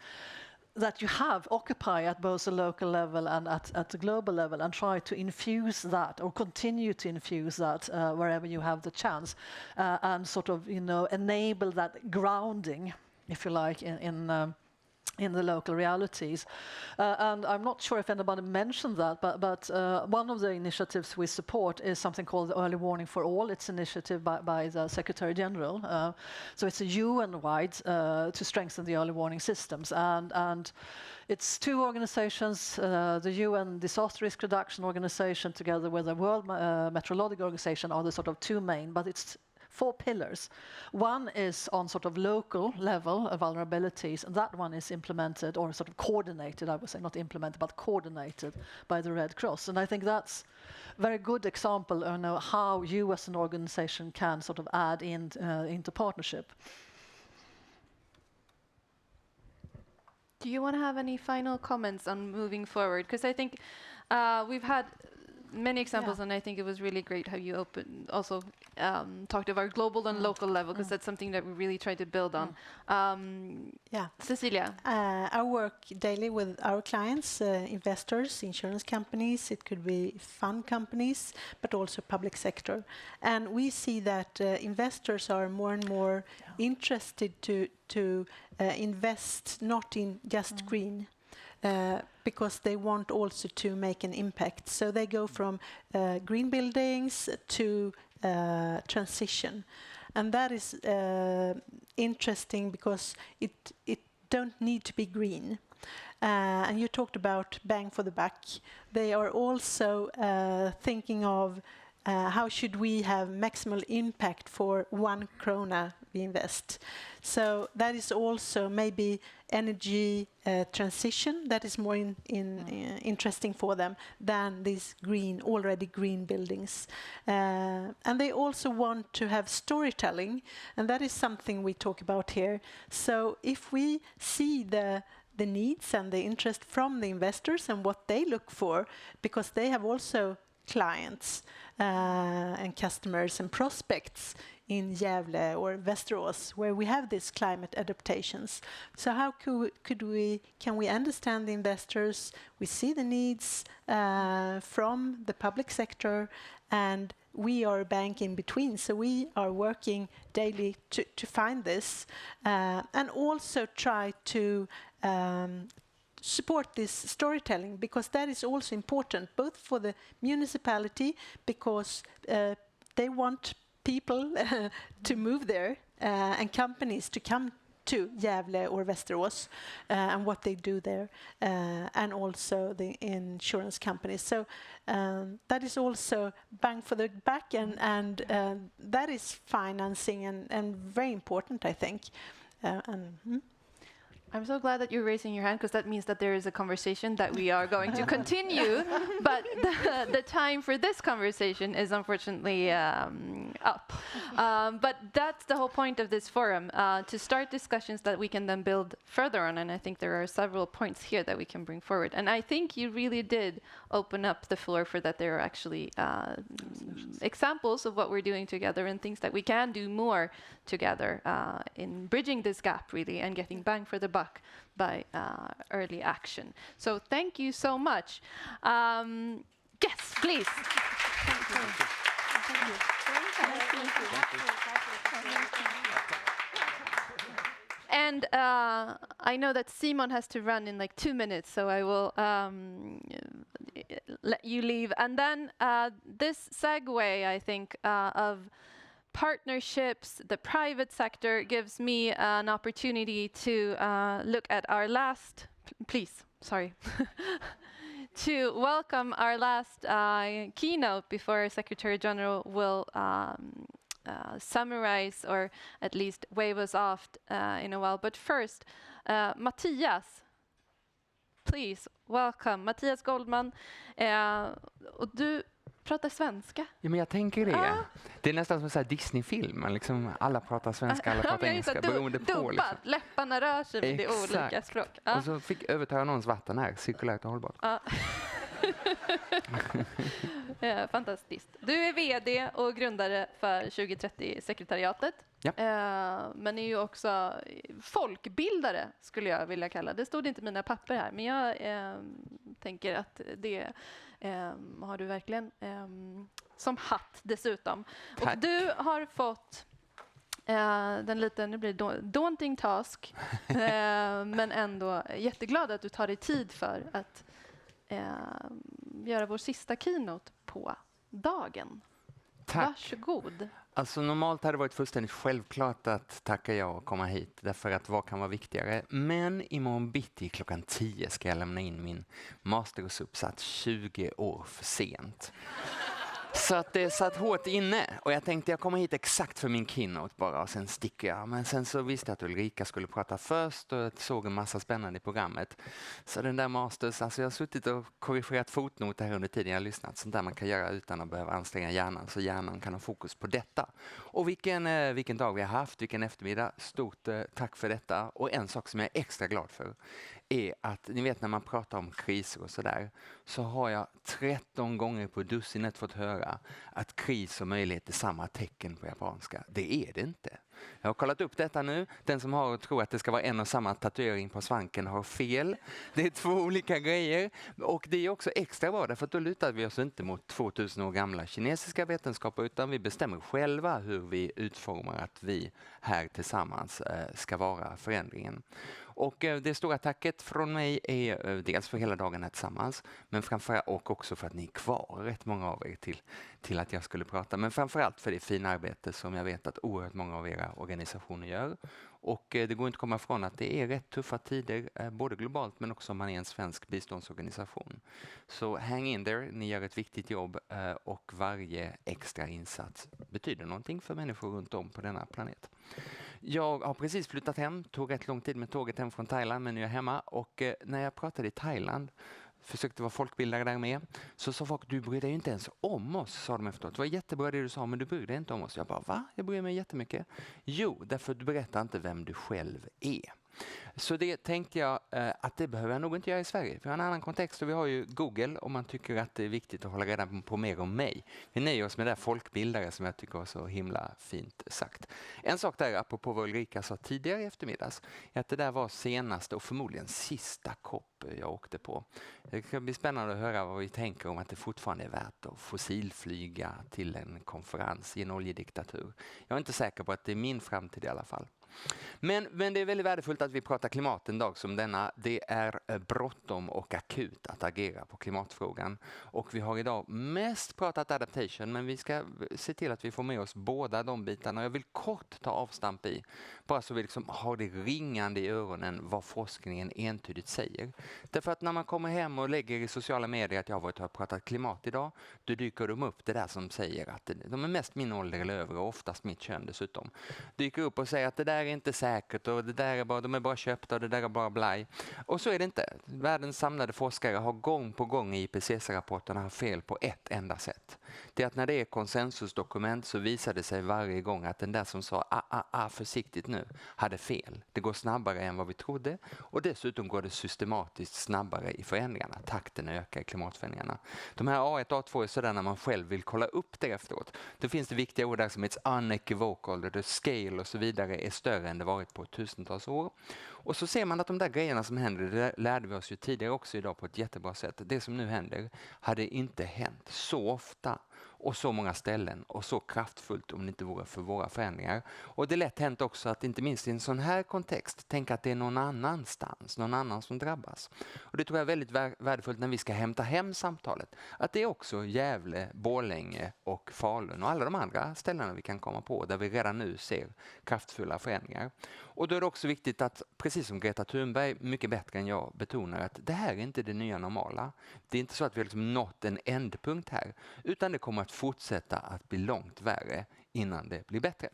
that you have occupy at both the local level and at the global level, and try to infuse that or continue to infuse that wherever you have the chance, and sort of, enable that grounding, if you like, in the local realities. And I'm not sure if anybody mentioned that, but one of the initiatives we support is something called the Early Warning for All. It's an initiative by the Secretary General. So it's a UN-wide to strengthen the early warning systems. And it's two organizations, the UN Disaster Risk Reduction Organization together with the World Meteorological Organization are the sort of two main, but it's 4 pillars. One is on sort of local level of vulnerabilities, and that one is implemented or sort of coordinated, I would say, not implemented, but coordinated by the Red Cross. And I think that's a very good example of how you as an organization can sort of add into partnership. Do you want to have any final comments on moving forward? Because I think we've had many examples, and I think it was really great how you talked about global and local level, because that's something that we really try to build on. Cecilia? I work daily with our clients, investors, insurance companies, it could be fund companies, but also public sector. And we see that investors are more and more interested to invest not in just green, because they want also to make an impact. So they go from green buildings to transition. And that is interesting because it don't need to be green. And you talked about bang for the buck. They are also thinking of how should we have maximal impact for 1 krona we invest. So that is also maybe energy transition that is more interesting for them than these already green buildings. And they also want to have storytelling, and that is something we talk about here. So if we see the needs and the interest from the investors and what they look for, because they have also clients and customers and prospects in Gävle or Västerås, where we have these climate adaptations. So how can we understand the investors? We see the needs from the public sector, and we are a bank in between. So we are working daily to find this, and also try to support this storytelling, because that is also important, both for the municipality, because they want people to move there and companies to come to Gävle or Västerås and what they do there, and also the insurance companies. So that is also bang for the buck, and that is financing and very important, I think. I'm so glad that you're raising your hand, because that means that there is a conversation that we are going to continue. But the time for this conversation is unfortunately up. But that's the whole point of this forum, to start discussions that we can then build further on. And I think there are several points here that we can bring forward. And I think you really did open up the floor for that. There are actually examples of what we're doing together and things that we can do more together in bridging this gap, really, and getting bang for the buck by early action. So thank you so much. Yes, please. Thank you. And I know that Simon has to run in like 2 minutes, so I will let you leave. And then this segue, I think, of partnerships, the private sector, gives me an opportunity to look at our last, please, sorry, to welcome our last keynote before Secretary General will summarize or at least wave us off in a while. But first, Mattias, please welcome. Mattias Goldman. Och du pratar svenska. Ja, men jag tänker det. Det är nästan som en sån här Disney-film. Liksom alla pratar svenska, alla pratar engelska. Beroende på. Liksom. Läpparna rör sig, men det är olika språk. Och så fick överta någons vatten här, cirkulärt och hållbart. Fantastiskt. Du är VD och grundare för 2030-sekretariatet. Ja. Men är ju också folkbildare, skulle jag vilja kalla det. Det stod inte i mina papper här, men jag tänker att det har du verkligen som hatt dessutom. Tack. Och du har fått den lite, nu blir det daunting task, men ändå jätteglad att du tar dig tid för att göra vår sista keynote på dagen. Tack. Varsågod. Alltså normalt hade det varit fullständigt självklart att tacka ja och komma hit, därför att vad kan vara viktigare. Men imorgon bitti klockan 10 ska jag lämna in min masteruppsats 20 år för sent. Så att det satt hårt inne och jag tänkte jag kommer hit exakt för min keynote bara och sen sticker jag. Men sen så visste jag att Ulrika skulle prata först och jag såg en massa spännande i programmet. Så den där masters, alltså jag har suttit och korrigerat fotnoter här under tiden jag har lyssnat. Sånt där man kan göra utan att behöva anstränga hjärnan, så hjärnan kan ha fokus på detta. Och vilken dag vi har haft, vilken eftermiddag. Stort tack för detta. Och en sak som jag är extra glad för är att, ni vet när man pratar om kriser och sådär, så har jag 13 gånger på dussinet fått höra att kris och möjlighet är samma tecken på japanska. Det är det inte. Jag har kollat upp detta nu. Den som har och tror att det ska vara en och samma tatuering på svanken har fel. Det är 2 olika grejer. Och det är också extra bra därför att då lutar vi oss inte mot 2000 år gamla kinesiska vetenskaper, utan vi bestämmer själva hur vi utformar att vi här tillsammans ska vara förändringen. Och det stora tacket från mig är dels för hela dagen här tillsammans, men framförallt och också för att ni är kvar, rätt många av er, till att jag skulle prata. Men framförallt för det fina arbete som jag vet att oerhört många av era organisationer gör. Och det går inte att komma ifrån att det är rätt tuffa tider, både globalt men också om man är en svensk biståndsorganisation. Så hang in there, ni gör ett viktigt jobb och varje extra insats betyder någonting för människor runt om på denna planet. Jag har precis flyttat hem, tog rätt lång tid med tåget hem från Thailand, men nu är jag hemma. Och när jag pratade i Thailand, försökte vara folkbildare där med, så sa folk, du bryr dig inte ens om oss, sa de efteråt. Det var jättebra det du sa, men du bryr dig inte om oss. Jag bara, va? Jag bryr mig jättemycket. Jo, därför att du berättar inte vem du själv är. Så det tänkte jag att det behöver jag nog inte göra i Sverige. Vi har en annan kontext och vi har ju Google om man tycker att det är viktigt att hålla reda på mer om mig. Vi nöjer oss med det där folkbildare som jag tycker var så himla fint sagt. En sak där, apropå vad Ulrika sa tidigare i eftermiddags, är att det där var senaste och förmodligen sista COP jag åkte på. Det kan bli spännande att höra vad vi tänker om att det fortfarande är värt att fossilflyga till en konferens i en oljediktatur. Jag är inte säker på att det är min framtid i alla fall. Men det är väldigt värdefullt att vi pratar klimat en dag som denna. Det är bråttom och akut att agera på klimatfrågan. Och vi har idag mest pratat adaptation, men vi ska se till att vi får med oss båda de bitarna. Jag vill kort ta avstamp i, bara så vi liksom har det ringande i öronen vad forskningen entydigt säger. Därför att när man kommer hem och lägger i sociala medier att jag har varit och pratat klimat idag, då dyker de upp det där som säger att de är mest min ålder eller över, och oftast mitt kön dessutom. Dyker upp och säger att det där är inte säkert och det där är bara, de är bara köpta och det där är bara blaj. Och så är det inte. Världens samlade forskare har gång på gång i IPCC-rapporterna haft fel på ett enda sätt. Det är att när det är konsensusdokument så visar det sig varje gång att den där som sa försiktigt nu hade fel. Det går snabbare än vad vi trodde och dessutom går det systematiskt snabbare i förändringarna. Takten ökar i klimatförändringarna. De här A1 och A2 är sådär när man själv vill kolla upp det efteråt. Då finns det viktiga ord där som it's unequivocal, the scale och så vidare är större än det varit på tusentals år. Och så ser man att de där grejerna som händer, det lärde vi oss ju tidigare också idag på ett jättebra sätt. Det som nu händer hade inte hänt så ofta och så många ställen och så kraftfullt om det inte vore för våra förändringar. Och det är lätt hänt också att inte minst i en sån här kontext tänka att det är någon annanstans, någon annan som drabbas. Och det tror jag är väldigt värdefullt när vi ska hämta hem samtalet. Att det är också Gävle, Borlänge och Falun och alla de andra ställena vi kan komma på där vi redan nu ser kraftfulla förändringar. Och då är det också viktigt att, precis som Greta Thunberg mycket bättre än jag betonar, att det här är inte det nya normala. Det är inte så att vi har liksom nått en ändpunkt här, utan det kommer att fortsätta att bli långt värre innan det blir bättre.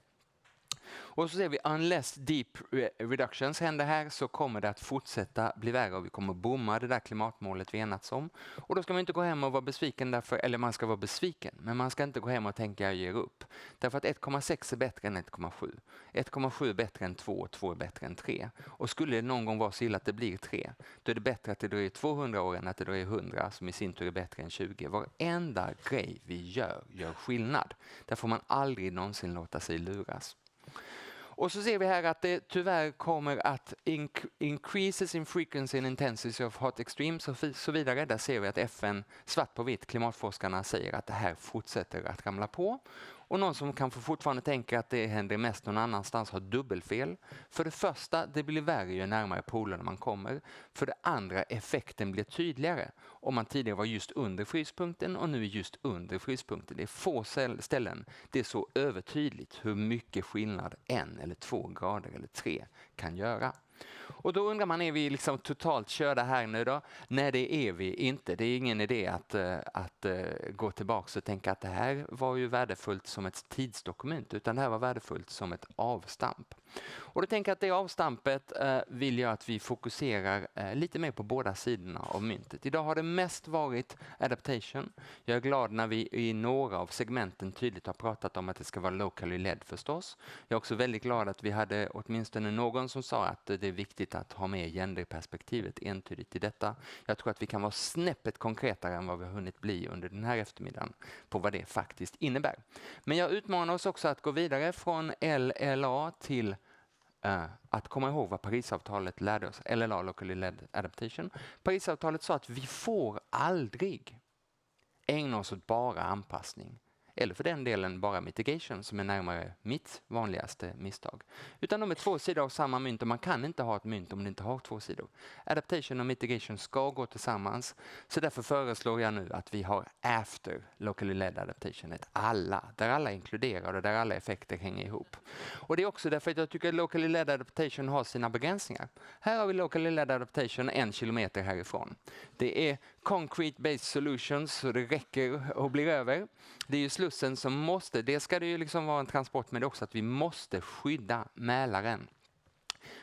Och så ser vi, unless deep reductions händer här så kommer det att fortsätta bli värre och vi kommer bomma det där klimatmålet vi enats om. Och då ska man inte gå hem och vara besviken därför, eller man ska vara besviken, men man ska inte gå hem och tänka jag ger upp. Därför att 1,6 är bättre än 1,7. 1,7 är bättre än 2 och 2 är bättre än 3. Och skulle det någon gång vara så illa att det blir 3, då är det bättre att det dröjer 200 år än att det dröjer 100 som i sin tur är bättre än 20. Varenda grej vi gör skillnad. Där får man aldrig någonsin låta sig luras. Och så ser vi här att det tyvärr kommer att increases in frequency and intensity of hot extremes och så vidare. Där ser vi att FN, svart på vitt, klimatforskarna säger att det här fortsätter att ramla på. Och någon som kanske fortfarande tänker att det händer mest någon annanstans har dubbelfel. För det första, det blir värre ju närmare polerna man kommer. För det andra, effekten blir tydligare. Om man tidigare var just under fryspunkten och nu är just under fryspunkten. Det är få ställen. Det är så övertydligt hur mycket skillnad 1 eller 2 grader eller 3 kan göra. Och då undrar man, är vi liksom totalt körda här nu då? Nej, det är vi inte. Det är ingen idé att gå tillbaka och tänka att det här var ju värdefullt som ett tidsdokument, utan det här var värdefullt som ett avstamp. Och då tänker jag att det avstampet vill jag att vi fokuserar lite mer på båda sidorna av myntet. Idag har det mest varit adaptation. Jag är glad när vi i några av segmenten tydligt har pratat om att det ska vara locally led förstås. Jag är också väldigt glad att vi hade åtminstone någon som sa att det är viktigt att ha med genderperspektivet entydigt i detta. Jag tror att vi kan vara snäppet konkretare än vad vi har hunnit bli under den här eftermiddagen på vad det faktiskt innebär. Men jag utmanar oss också att gå vidare från LLA till att komma ihåg vad Parisavtalet lärde oss, LLA, Locally Led Adaptation. Parisavtalet sa att vi får aldrig ägna oss åt bara anpassning. Eller för den delen bara mitigation som är närmare mitt vanligaste misstag. Utan de är 2 sidor av samma mynt och man kan inte ha ett mynt om det inte har 2 sidor. Adaptation och mitigation ska gå tillsammans. Så därför föreslår jag nu att vi har after locally led adaptation. Ett alla, där alla är inkluderade och där alla effekter hänger ihop. Och det är också därför att jag tycker att locally led adaptation har sina begränsningar. Här har vi locally led adaptation 1 kilometer härifrån. Det är concrete based solutions så det räcker och blir över. Det är ju Slussen som måste, det ska det ju liksom vara en transport, men det är också att vi måste skydda Mälaren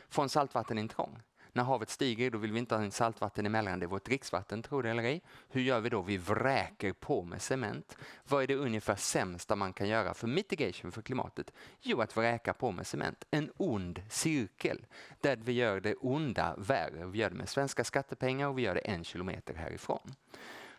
från saltvattenintrång. När havet stiger då vill vi inte ha en saltvatten i Mälaren, det är vårt dricksvatten, tror det eller ej. Hur gör vi då? Vi vräker på med cement. Vad är det ungefär sämsta man kan göra för mitigation för klimatet? Jo, att vräka på med cement. En ond cirkel där vi gör det onda värre. Vi gör det med svenska skattepengar och vi gör det 1 kilometer härifrån.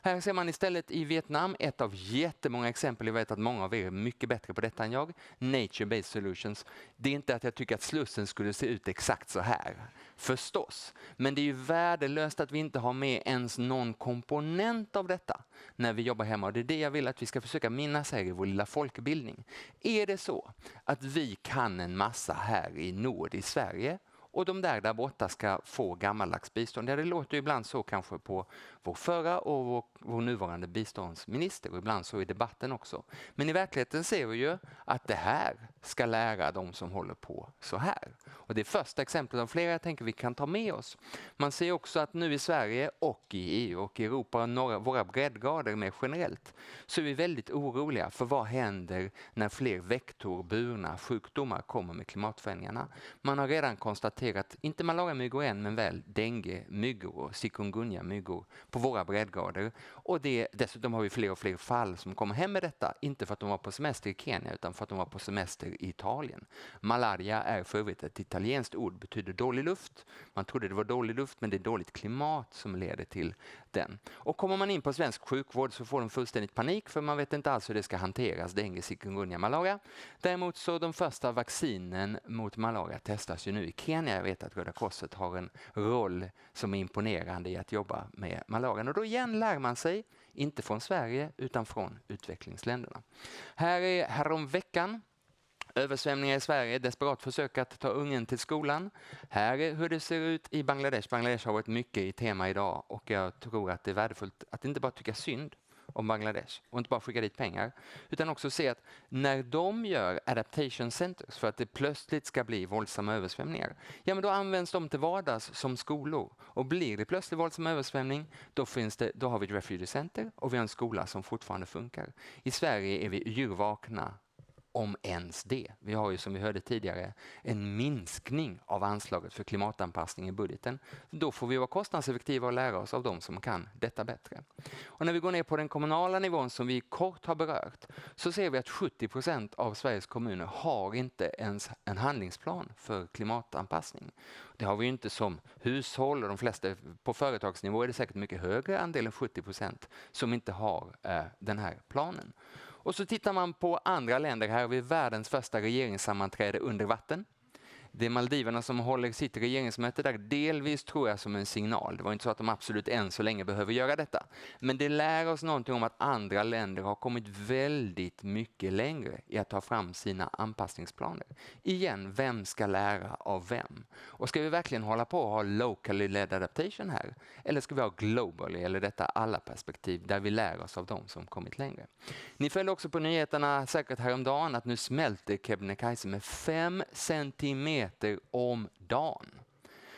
Här ser man istället i Vietnam ett av jättemånga exempel. Jag vet att många av er är mycket bättre på detta än jag. Nature-based solutions. Det är inte att jag tycker att Slussen skulle se ut exakt så här. Förstås. Men det är ju värdelöst att vi inte har med ens någon komponent av detta när vi jobbar hemma. Och det är det jag vill att vi ska försöka minnas här i vår lilla folkbildning. Är det så att vi kan en massa här i nord i Sverige och de där borta ska få gammaldags bistånd? Ja, det låter ju ibland så kanske på vår förra och vår nuvarande biståndsminister och ibland så i debatten också. Men i verkligheten ser vi ju att det här ska lära de som håller på så här. Och det är första exemplet av flera jag tänker vi kan ta med oss. Man ser också att nu i Sverige och i EU och i Europa och våra breddgrader mer generellt så är vi väldigt oroliga för vad händer när fler vektorburna sjukdomar kommer med klimatförändringarna. Man har redan konstaterat, inte malariamyggor än men väl dengue-myggor och chikungunya-myggor på våra breddgrader. Och dessutom har vi fler och fler fall som kommer hem med detta. Inte för att de var på semester i Kenya utan för att de var på semester i Italien. Malaria är för övrigt ett italienskt ord, betyder dålig luft. Man trodde det var dålig luft men det är dåligt klimat som leder till den. Och kommer man in på svensk sjukvård så får de fullständigt panik för man vet inte alls hur det ska hanteras. Dengue, chikungunya, malaria. Däremot så de första vaccinen mot malaria testas ju nu i Kenya. jag vet att Röda Korset har en roll som är imponerande i att jobba med malaria. Och då igen lär man sig, inte från Sverige utan från utvecklingsländerna. Här är häromveckan översvämningar i Sverige, desperat försök att ta ungen till skolan. Här är hur det ser ut i Bangladesh. Bangladesh har varit mycket i tema idag och jag tror att det är värdefullt att inte bara tycka synd om Bangladesh och inte bara skicka dit pengar, utan också se att när de gör adaptation centers för att det plötsligt ska bli våldsamma översvämningar, ja men då används de till vardags som skolor. Och blir det plötsligt våldsam översvämning, då har vi ett refugee center och vi har en skola som fortfarande funkar. I Sverige är vi yrvakna om ens det. Vi har ju som vi hörde tidigare en minskning av anslaget för klimatanpassning i budgeten. Då får vi vara kostnadseffektiva och lära oss av de som kan detta bättre. Och när vi går ner på den kommunala nivån som vi kort har berört så ser vi att 70% av Sveriges kommuner har inte ens en handlingsplan för klimatanpassning. Det har vi ju inte som hushåll och de flesta på företagsnivå är det säkert mycket högre andel än 70% som inte har den här planen. Och så tittar man på andra länder. Här har vi världens första regeringssammanträde under vatten. Det är Maldiverna som håller sitt regeringsmöte där, delvis tror jag som en signal. Det var inte så att de absolut än så länge behöver göra detta. Men det lär oss någonting om att andra länder har kommit väldigt mycket längre i att ta fram sina anpassningsplaner. Igen, vem ska lära av vem? Och ska vi verkligen hålla på och ha locally led adaptation här? Eller ska vi ha globally, eller detta alla perspektiv där vi lär oss av dem som kommit längre? Ni följde också på nyheterna säkert häromdagen att nu smälter Kebnekaise med 5 centimeter om dagen.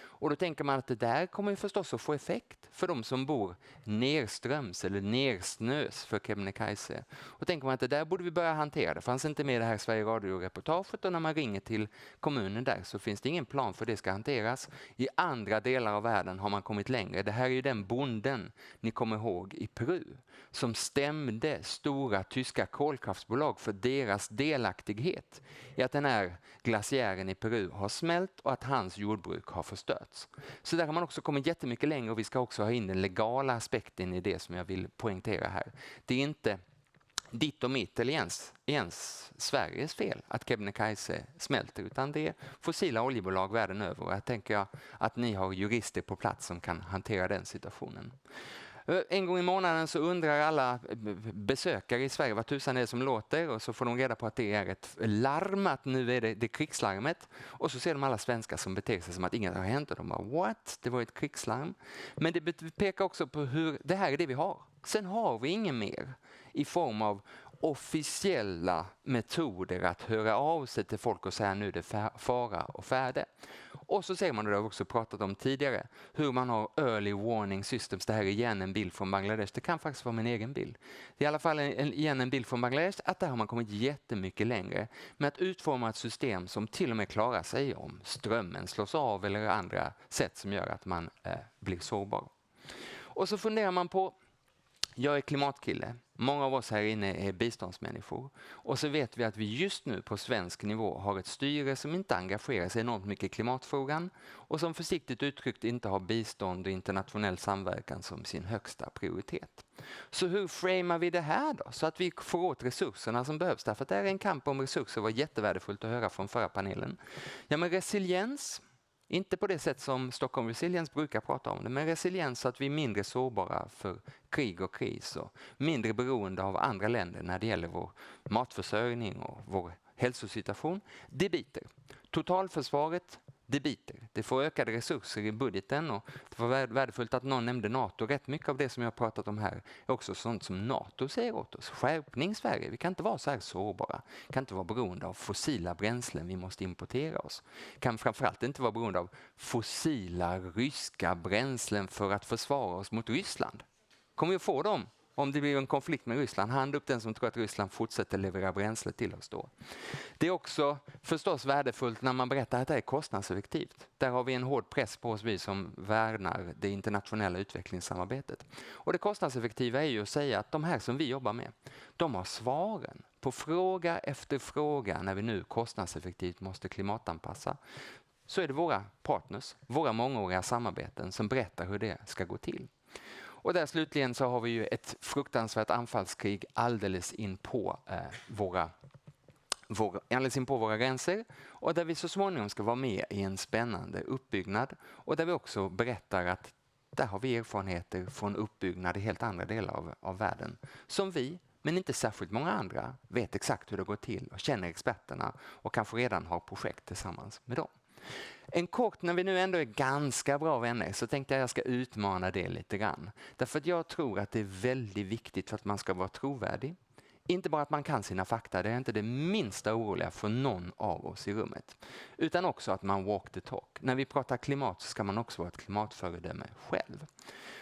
Och då tänker man att det där kommer ju förstås att få effekt för de som bor nerströms eller nersnös för Kebnekaise. Och tänker man att det där borde vi börja hantera. Det fanns inte med i det här Sverige Radio-reportaget och när man ringer till kommunen där så finns det ingen plan för det ska hanteras. I andra delar av världen har man kommit längre. Det här är ju den bonden ni kommer ihåg i Peru som stämde stora tyska kolkraftsbolag för deras delaktighet i att den här glaciären i Peru har smält och att hans jordbruk har förstörts. Så där har man också kommit jättemycket längre och vi ska också ha in den legala aspekten i det som jag vill poängtera här. Det är inte ditt och mitt eller ens Sveriges fel att Kebnekaise smälter utan det är fossila oljebolag världen över och jag tänker att ni har jurister på plats som kan hantera den situationen. En gång i månaden så undrar alla besökare i Sverige vad tusan är det som låter och så får de reda på att det är ett larm, att nu är det krigslarmet och så ser de alla svenskar som beter sig som att inget har hänt och de bara what? Det var ett krigslarm. Men det pekar också på hur det här är det vi har. Sen har vi inget mer i form av officiella metoder att höra av sig till folk och säga nu är det fara och färde. Och så ser man, det har vi också pratat om tidigare, hur man har early warning systems. Det här är igen en bild från Bangladesh. Det kan faktiskt vara min egen bild. Det är i alla fall igen en bild från Bangladesh att där har man kommit jättemycket längre med att utforma ett system som till och med klarar sig om strömmen slås av eller andra sätt som gör att man blir sårbar. Och så funderar man på, jag är klimatkille. Många av oss här inne är biståndsmänniskor. Och så vet vi att vi just nu på svensk nivå har ett styre som inte engagerar sig enormt mycket i klimatfrågan och som försiktigt uttryckt inte har bistånd och internationell samverkan som sin högsta prioritet. Så hur framar vi det här då? Så att vi får åt resurserna som behövs. Därför att det är en kamp om resurser var jättevärdefullt att höra från förra panelen. Ja, men resiliens. Inte på det sätt som Stockholm Resilience brukar prata om det, men resiliens så att vi är mindre sårbara för krig och kris och mindre beroende av andra länder när det gäller vår matförsörjning och vår hälsosituation. Det biter. Totalförsvaret, det biter. Det får ökade resurser i budgeten och det var värdefullt att någon nämnde NATO. Rätt mycket av det som jag har pratat om här är också sånt som NATO säger åt oss. Skärpning Sverige. Vi kan inte vara så här sårbara. Vi kan inte vara beroende av fossila bränslen vi måste importera oss. Vi kan framförallt inte vara beroende av fossila ryska bränslen för att försvara oss mot Ryssland. Kommer vi att få dem? Om det blir en konflikt med Ryssland, hand upp den som tror att Ryssland fortsätter leverera bränsle till oss då. Det är också förstås värdefullt när man berättar att det är kostnadseffektivt. Där har vi en hård press på oss, vi som värnar det internationella utvecklingssamarbetet. Och det kostnadseffektiva är ju att säga att de här som vi jobbar med, de har svaren på fråga efter fråga när vi nu kostnadseffektivt måste klimatanpassa. Så är det våra partners, våra mångåriga samarbeten som berättar hur det ska gå till. Och där slutligen så har vi ju ett fruktansvärt anfallskrig alldeles in på alldeles in på våra gränser och där vi så småningom ska vara med i en spännande uppbyggnad och där vi också berättar att där har vi erfarenheter från uppbyggnad i helt andra delar av världen som vi, men inte särskilt många andra, vet exakt hur det går till och känner experterna och kanske redan har projekt tillsammans med dem. En kort, när vi nu ändå är ganska bra vänner, så tänkte jag ska utmana det lite grann. Därför att jag tror att det är väldigt viktigt för att man ska vara trovärdig. Inte bara att man kan sina fakta, det är inte det minsta oroliga för någon av oss i rummet. Utan också att man walk the talk. När vi pratar klimat så ska man också vara ett klimatföredöme själv.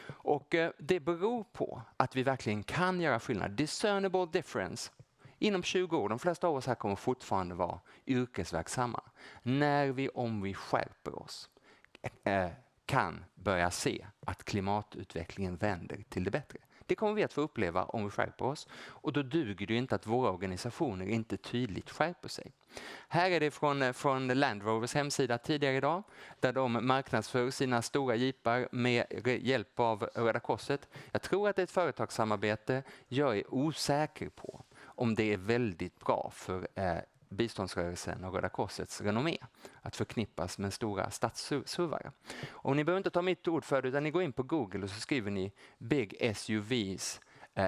Och det beror på att vi verkligen kan göra skillnad. Discernible difference. Inom 20 år, de flesta av oss här kommer fortfarande vara yrkesverksamma. När vi, om vi skärper oss, kan börja se att klimatutvecklingen vänder till det bättre. Det kommer vi att få uppleva om vi skärper oss. Och då duger det inte att våra organisationer inte tydligt skärper sig. Här är det från Land Rovers hemsida tidigare idag. Där de marknadsför sina stora jeepar med hjälp av Röda Korset. Jag tror att det är ett företagssamarbete. Jag är osäker på om det är väldigt bra för biståndsrörelsen och Röda Korsets renommé att förknippas med stora stadssuvar. Och ni behöver inte ta mitt ord för det, utan ni går in på Google och så skriver ni Big SUVs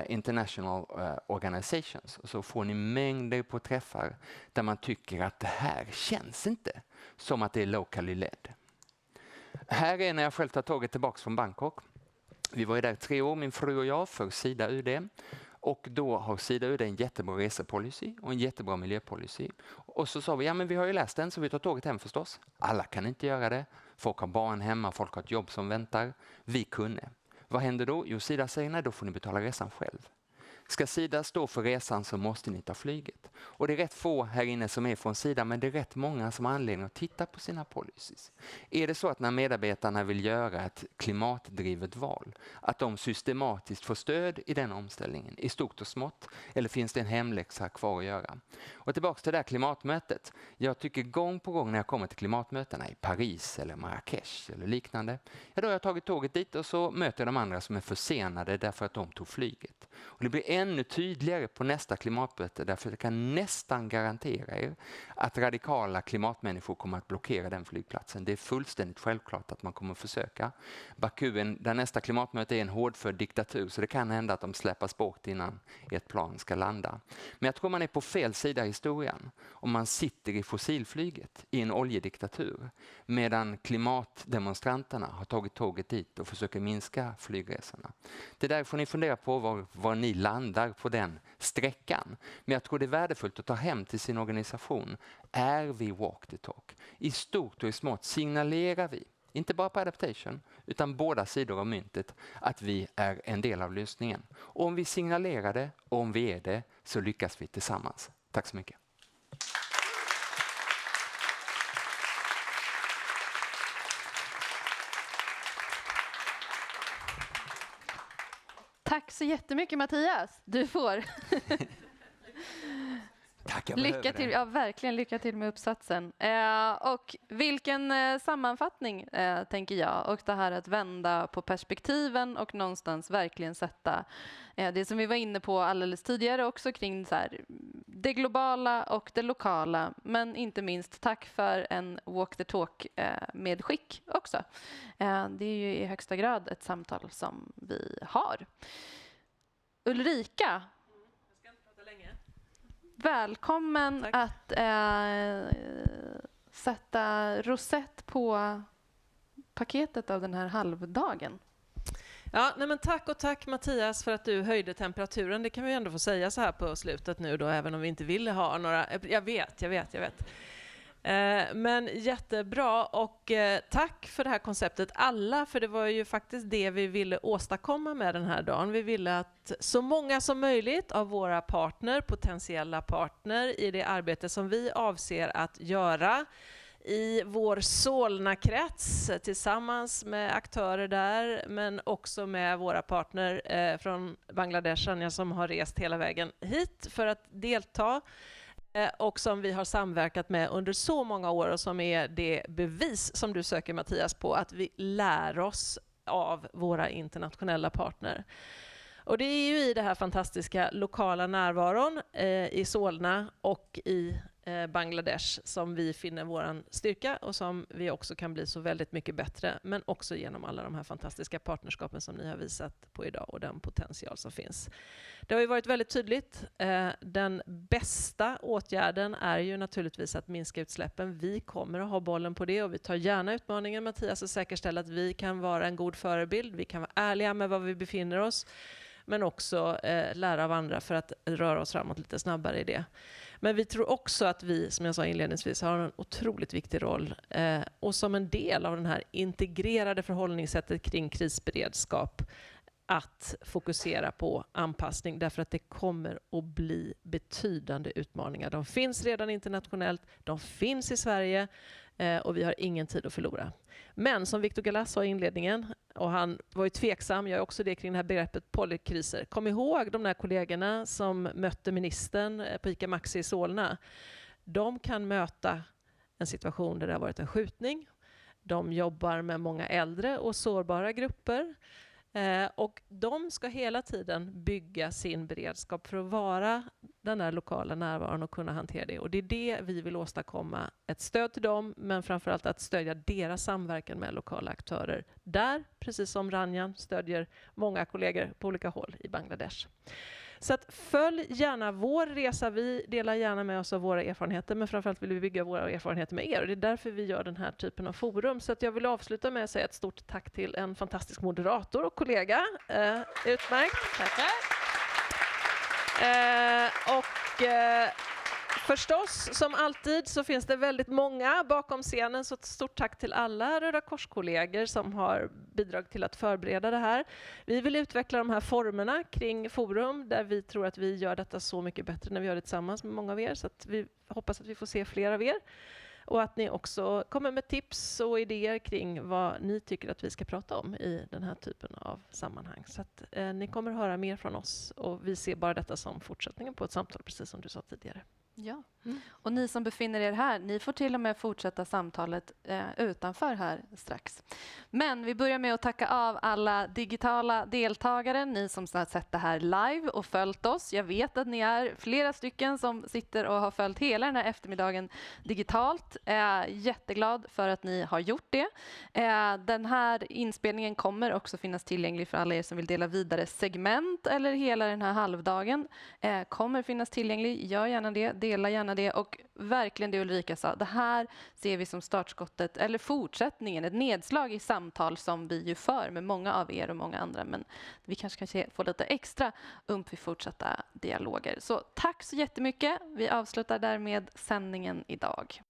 International Organizations och så får ni mängder på träffar där man tycker att det här känns inte som att det är locally led. Här är när jag själv tar tåget tillbaka från Bangkok. Vi var ju där 3 år, min fru och jag, för Sida UD. Och då har Sida UD en jättebra resepolicy och en jättebra miljöpolicy. Och så sa vi, ja men vi har ju läst den så vi tar tåget hem förstås. Alla kan inte göra det. Folk har barn hemma, folk har ett jobb som väntar. Vi kunde. Vad händer då? Jo, Sida säger nej, då får ni betala resan själv. Ska Sida stå för resan så måste ni ta flyget. Och det är rätt få här inne som är från Sida, men det är rätt många som har anledning att titta på sina policies. Är det så att när medarbetarna vill göra ett klimatdrivet val, att de systematiskt får stöd i den omställningen, i stort och smått, eller finns det en hemläxa kvar att göra? Och tillbaka till det där klimatmötet. Jag tycker gång på gång när jag kommer till klimatmötena i Paris eller Marrakesh eller liknande, ja då har jag tagit tåget dit och så möter jag de andra som är försenade därför att de tog flyget. Och det blir ännu tydligare på nästa klimatmöte därför att jag kan nästan garantera er att radikala klimatmänniskor kommer att blockera den flygplatsen. Det är fullständigt självklart att man kommer att försöka. Baku, där nästa klimatmöte är en hårdför diktatur så det kan hända att de släppas bort innan ett plan ska landa. Men jag tror man är på fel sida i historien om man sitter i fossilflyget i en oljediktatur medan klimatdemonstranterna har tagit tåget dit och försöker minska flygresorna. Det där får ni fundera på var ni landar på den sträckan. Men jag tror det är värdefullt att ta hem till sin organisation. Är vi walk the talk? I stort och i smått signalerar vi, inte bara på adaptation, utan båda sidor av myntet, att vi är en del av lösningen. Och om vi signalerar det, och om vi är det, så lyckas vi tillsammans. Tack så mycket. Tack så jättemycket Mattias. Du får. Tack, lycka till, ja, verkligen lycka till med uppsatsen. Och vilken sammanfattning tänker jag. Och det här att vända på perspektiven och någonstans verkligen sätta det som vi var inne på alldeles tidigare också kring så här, det globala och det lokala. Men inte minst tack för en walk the talk medskick också. Det är ju i högsta grad ett samtal som vi har. Ulrika. Jag ska inte prata länge. Välkommen att sätta rosett på paketet av den här halvdagen. Ja, nej men tack Mattias för att du höjde temperaturen. Det kan vi ändå få säga så här på slutet nu då, även om vi inte ville ha några... Jag vet. Men jättebra och tack för det här konceptet alla, för det var ju faktiskt det vi ville åstadkomma med den här dagen. Vi ville att så många som möjligt av våra potentiella partner i det arbete som vi avser att göra i vår Solna-krets tillsammans med aktörer där, men också med våra partner från Bangladesh som har rest hela vägen hit för att delta. Och som vi har samverkat med under så många år och som är det bevis som du söker Mattias på att vi lär oss av våra internationella partner. Och det är ju i det här fantastiska lokala närvaron i Solna och i Bangladesh som vi finner våran styrka och som vi också kan bli så väldigt mycket bättre, men också genom alla de här fantastiska partnerskapen som ni har visat på idag och den potential som finns. Det har ju varit väldigt tydligt. Den bästa åtgärden är ju naturligtvis att minska utsläppen. Vi kommer att ha bollen på det och vi tar gärna utmaningen, Mattias, och säkerställa att vi kan vara en god förebild. Vi kan vara ärliga med var vi befinner oss, men också lära av andra för att röra oss framåt lite snabbare i det. Men vi tror också att vi, som jag sa inledningsvis, har en otroligt viktig roll och som en del av den här integrerade förhållningssättet kring krisberedskap att fokusera på anpassning, därför att det kommer att bli betydande utmaningar. De finns redan internationellt, de finns i Sverige och vi har ingen tid att förlora. Men som Victor Galas sa i inledningen, och han var ju tveksam, jag är också det kring det här begreppet polykriser. Kom ihåg de där kollegorna som mötte ministern på ICA Maxi i Solna. De kan möta en situation där det har varit en skjutning. De jobbar med många äldre och sårbara grupper. Och de ska hela tiden bygga sin beredskap för att vara den där lokala närvaron och kunna hantera det. Och det är det vi vill åstadkomma. Ett stöd till dem, men framförallt att stödja deras samverkan med lokala aktörer. Där, precis som Ranjan, stödjer många kollegor på olika håll i Bangladesh. Så att följ gärna vår resa. Vi delar gärna med oss av våra erfarenheter, men framförallt vill vi bygga våra erfarenheter med er. Och det är därför vi gör den här typen av forum. Så att jag vill avsluta med att säga ett stort tack till en fantastisk moderator och kollega. Utmärkt. Tackar. Förstås, som alltid, så finns det väldigt många bakom scenen, så ett stort tack till alla Röda Kors-kollegor som har bidragit till att förbereda det här. Vi vill utveckla de här formerna kring forum, där vi tror att vi gör detta så mycket bättre när vi gör det tillsammans med många av er, så att vi hoppas att vi får se fler av er. Och att ni också kommer med tips och idéer kring vad ni tycker att vi ska prata om i den här typen av sammanhang. Så att ni kommer höra mer från oss, och vi ser bara detta som fortsättningen på ett samtal, precis som du sa tidigare. Ja, och ni som befinner er här, ni får till och med fortsätta samtalet utanför här strax. Men vi börjar med att tacka av alla digitala deltagare, ni som har sett det här live och följt oss. Jag vet att ni är flera stycken som sitter och har följt hela den här eftermiddagen digitalt. Jätteglad för att ni har gjort det. Den här inspelningen kommer också finnas tillgänglig för alla er som vill dela vidare segment eller hela den här halvdagen. Kommer finnas tillgänglig, gör gärna det. Dela gärna det, och verkligen det Ulrika sa, det här ser vi som startskottet eller fortsättningen, ett nedslag i samtal som vi ju för med många av er och många andra, men vi kanske kan få lite extra vid fortsatta dialoger. Så tack så jättemycket. Vi avslutar därmed sändningen idag.